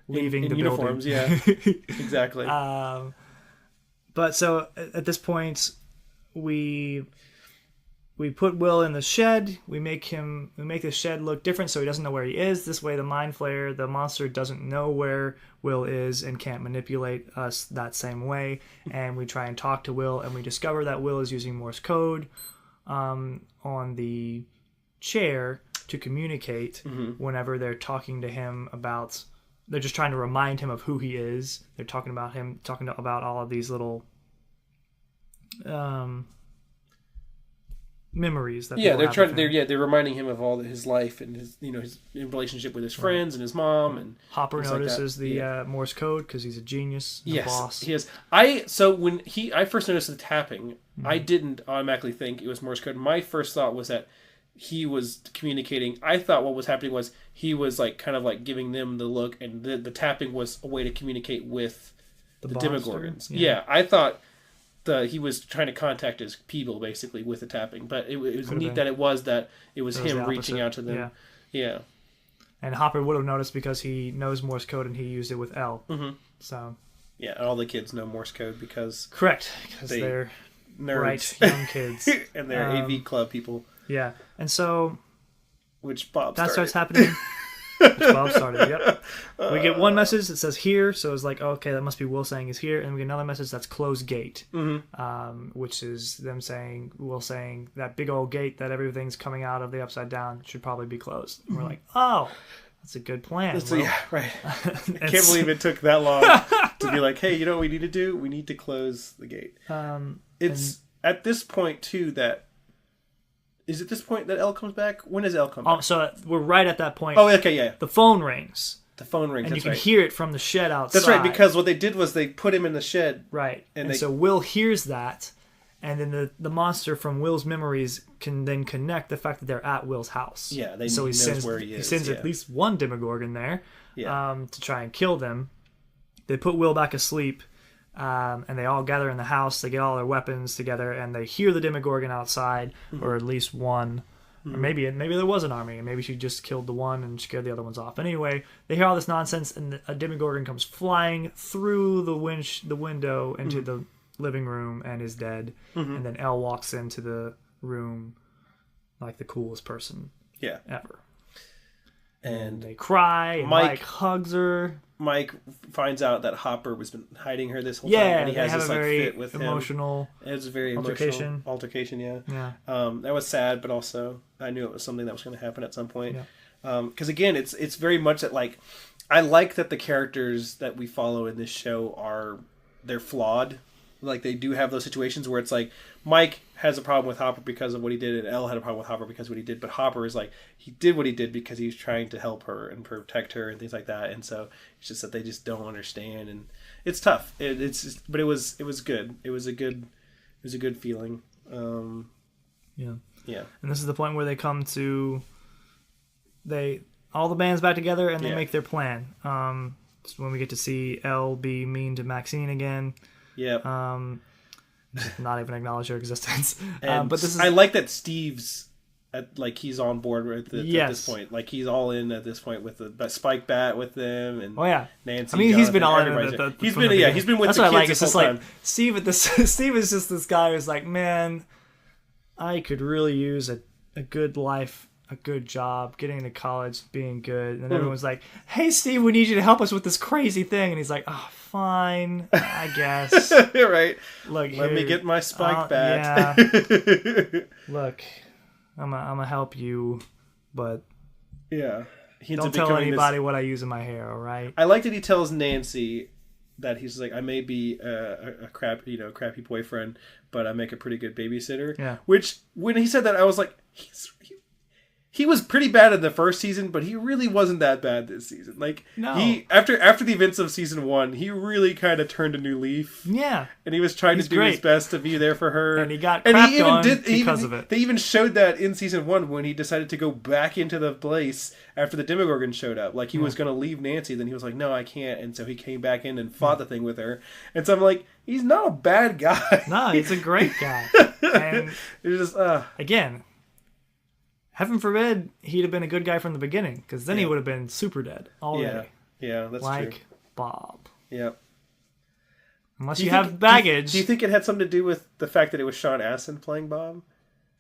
leaving in the uniforms. building. Yeah, exactly. But so at this point, we put Will in the shed. We make the shed look different so he doesn't know where he is. This way the mind flayer, the monster, doesn't know where Will is and can't manipulate us that same way. And we try and talk to Will, and we discover that Will is using Morse code on the chair to communicate whenever they're talking to him about... They're just trying to remind him of who he is. They're talking about him, about all of these little... memories that they're reminding him of all his life and his his relationship with his friends and his mom, and Hopper notices the Morse code because he's a genius, a boss. He is. So when I first noticed the tapping, I didn't automatically think it was Morse code. My first thought was that he was communicating. I thought what was happening was he was giving them the look, and the tapping was a way to communicate with the Demogorgons. Yeah, I thought he was trying to contact his people basically with the tapping, but it was neat that it was him reaching out to them. Yeah. And Hopper would have noticed because he knows Morse code and he used it with L. Mm-hmm. So Yeah, and all the kids know Morse code because... Correct, because they're nerds. bright young kids. And they're AV club people. Yeah, and so... Which Bob that started. starts happening. Which Bob started, yep. We get one message that says here, so it's like, okay, that must be Will saying is here, and we get another message that's closed gate, which is them saying, Will saying, that big old gate that everything's coming out of the Upside Down should probably be closed. And we're like, oh, that's a good plan. Yeah, right. I can't believe it took that long to be like, hey, you know what we need to do? We need to close the gate. It's at this point, too, that... Is it this point that Elle comes back? When does Elle come back? So we're right at that point. Oh, okay, yeah. The phone rings. The phone rings, and that's you can right. hear it from the shed outside. That's right, because what they did was they put him in the shed. Right. And so Will hears that, and then the monster from Will's memories can then connect the fact that they're at Will's house. Yeah, he knows where he is. He sends at least one Demogorgon there to try and kill them. They put Will back asleep, and they all gather in the house. They get all their weapons together, and they hear the Demogorgon outside, or at least one. Or maybe there was an army, and maybe she just killed the one and scared the other ones off. Anyway, they hear all this nonsense, and a Demogorgon comes flying through the window into the living room and is dead. And then Elle walks into the room like the coolest person ever. And they cry, and Mike hugs her. Mike finds out that Hopper was been hiding her this whole time, and he has this like fit with emotional him. It was a very emotional altercation. Yeah. That was sad, but also I knew it was something that was going to happen at some point. Because again, it's very much that like I like that the characters that we follow in this show they're flawed. Like they do have those situations where it's like Mike has a problem with Hopper because of what he did, and Elle had a problem with Hopper because of what he did. But Hopper is like he did what he did because he was trying to help her and protect her and things like that. And so it's just that they just don't understand, and it's tough. But it was good. It was a good feeling. Yeah. And this is the point where they come to all the band's back together and they make their plan. It's when we get to see Elle be mean to Maxine again. Yep. Not even acknowledge her existence. But this is... I like that Steve's he's on board at this point. Like he's all in at this point with the spike bat with them and Nancy. I mean, he's been all in. He's been with That's the what kids I like. this It's whole just time. Like Steve is just this guy who's like, man, I could really use a good life, a good job, getting into college, being good. And everyone's like, hey, Steve, we need you to help us with this crazy thing. And he's like, oh, fine, I guess. Right. Look, let me get my spike bat. Yeah. Look, I'm gonna help you, but don't tell anybody what I use in my hair. All right. I like that he tells Nancy that he's like, I may be a crappy boyfriend, but I make a pretty good babysitter. Yeah. Which when he said that, I was like, he was pretty bad in the first season, but he really wasn't that bad this season. Like he after the events of season 1, he really kind of turned a new leaf. Yeah, and he was trying to do his best to be there for her, and he got crapped on because of it. They even showed that in season 1 when he decided to go back into the place after the Demogorgon showed up. Like he was going to leave Nancy, then he was like, no, I can't, and so he came back in and fought the thing with her. And so I'm like, he's not a bad guy. No, he's a great guy. And it's just again. Heaven forbid he'd have been a good guy from the beginning, because then he would have been super dead already. Yeah, that's true. Like Bob. Yeah. Unless you have baggage. Do you think it had something to do with the fact that it was Sean Astin playing Bob?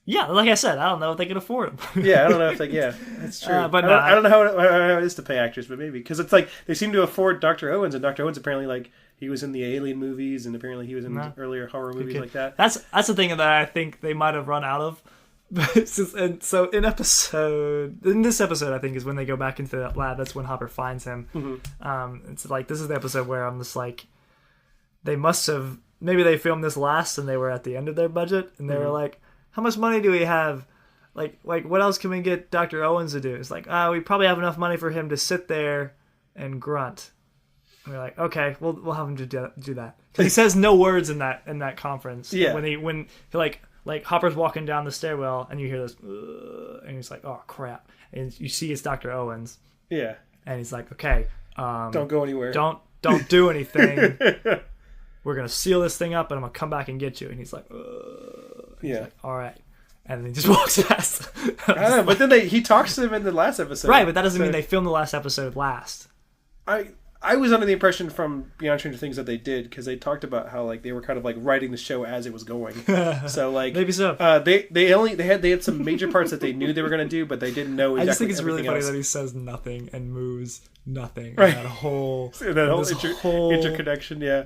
Yeah, like I said, I don't know if they could afford him. Yeah, I don't know if they. Yeah, that's true. But I don't know how it is to pay actors, but maybe because it's like they seem to afford Dr. Owens, and Dr. Owens apparently like he was in the Alien movies, and apparently he was in earlier horror movies like that. That's the thing that I think they might have run out of. And so in this episode, I think is when they go back into that lab. That's when Hopper finds him. Mm-hmm. It's like this is the episode where I'm just like, they must have maybe they filmed this last and they were at the end of their budget and they were like, how much money do we have? Like what else can we get Dr. Owens to do? It's like we probably have enough money for him to sit there and grunt. And we're like, okay, we'll have him do that. Because he says no words in that conference. Yeah. When he like Hopper's walking down the stairwell and you hear this, and he's like, oh crap, and you see it's Dr. Owens. Yeah. And he's like, okay, don't go anywhere. Don't do anything. We're gonna seal this thing up, and I'm gonna come back and get you. And he's like, he's like, all right. And then he just walks past. I don't know, but then he talks to him in the last episode. Right, but that doesn't mean they filmed the last episode last. I was under the impression from Beyond Stranger Things that they did, because they talked about how like they were kind of like writing the show as it was going. So like maybe so. They had some major parts that they knew they were going to do, but they didn't know exactly. I just think it's really funny else. that he says nothing and moves nothing. Right. That whole interconnection. Yeah.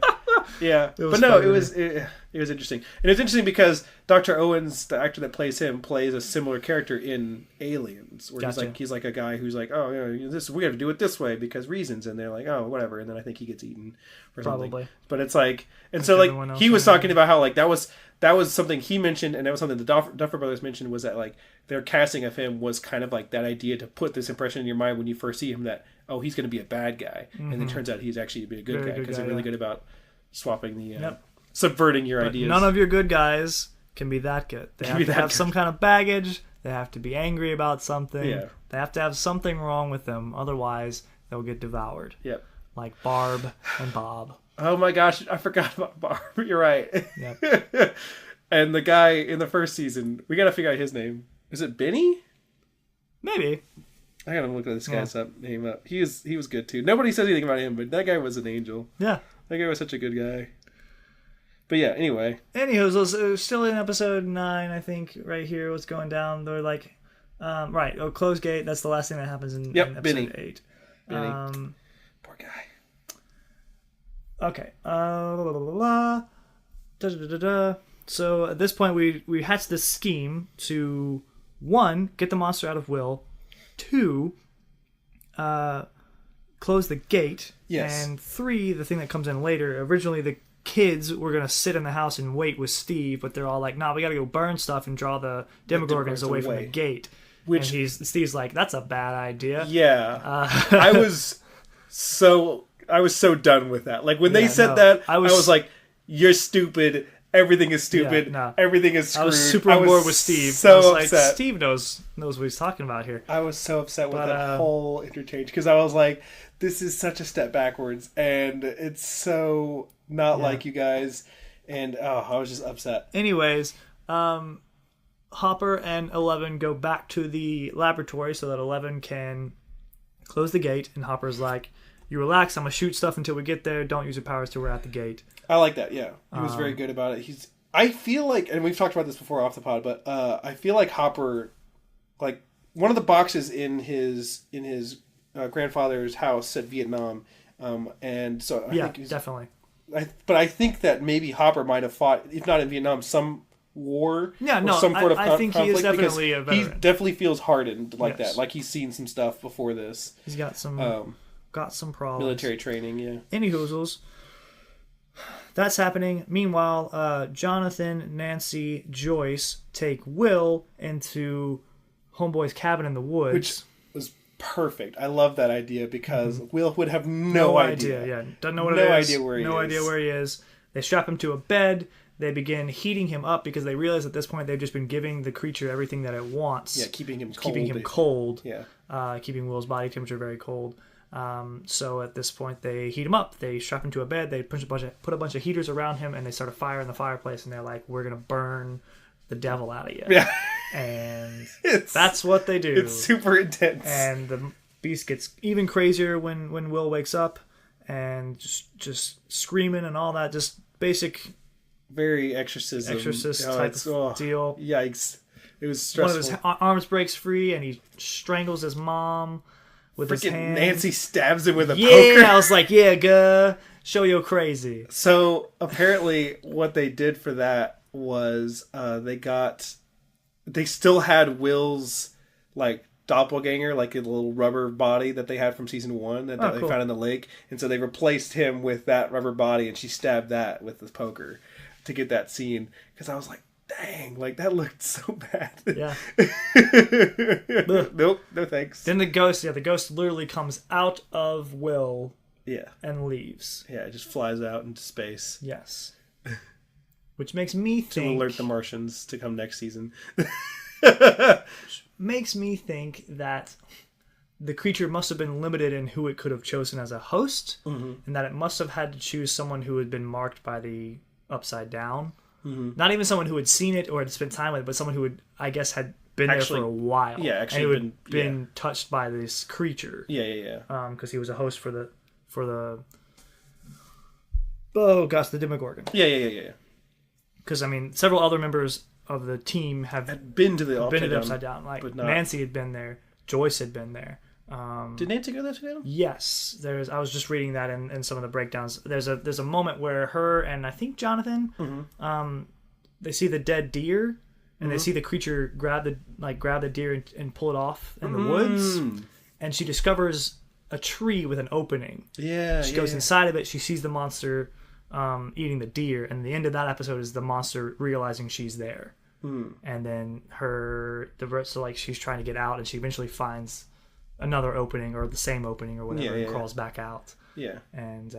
Yeah, but no, it was interesting, and it's interesting because Dr. Owens, the actor that plays him, plays a similar character in Aliens, where he's like a guy who's like, oh, yeah, this we have to do it this way because reasons, and they're like, oh, whatever, and then I think he gets eaten or something. Probably, but it's like, and so like he was talking about how like that was something he mentioned, and that was something the Duffer Brothers mentioned, was that like their casting of him was kind of like that idea to put this impression in your mind when you first see him that, oh, he's going to be a bad guy, and then turns out he's actually a good guy because they're really good about swapping the subverting your ideas. None of your good guys can be that good. They have to have some kind of baggage. They have to be angry about something. Yeah. They have to have something wrong with them. Otherwise, they'll get devoured. Yep. Like Barb and Bob. Oh my gosh, I forgot about Barb. You're right. Yep. And the guy in the first season, we got to figure out his name. Is it Benny? Maybe. I gotta look at this guy's name up. He was good too. Nobody says anything about him, but that guy was an angel. Yeah. That guy was such a good guy. But yeah, anyway. Anywho, still in episode 9, I think, right here, what's going down. They're like, close gate. That's the last thing that happens in episode Benny. 8. Benny. Poor guy. Okay. So at this point, we hatched this scheme to, 1, get the monster out of Will, 2, close the gate. Yes. And 3, the thing that comes in later. Originally, the kids were going to sit in the house and wait with Steve, but they're all like, nah, we got to go burn stuff and draw the Demogorgons away from the gate. And Steve's like, that's a bad idea. Yeah. I was so done with that. Like, when they said that, I was like, you're stupid. Everything is stupid. Yeah, no. Everything is screwed. I was super on board with Steve. So I was like, upset. Steve knows what he's talking about here. I was so upset with that whole interchange, because I was like, this is such a step backwards, and it's so not like you guys, and I was just upset. Anyways, Hopper and 11 go back to the laboratory so that 11 can close the gate, and Hopper's like, you relax, I'm going to shoot stuff until we get there, don't use your powers till we're at the gate. I like that, yeah. He was very good about it. I feel like, and we've talked about this before off the pod, but I feel like Hopper, like, one of the boxes in his grandfather's house said Vietnam, and so I think definitely. But I think that maybe Hopper might have fought, if not in Vietnam, some war. Yeah, no, some sort of I think he is definitely a veteran. He definitely feels hardened like that. Like he's seen some stuff before this. He's got some problems. Military training, yeah. Anywhoozles. That's happening. Meanwhile, Jonathan, Nancy, Joyce take Will into Homeboy's cabin in the woods. Which was perfect. I love that idea, because Will would have no idea. Yeah, doesn't know what it is. No idea where he is. They strap him to a bed. They begin heating him up because they realize at this point they've just been giving the creature everything that it wants. Yeah, keeping him cold. Yeah. Keeping Will's body temperature very cold. So at this point they heat him up. They strap him to a bed. They put a bunch of heaters around him, and they start a fire in the fireplace. And they're like, "We're gonna burn the devil out of you." Yeah. And that's what they do. It's super intense. And the beast gets even crazier when Will wakes up, and just screaming and all that. Just basic, very Exorcist type of deal. Yikes! It was stressful. One of his arms breaks free, and he strangles his mom with his hand. Nancy stabs him with a poker. Yeah, I was like, yeah, show you crazy. So apparently, what they did for that was they still had Will's like doppelganger, like a little rubber body that they had from season 1 that they found in the lake, and so they replaced him with that rubber body, and she stabbed that with the poker to get that scene, because I was like, dang, like that looked so bad. Yeah. Nope, no thanks. Then the ghost literally comes out of Will. Yeah. And leaves. Yeah, it just flies out into space. Yes. Which makes me think... to alert the Martians to come next season. Makes me think that the creature must have been limited in who it could have chosen as a host, and that it must have had to choose someone who had been marked by the Upside Down. Not even someone who had seen it or had spent time with it, but someone who had been there for a while. Yeah, actually and who had been touched by this creature. Yeah. Because he was a host for the Demogorgon. Yeah. Because I mean, several other members of the team had been to the Upside Down. Like Nancy had been there, Joyce had been there. Did Nancy go to the Upside Down? Yes, I was just reading that in some of the breakdowns. There's a moment where her and I think Jonathan, they see the dead deer, and they see the creature grab the deer and pull it off in the woods, and she discovers a tree with an opening. Yeah, she goes inside of it. She sees the monster eating the deer, and the end of that episode is the monster realizing she's there, and then she's trying to get out, and she eventually finds another opening or the same opening or whatever, and crawls back out. Yeah, and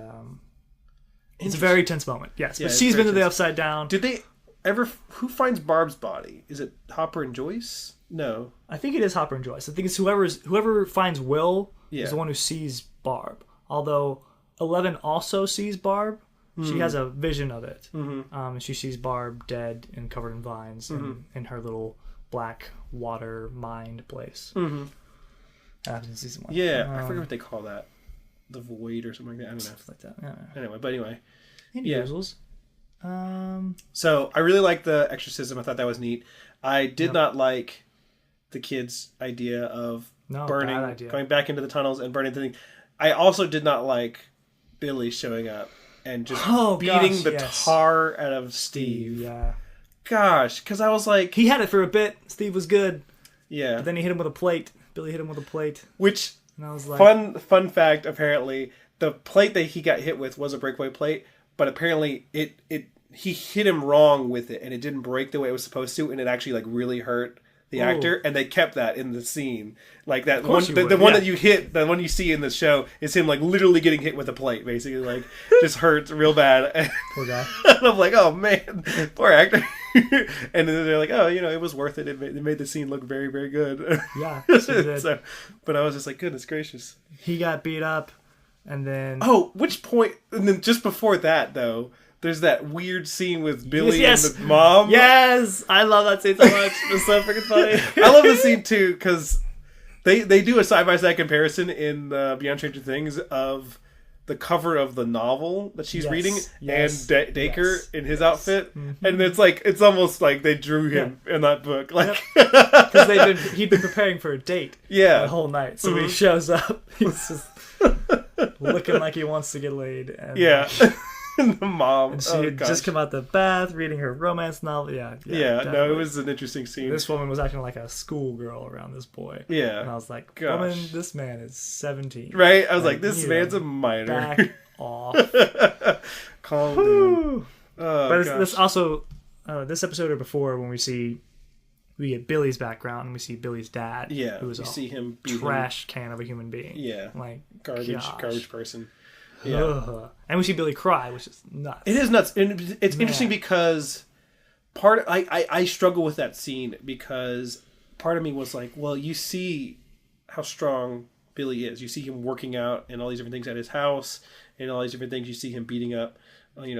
it's a very tense moment. Yes, but she's been to the Upside Down. Did they ever? Who finds Barb's body? Is it Hopper and Joyce? No, I think it is Hopper and Joyce. I think it's whoever finds Will is the one who sees Barb. Although 11 also sees Barb. She has a vision of it. And she sees Barb dead and covered in vines in her little black water mined place. Happens in season 1. Yeah, I forget what they call that. The void or something like that. I don't know. Like that. Yeah. Anyway. Individuals. So I really liked the exorcism. I thought that was neat. I did not like the kids' idea of burning, going back into the tunnels and burning the thing. I also did not like Billy showing up and just beating the tar out of Steve. Yeah. Gosh, because I was like... He had it for a bit. Steve was good. Yeah. But then he hit him with a plate. Billy hit him with a plate. Which, and I was like, fun fact, apparently, the plate that he got hit with was a breakaway plate, but apparently he hit him wrong with it, and it didn't break the way it was supposed to, and it actually really hurt the actor, and they kept that in the scene. Like that one, the one that you hit, the one you see in the show is him literally getting hit with a plate, basically, just hurts real bad. Poor guy. And I'm like, oh man, poor actor. And then they're like, oh, it was worth it. It made the scene look very, very good. Yeah. So, but I was just like, goodness gracious. He got beat up, and then which point? And then just before that, though. There's that weird scene with Billy and the mom. Yes! I love that scene so much. It's so freaking funny. I love the scene, too, because they do a side-by-side comparison in Beyond Stranger Things of the cover of the novel that she's reading and Dacre in his outfit. Mm-hmm. And it's almost like they drew him in that book. Because he'd been preparing for a date the whole night. So when he shows up, he's just looking like he wants to get laid. And and the mom. And she had just come out the bath, reading her romance novel. Yeah, no, it was an interesting scene. This woman was acting like a schoolgirl around this boy. Yeah. And I was like, woman, this man is 17. Right? I was like, this man's a minor. Back off. Calm down. But this also, this episode or before, when we get Billy's background and we see Billy's dad. Yeah. Who was see him trash can of a human being. Yeah. Garbage person. Yeah. And we see Billy cry, which is nuts. It is nuts. And it's interesting because I struggle with that scene because part of me was like, well, you see how strong Billy is. You see him working out and all these different things at his house and all these different things. You see him beating up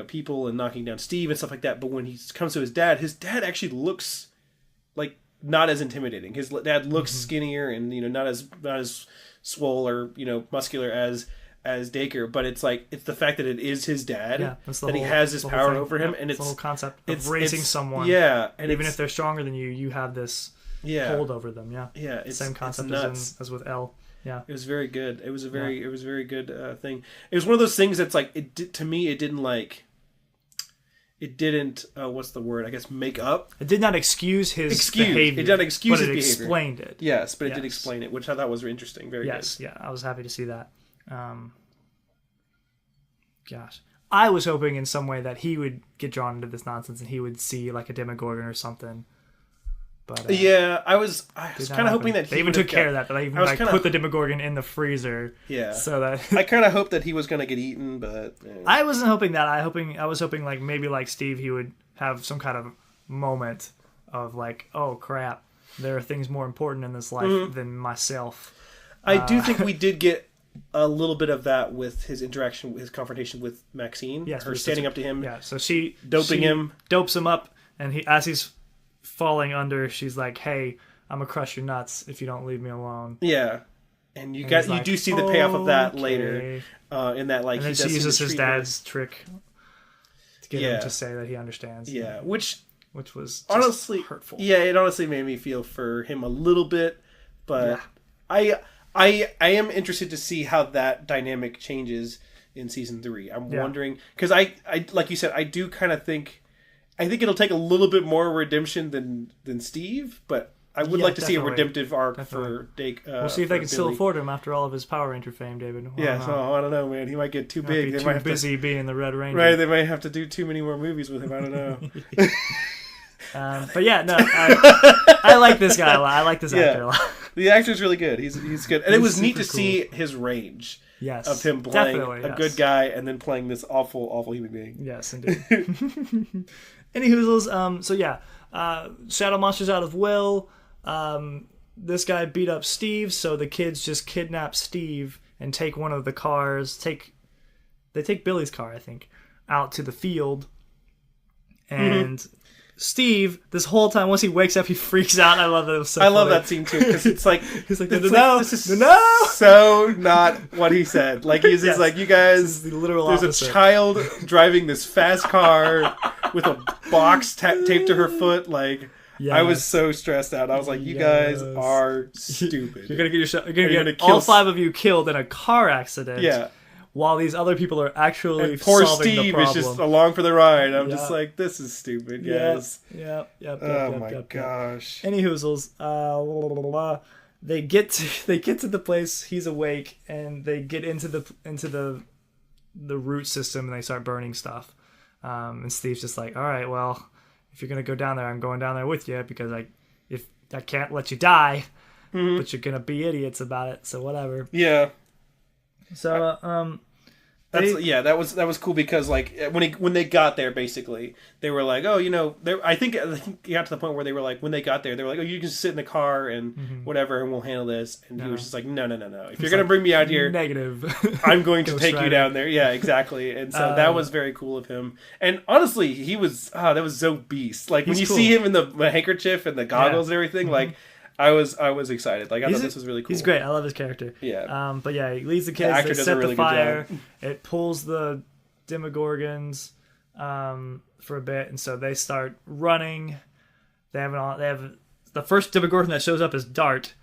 people and knocking down Steve and stuff like that. But when he comes to his dad actually looks like not as intimidating. His dad looks skinnier and not as swole or muscular as Dacre, but it's the fact that it is his dad that he has this power over him, and it's the whole concept of raising someone. Yeah, and even if they're stronger than you, you have this hold over them. Yeah, it's the same concept as with Elle. Yeah, it was very good. It was a very good thing. It was one of those things that's to me it didn't what's the word? I guess make up. It did not excuse his behavior. It did not excuse his behavior. It explained it. Yes, but it did explain it, which I thought was interesting. Very good. Yeah, I was happy to see that. Gosh, I was hoping in some way that he would get drawn into this nonsense and he would see a Demogorgon or something. But I was kind of hoping that they even took care of that. That I even put the Demogorgon in the freezer. Yeah, so that I kind of hoped that he was going to get eaten, but I wasn't hoping that. I was hoping maybe like Steve, he would have some kind of moment of oh crap, there are things more important in this life than myself. I do think we did get a little bit of that with his confrontation with Maxine. Yes, her standing up to him. Yeah, so she dopes him up, and as he's falling under, she's like, "Hey, I'm gonna crush your nuts if you don't leave me alone." Yeah, And you do see the payoff of that later. In that, like, and then she uses his dad's trick to get him to say that he understands. Yeah, which was honestly hurtful. Yeah, it honestly made me feel for him a little bit, but I am interested to see how that dynamic changes in season 3. I'm wondering, because I like you said, I do kind of think it'll take a little bit more redemption than Steve, but I would like to see a redemptive arc for Dake. We'll see if they can still afford him after all of his Power Ranger fame, David. I don't know, man. He might get too big. They might be too busy being the Red Ranger. Right, they might have to do too many more movies with him. I don't know. But yeah, no, I like this guy a lot. I like this actor a lot. The actor's really good. He's good, and it was neat to see his range. Yes, of him playing a good guy and then playing this awful human being. Yes, indeed. Any hoozles? So yeah, Shadow Monster's out of Will. This guy beat up Steve, so the kids just kidnap Steve and take one of the cars. They take Billy's car, I think, out to the field, and Steve, this whole time, once he wakes up, he freaks out. I love that. It was so funny. Love that scene too, because it's like he's like, no, this is so not what he said. Like he's just like, you guys, the literal there's opposite. A child driving this fast car with a box taped to her foot. Like I was so stressed out. I was like, you guys are stupid. You're gonna get all 5 of you killed in a car accident. Yeah. While these other people are actually and poor solving Steve the problem. is just along for the ride. I'm just like, this is stupid, guys. Yep. Oh my gosh. Any hoozles. They get to the place. He's awake, and they get into the root system, and they start burning stuff. And Steve's just like, all right, well, if you're gonna go down there, I'm going down there with you because I can't let you die, but you're gonna be idiots about it. So whatever. Yeah. So that was cool because like when they got there, basically they were like, oh, I think it got to the point where they were like, when they got there, they were like, oh, you can sit in the car and whatever, and we'll handle this. And he was just like, no. If you're gonna bring me out here, negative, I'm going to take you down there. Yeah, exactly. And so that was very cool of him. And honestly, he was that was so beast. Like when you see him in the handkerchief and the goggles and everything, like. I was excited. Like I thought this was really cool. He's great. I love his character. Yeah. But yeah, he leads the kids. They set the fire. It pulls the Demogorgons for a bit, and so they start running. They have the first Demogorgon that shows up is Dart.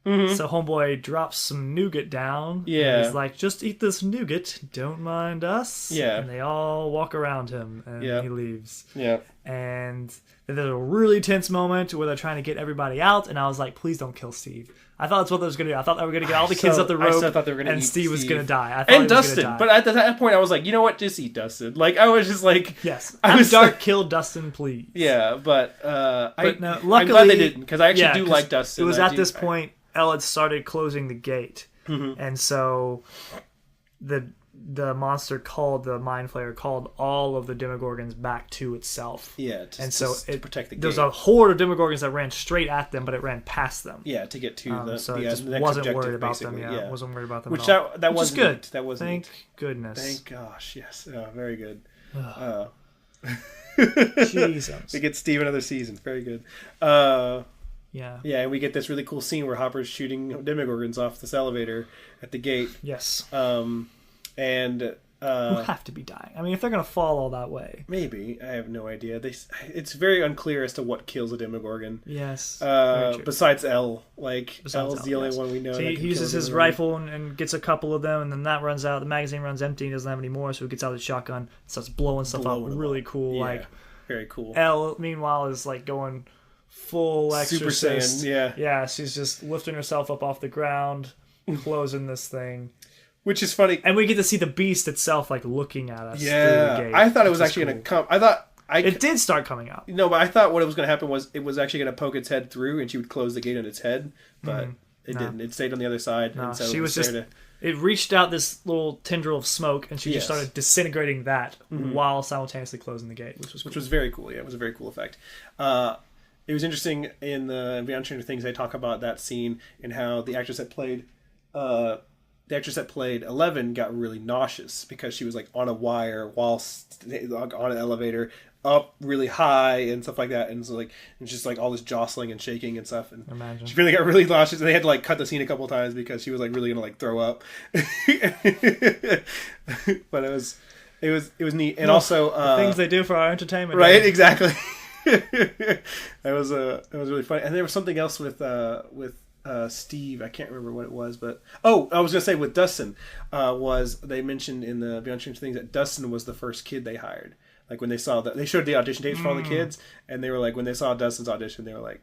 So homeboy drops some nougat down. Yeah. He's like, just eat this nougat. Don't mind us. Yeah. And they all walk around him, and he leaves. Yeah. And then there's a really tense moment where they're trying to get everybody out, and I was like, please don't kill Steve. I thought that's what they was going to do. I thought they were going to get all the kids up the rope, I thought they were gonna and eat Steve was going to die. I thought and he was Dustin. die. But at that point, I was like, you know what? Just eat Dustin. Like, I was just like... Yes. Have Dart kill Dustin, please. Yeah, but luckily, I'm glad they didn't, because I actually do like Dustin. It was at this point, Elle had started closing the gate, and so the monster the Mind Flayer called all of the Demogorgons back to itself. Yeah, to protect the gate. There was a horde of Demogorgons that ran straight at them, but it ran past them. Yeah, to get to the so the it just next wasn't objective, worried about basically. them. Yeah, wasn't worried about them. Which at all. that was good. That was Thank goodness. Thank gosh, yes, very good. Jesus, we get Steve another season. Very good. Yeah, and we get this really cool scene where Hopper's shooting Demogorgons off this elevator at the gate. Yes. And who have to be dying. I mean, if they're gonna fall all that way, maybe. I have no idea. It's very unclear as to what kills a Demogorgon. Yes. Besides Elle, Elle's the only one we know. So he uses his rifle and gets a couple of them, and then that runs out. The magazine runs empty. He doesn't have any more, so he gets out his shotgun, starts blowing stuff up. Really cool. Yeah, like very cool. Elle, meanwhile, is like going full exorcist. Super Saiyan. Yeah. She's just lifting herself up off the ground, closing this thing. Which is funny. And we get to see the beast itself, like, looking at us through the gate. I thought it was actually going to come. It did start coming out. No, but I thought what was going to happen was it was actually going to poke its head through, and she would close the gate on its head. But it didn't. It stayed on the other side. No, and so she was just... It reached out this little tendril of smoke, and she just started disintegrating that while simultaneously closing the gate, which was cool. Which was very cool. Yeah, it was a very cool effect. It was interesting in the Beyond Stranger Things, they talk about that scene and how the actress that played the actress that played 11 got really nauseous because she was like on a wire while on an elevator up really high and stuff like that, and so like it's just like all this jostling and shaking and stuff, and Imagine. she really got really nauseous, and they had to like cut the scene a couple of times because she was like really gonna like throw up. But it was neat, and also the things they do for our entertainment, right? Exactly. It was really funny, and there was something else with Steve. I can't remember what it was, but I was gonna say with Dustin was they mentioned in the Beyond Streams things that Dustin was the first kid they hired. Like when they saw that, they showed the audition tapes for all the kids, and they were like, when they saw Dustin's audition, they were like,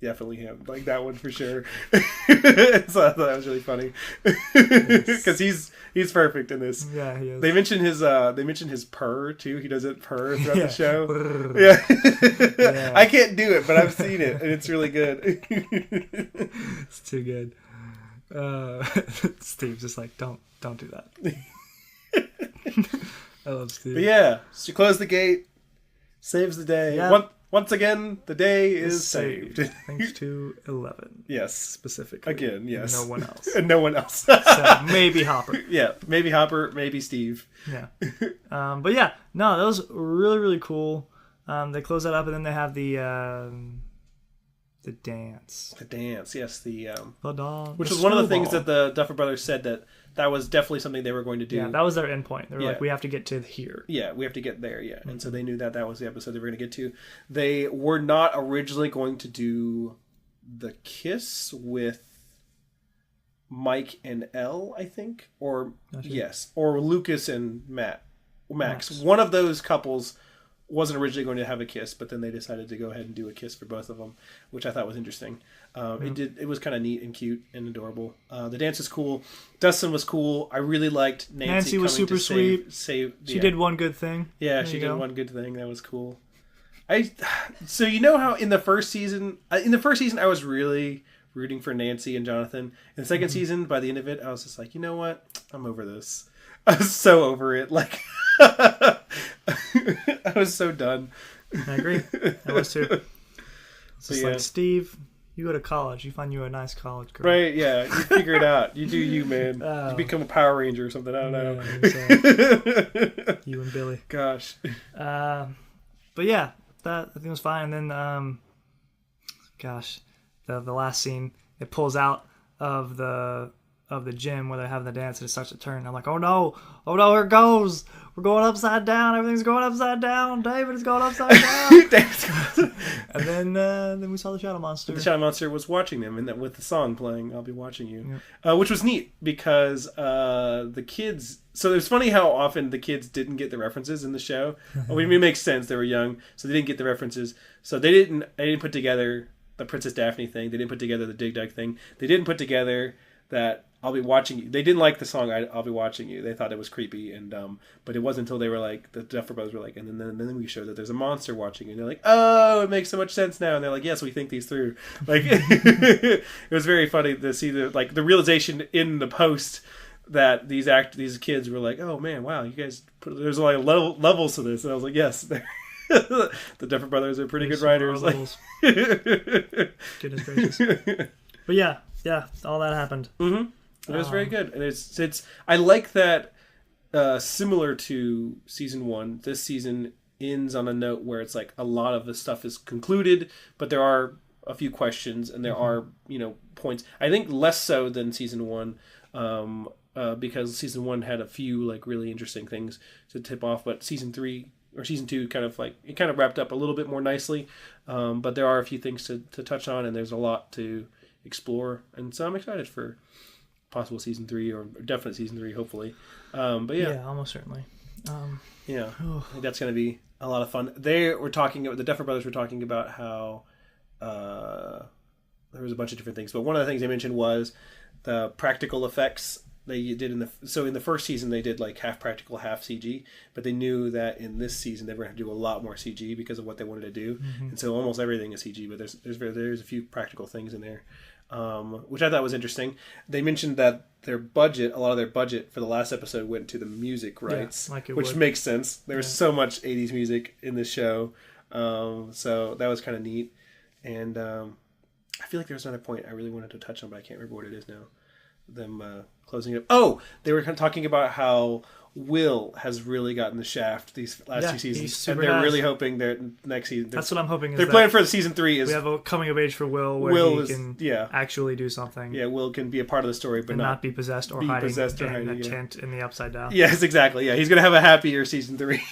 definitely him, like that one for sure. So I thought that was really funny because he's perfect in this. Yeah, he is. They mentioned his purr too. He does it purr throughout the show. Yeah. I can't do it, but I've seen it, and it's really good. It's too good. Steve's just like, don't do that. I love Steve. But yeah, she closed the gate, saves the day. Yep. Once again, the day is saved. Thanks to 11. Yes. Specifically. Again, yes. No one else. And no one else. So maybe Hopper. Yeah, maybe Hopper, maybe Steve. Yeah. But yeah, no, that was really, really cool. They close that up, and then they have the dance. The dance, yes. The dance. Which was one of the things that the Duffer Brothers said that was definitely something they were going to do. Yeah, that was their end point. They were like, we have to get to here. Yeah, we have to get there, yeah. Mm-hmm. And so they knew that was the episode they were going to get to. They were not originally going to do the kiss with Mike and Elle, I think. Or, yes. Or Lucas and Max. One of those couples wasn't originally going to have a kiss, but then they decided to go ahead and do a kiss for both of them, which I thought was interesting. It was kind of neat and cute and adorable. The dance was cool. Dustin was cool. I really liked Nancy. Nancy was super sweet. She did one good thing. Yeah, she did one good thing. That was cool. So you know how in the first season I was really rooting for Nancy and Jonathan. In the second season, by the end of it, I was just like, you know what? I'm over this. I was so over it. Like, I was so done. I agree. I was too. It's just like, Steve, you go to college. You find you a nice college girl. Right, yeah. You figure it out. You do you, man. You become a Power Ranger or something. I don't know. You and Billy. Gosh. But yeah, that I think was fine. And then, the last scene, it pulls out of the gym where they're having the dance, and it starts to turn. I'm like, oh no, here it goes. We're going upside down. Everything's going upside down. David is going upside down. And then we saw the Shadow Monster. The Shadow Monster was watching them, and with the song playing, "I'll Be Watching You," which was neat because the kids. So it was funny how often the kids didn't get the references in the show. I mean, it makes sense. They were young, so they didn't get the references. So they didn't put together the Princess Daphne thing. They didn't put together the Dig Dug thing. They didn't put together that I'll Be Watching You. They didn't like the song I'll Be Watching You. They thought it was creepy and dumb. But it wasn't until they were like, the Duffer Brothers were like, and then we showed that there's a monster watching you. And they're like, oh, it makes so much sense now. And they're like, yes, we think these through. Like, it was very funny to see the realization in the post that these kids were like, oh man, wow, you guys there's a lot of levels to this. And I was like, yes, the Duffer Brothers are pretty good writers. Like, goodness gracious. But yeah, all that happened. Mm-hmm. It was very good, and it's. I like that. Similar to season 1, this season ends on a note where it's like a lot of the stuff is concluded, but there are a few questions and there are points. I think less so than season 1, because season 1 had a few like really interesting things to tip off, but season 3 or season 2 kind of wrapped up a little bit more nicely. But there are a few things to touch on, and there's a lot to explore, and so I'm excited for possible season 3 or definite season 3, hopefully. But yeah, almost certainly. I think that's going to be a lot of fun. The Duffer Brothers were talking about how there was a bunch of different things, but one of the things they mentioned was the practical effects they did in the first season. They did like half practical, half CG, but they knew that in this season they were going to do a lot more CG because of what they wanted to do, and so almost everything is CG. But there's a few practical things in there. Which I thought was interesting. They mentioned that a lot of their budget for the last episode went to the music rights, which makes sense. There was so much 80s music in this show. So that was kind of neat. And I feel like there was another point I really wanted to touch on, but I can't remember what it is now. closing it up. Oh, they were kind of talking about how Will has really gotten the shaft these last two seasons, and they're really hoping that next season. That's what I'm hoping. They're planning for season 3. Is we have a coming of age for Will, where he can actually do something. Yeah, Will can be a part of the story, but not be possessed or hiding in a tent in the Upside Down. Yes, exactly. Yeah, he's gonna have a happier season 3,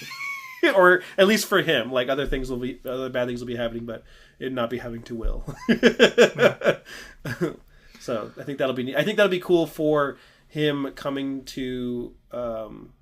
or at least for him. Like other bad things will be happening, but it not be happening to Will. So I think that'll be. I think that'll be cool for him coming to. I'm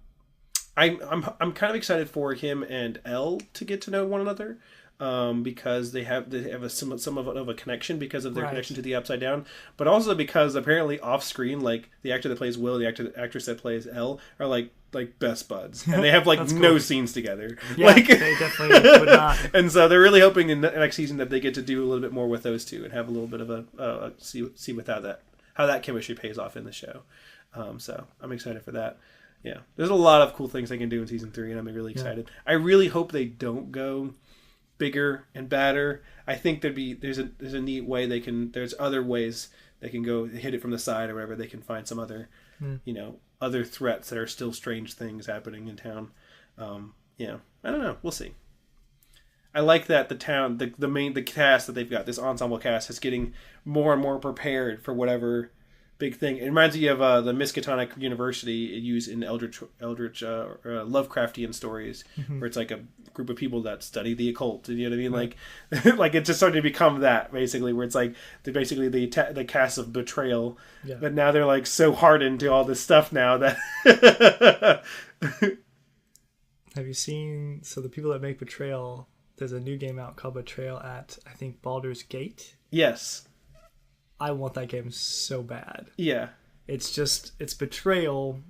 kind of excited for him and Elle to get to know one another, because they have somewhat of a connection because of their connection to the Upside Down, but also because apparently off screen, like the actor that plays Will, the actress that plays Elle are like best buds, and they have no scenes together. Yeah, they definitely would not. And so they're really hoping in the next season that they get to do a little bit more with those two and have a little bit of a see with how that chemistry pays off in the show. So I'm excited for that. Yeah, there's a lot of cool things they can do in season 3, and I'm really excited. Yeah. I really hope they don't go bigger and badder. I think there's a neat way they can. There's other ways they can go hit it from the side or whatever. They can find some other, other threats that are still strange things happening in town. I don't know. We'll see. I like that the town, the cast that they've got, this ensemble cast, is getting more and more prepared for whatever big thing. It reminds me of the Miskatonic University used in Eldritch Lovecraftian stories, where it's like a group of people that study the occult. You know what I mean? Right. Like it's just starting to become that, basically, where it's like they're basically the cast of Betrayal, but now they're like so hardened to all this stuff now that. Have you seen? So the people that make Betrayal, there's a new game out called Betrayal at, I think, Baldur's Gate. Yes. I want that game so bad. Yeah. It's Betrayal,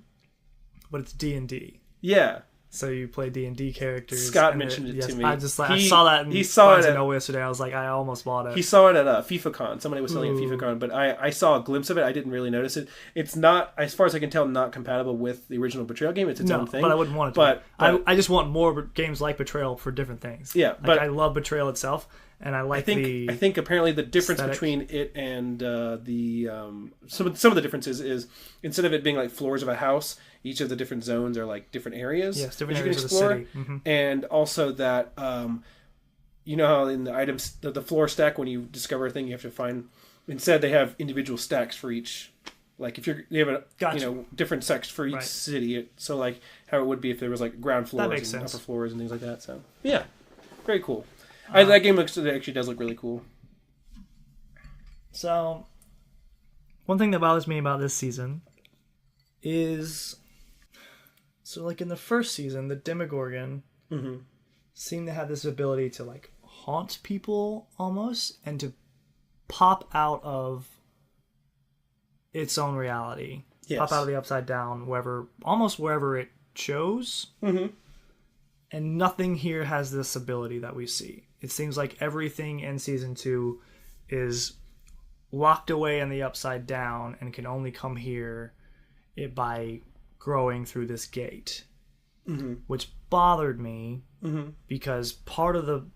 but it's D&D. Yeah. So you play D&D characters. Scott mentioned it to me. I saw that in Barnes & Noble yesterday. I was like, I almost bought it. He saw it at FIFACon. Somebody was selling it at FIFACon, but I saw a glimpse of it. I didn't really notice it. It's not, as far as I can tell, not compatible with the original Betrayal game. It's its own thing. But I wouldn't want it to. But I just want more games like Betrayal for different things. Yeah, but I love Betrayal itself. And I think apparently the difference between it and some of the differences is, instead of it being like floors of a house, each of the different zones are like different areas. Yes, different areas of the city. Mm-hmm. And also that you know how in the items, the floor stack, when you discover a thing, you have to find. Instead, they have individual stacks for each. Like if they have a different stacks for each city. So like how it would be if there was like ground floors and upper floors and things like that. So yeah, very cool. That game actually does look really cool. So, one thing that bothers me about this season is, so like in the first season, the Demogorgon seemed to have this ability to like haunt people almost, and to pop out of its own reality, pop out of the Upside Down, wherever it chose. Mm-hmm. And nothing here has this ability that we see. It seems like everything in season 2 is locked away in the Upside Down and can only come here by growing through this gate. Mm-hmm. Which bothered me because part of the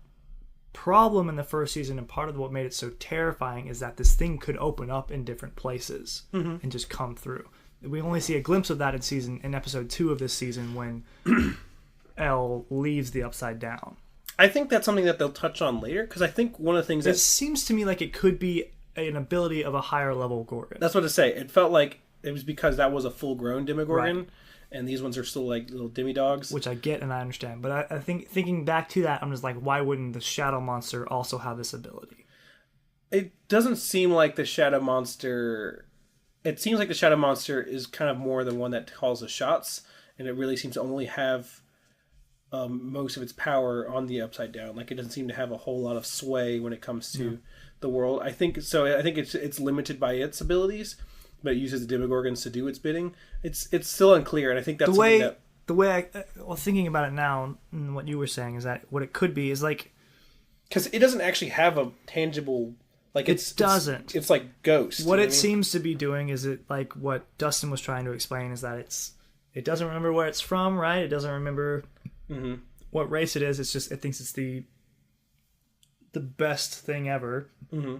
problem in the first season and part of what made it so terrifying is that this thing could open up in different places and just come through. We only see a glimpse of that in episode 2 of this season when Elle leaves the Upside Down. I think that's something that they'll touch on later, because I think one of the things it seems to me like it could be an ability of a higher level Gorgon. That's what to say. It felt like it was because that was a full grown Demogorgon, and these ones are still like little demi-dogs. Which I get and I understand, but I think thinking back to that, I'm just like, why wouldn't the Shadow Monster also have this ability? It doesn't seem like the Shadow Monster. It seems like the Shadow Monster is kind of more the one that calls the shots, and it really seems to only have most of its power on the Upside Down. Like, it doesn't seem to have a whole lot of sway when it comes to the world. I think it's limited by its abilities, but it uses the Demogorgons to do its bidding. It's still unclear, and I think that's the way thinking about it now, and what you were saying is that what it could be is like, because it doesn't actually have a tangible. Like it doesn't. It's like Ghost. What it seems to be doing is it like what Dustin was trying to explain is that it doesn't remember where it's from, right? It doesn't remember what race it is. It's just it thinks it's the best thing ever. Mm-hmm.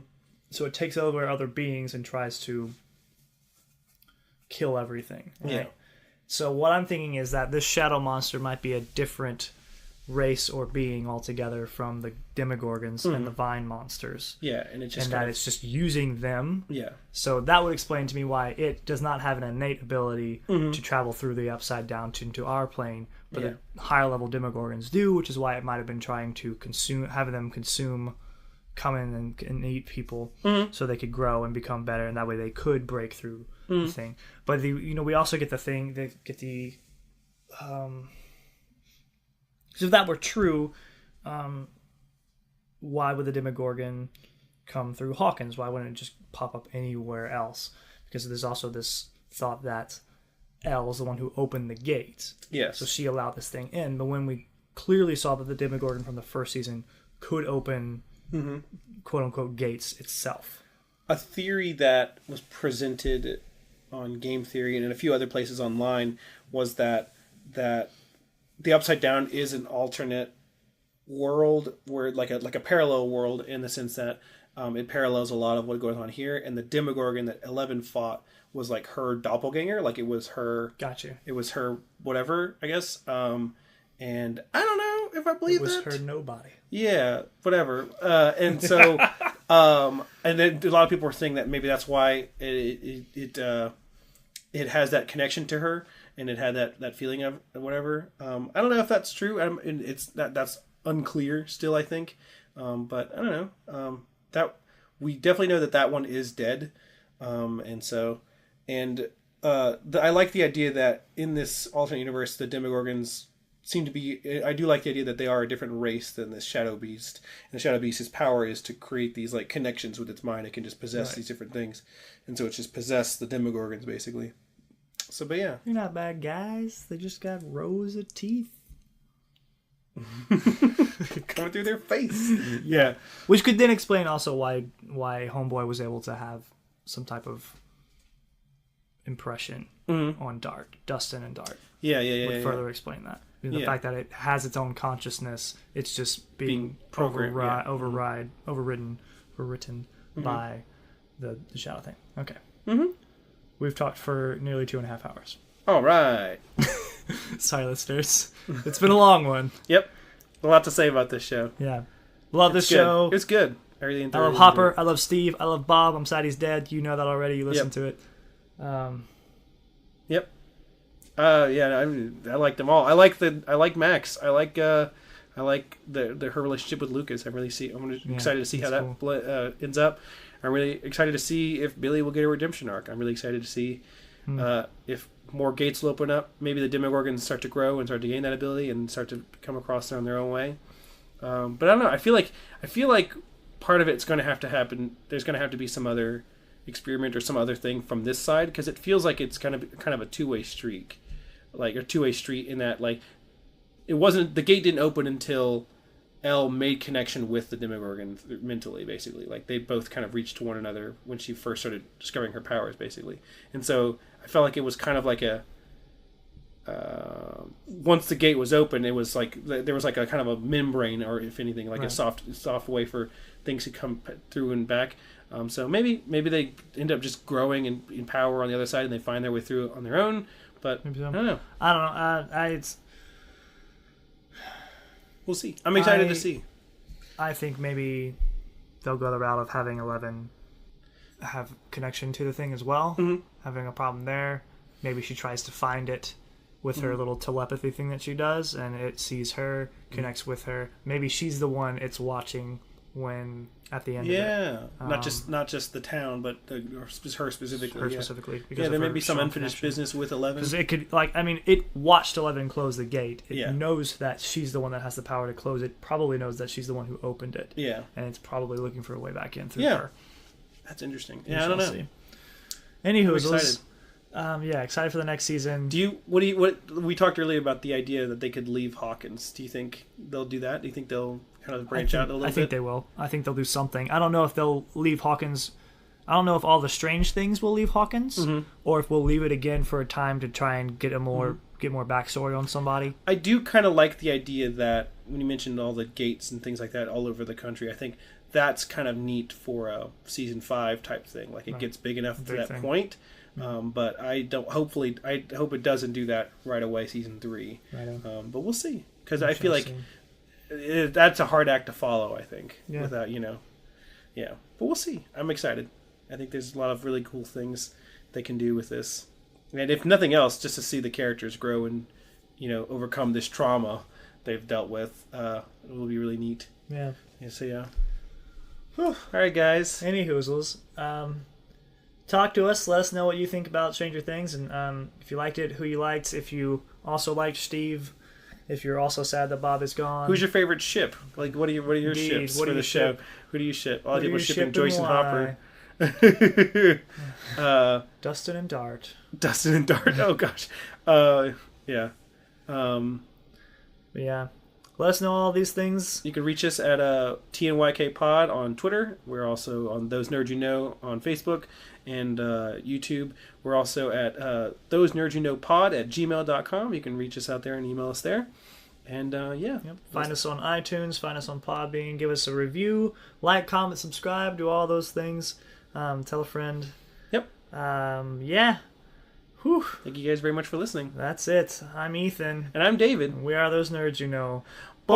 So it takes over other beings and tries to kill everything. Right? Yeah. So what I'm thinking is that this shadow monster might be a different race or being altogether from the Demogorgons and the Vine monsters. Yeah, and it's just it's just using them. Yeah. So that would explain to me why it does not have an innate ability to travel through the upside down into our plane, but the higher level Demogorgons do, which is why it might have been trying to have them come in and eat people so they could grow and become better, and that way they could break through the thing. But we also get so if that were true, why would the Demogorgon come through Hawkins? Why wouldn't it just pop up anywhere else? Because there's also this thought that Elle is the one who opened the gate. Yes. So she allowed this thing in. But when we clearly saw that the Demogorgon from the first season could open quote-unquote gates itself. A theory that was presented on Game Theory and in a few other places online was that the Upside Down is an alternate world, where like a parallel world, in the sense that it parallels a lot of what goes on here, and the Demogorgon that 11 fought was like her doppelganger, like it was her. Gotcha. It was her whatever, I guess. And I don't know if I believe that. It was her nobody. Yeah, whatever. And so, and then a lot of people were saying that maybe that's why it has that connection to her. And it had that feeling of whatever. I don't know if that's true. That's unclear still, I think. But I don't know. That we definitely know that one is dead. I like the idea that in this alternate universe, the Demogorgons seem to be. I do like the idea that they are a different race than this Shadow Beast. And the Shadow Beast's power is to create these like connections with its mind. It can just possess these different things, and so it's just possessed the Demogorgons basically. So, but yeah. They're not bad guys. They just got rows of teeth. Coming through their face. Yeah. Which could then explain also why Homeboy was able to have some type of impression on Dustin and Dart. Yeah. Would further explain that. The fact that it has its own consciousness, it's just being overridden by the shadow thing. Okay. Mm-hmm. We've talked for nearly 2.5 hours. All right. Sorry, listeners. It's been a long one. Yep. A lot to say about this show. Yeah. Love this show. It's good. I love Hopper. I love Steve. I love Bob. I'm sad he's dead. You know that already. You listened to it. Yep. I like them all. I like Max. I like her relationship with Lucas. I'm excited to see how that ends up. I'm really excited to see if Billy will get a redemption arc. I'm really excited to see if more gates will open up. Maybe the Demogorgons start to grow and start to gain that ability and start to come across on their own way. But I don't know. I feel like part of it's going to have to happen. There's going to have to be some other experiment or some other thing from this side, because it feels like it's kind of a two-way streak, like a two-way street in that like it wasn't, the gate didn't open until Elle made connection with the Demogorgon mentally, basically. Like, they both kind of reached to one another when she first started discovering her powers, basically. And so I felt like it was kind of like a... once the gate was open, it was like there was like a kind of a membrane, or if anything, like a soft way for things to come through and back. So maybe they end up just growing in power on the other side, and they find their way through on their own. But maybe so. I don't know. We'll see. I'm excited to see. I think maybe they'll go the route of having 11 have connection to the thing as well. Mm-hmm. Having a problem there. Maybe she tries to find it with her little telepathy thing that she does, and it sees her, connects with her. Maybe she's the one it's watching when at the end of it. Yeah, not just the town, but her specifically. Her specifically. Yeah, there may be some unfinished business with 11. Because it could, it watched 11 close the gate. It knows that she's the one that has the power to close it. Probably knows that she's the one who opened it. Yeah. And it's probably looking for a way back in through her. That's interesting. Yeah, I don't know. See. Anywho, I'm excited. Excited for the next season. What we talked earlier about the idea that they could leave Hawkins. Do you think they'll do that? Do you think they'll kind of branch out a little bit? I think they will. I think they'll do something. I don't know if they'll leave Hawkins. I don't know if all the strange things will leave Hawkins, or if we'll leave it again for a time to try and get more backstory on somebody. I do kind of like the idea that when you mentioned all the gates and things like that all over the country, I think that's kind of neat for a season 5 type thing. Like it gets big enough to that point. But I hope it doesn't do that right away, season 3. Right but we'll see, because I feel like that's a hard act to follow. I think without but we'll see. I'm excited. I think there's a lot of really cool things they can do with this, and if nothing else, just to see the characters grow and overcome this trauma they've dealt with, it will be really neat. Yeah. So yeah. Whew. All right, guys. Any hoozles. Talk to us. Let us know what you think about Stranger Things, and if you liked it, who you liked. If you also liked Steve. If you're also sad that Bob is gone. Who's your favorite ship? Like, what are your ships for the show? Who do you ship? A lot of people shipping Joyce and Hopper. Dustin and Dart. Dustin and Dart. Oh gosh. Yeah. Yeah. Let us know all these things. You can reach us at TNYK Pod on Twitter. We're also on Those Nerds You Know on Facebook and YouTube. We're also at thosenerdsyouknowpod at gmail.com. You can reach us out there and email us there. And find us on iTunes. Find us on Podbean. Give us a review. Like, comment, subscribe. Do all those things. Tell a friend. Yep. Yeah. Whew. Thank you guys very much for listening. That's it. I'm Ethan. And I'm David. We are Those Nerds You Know. Bye!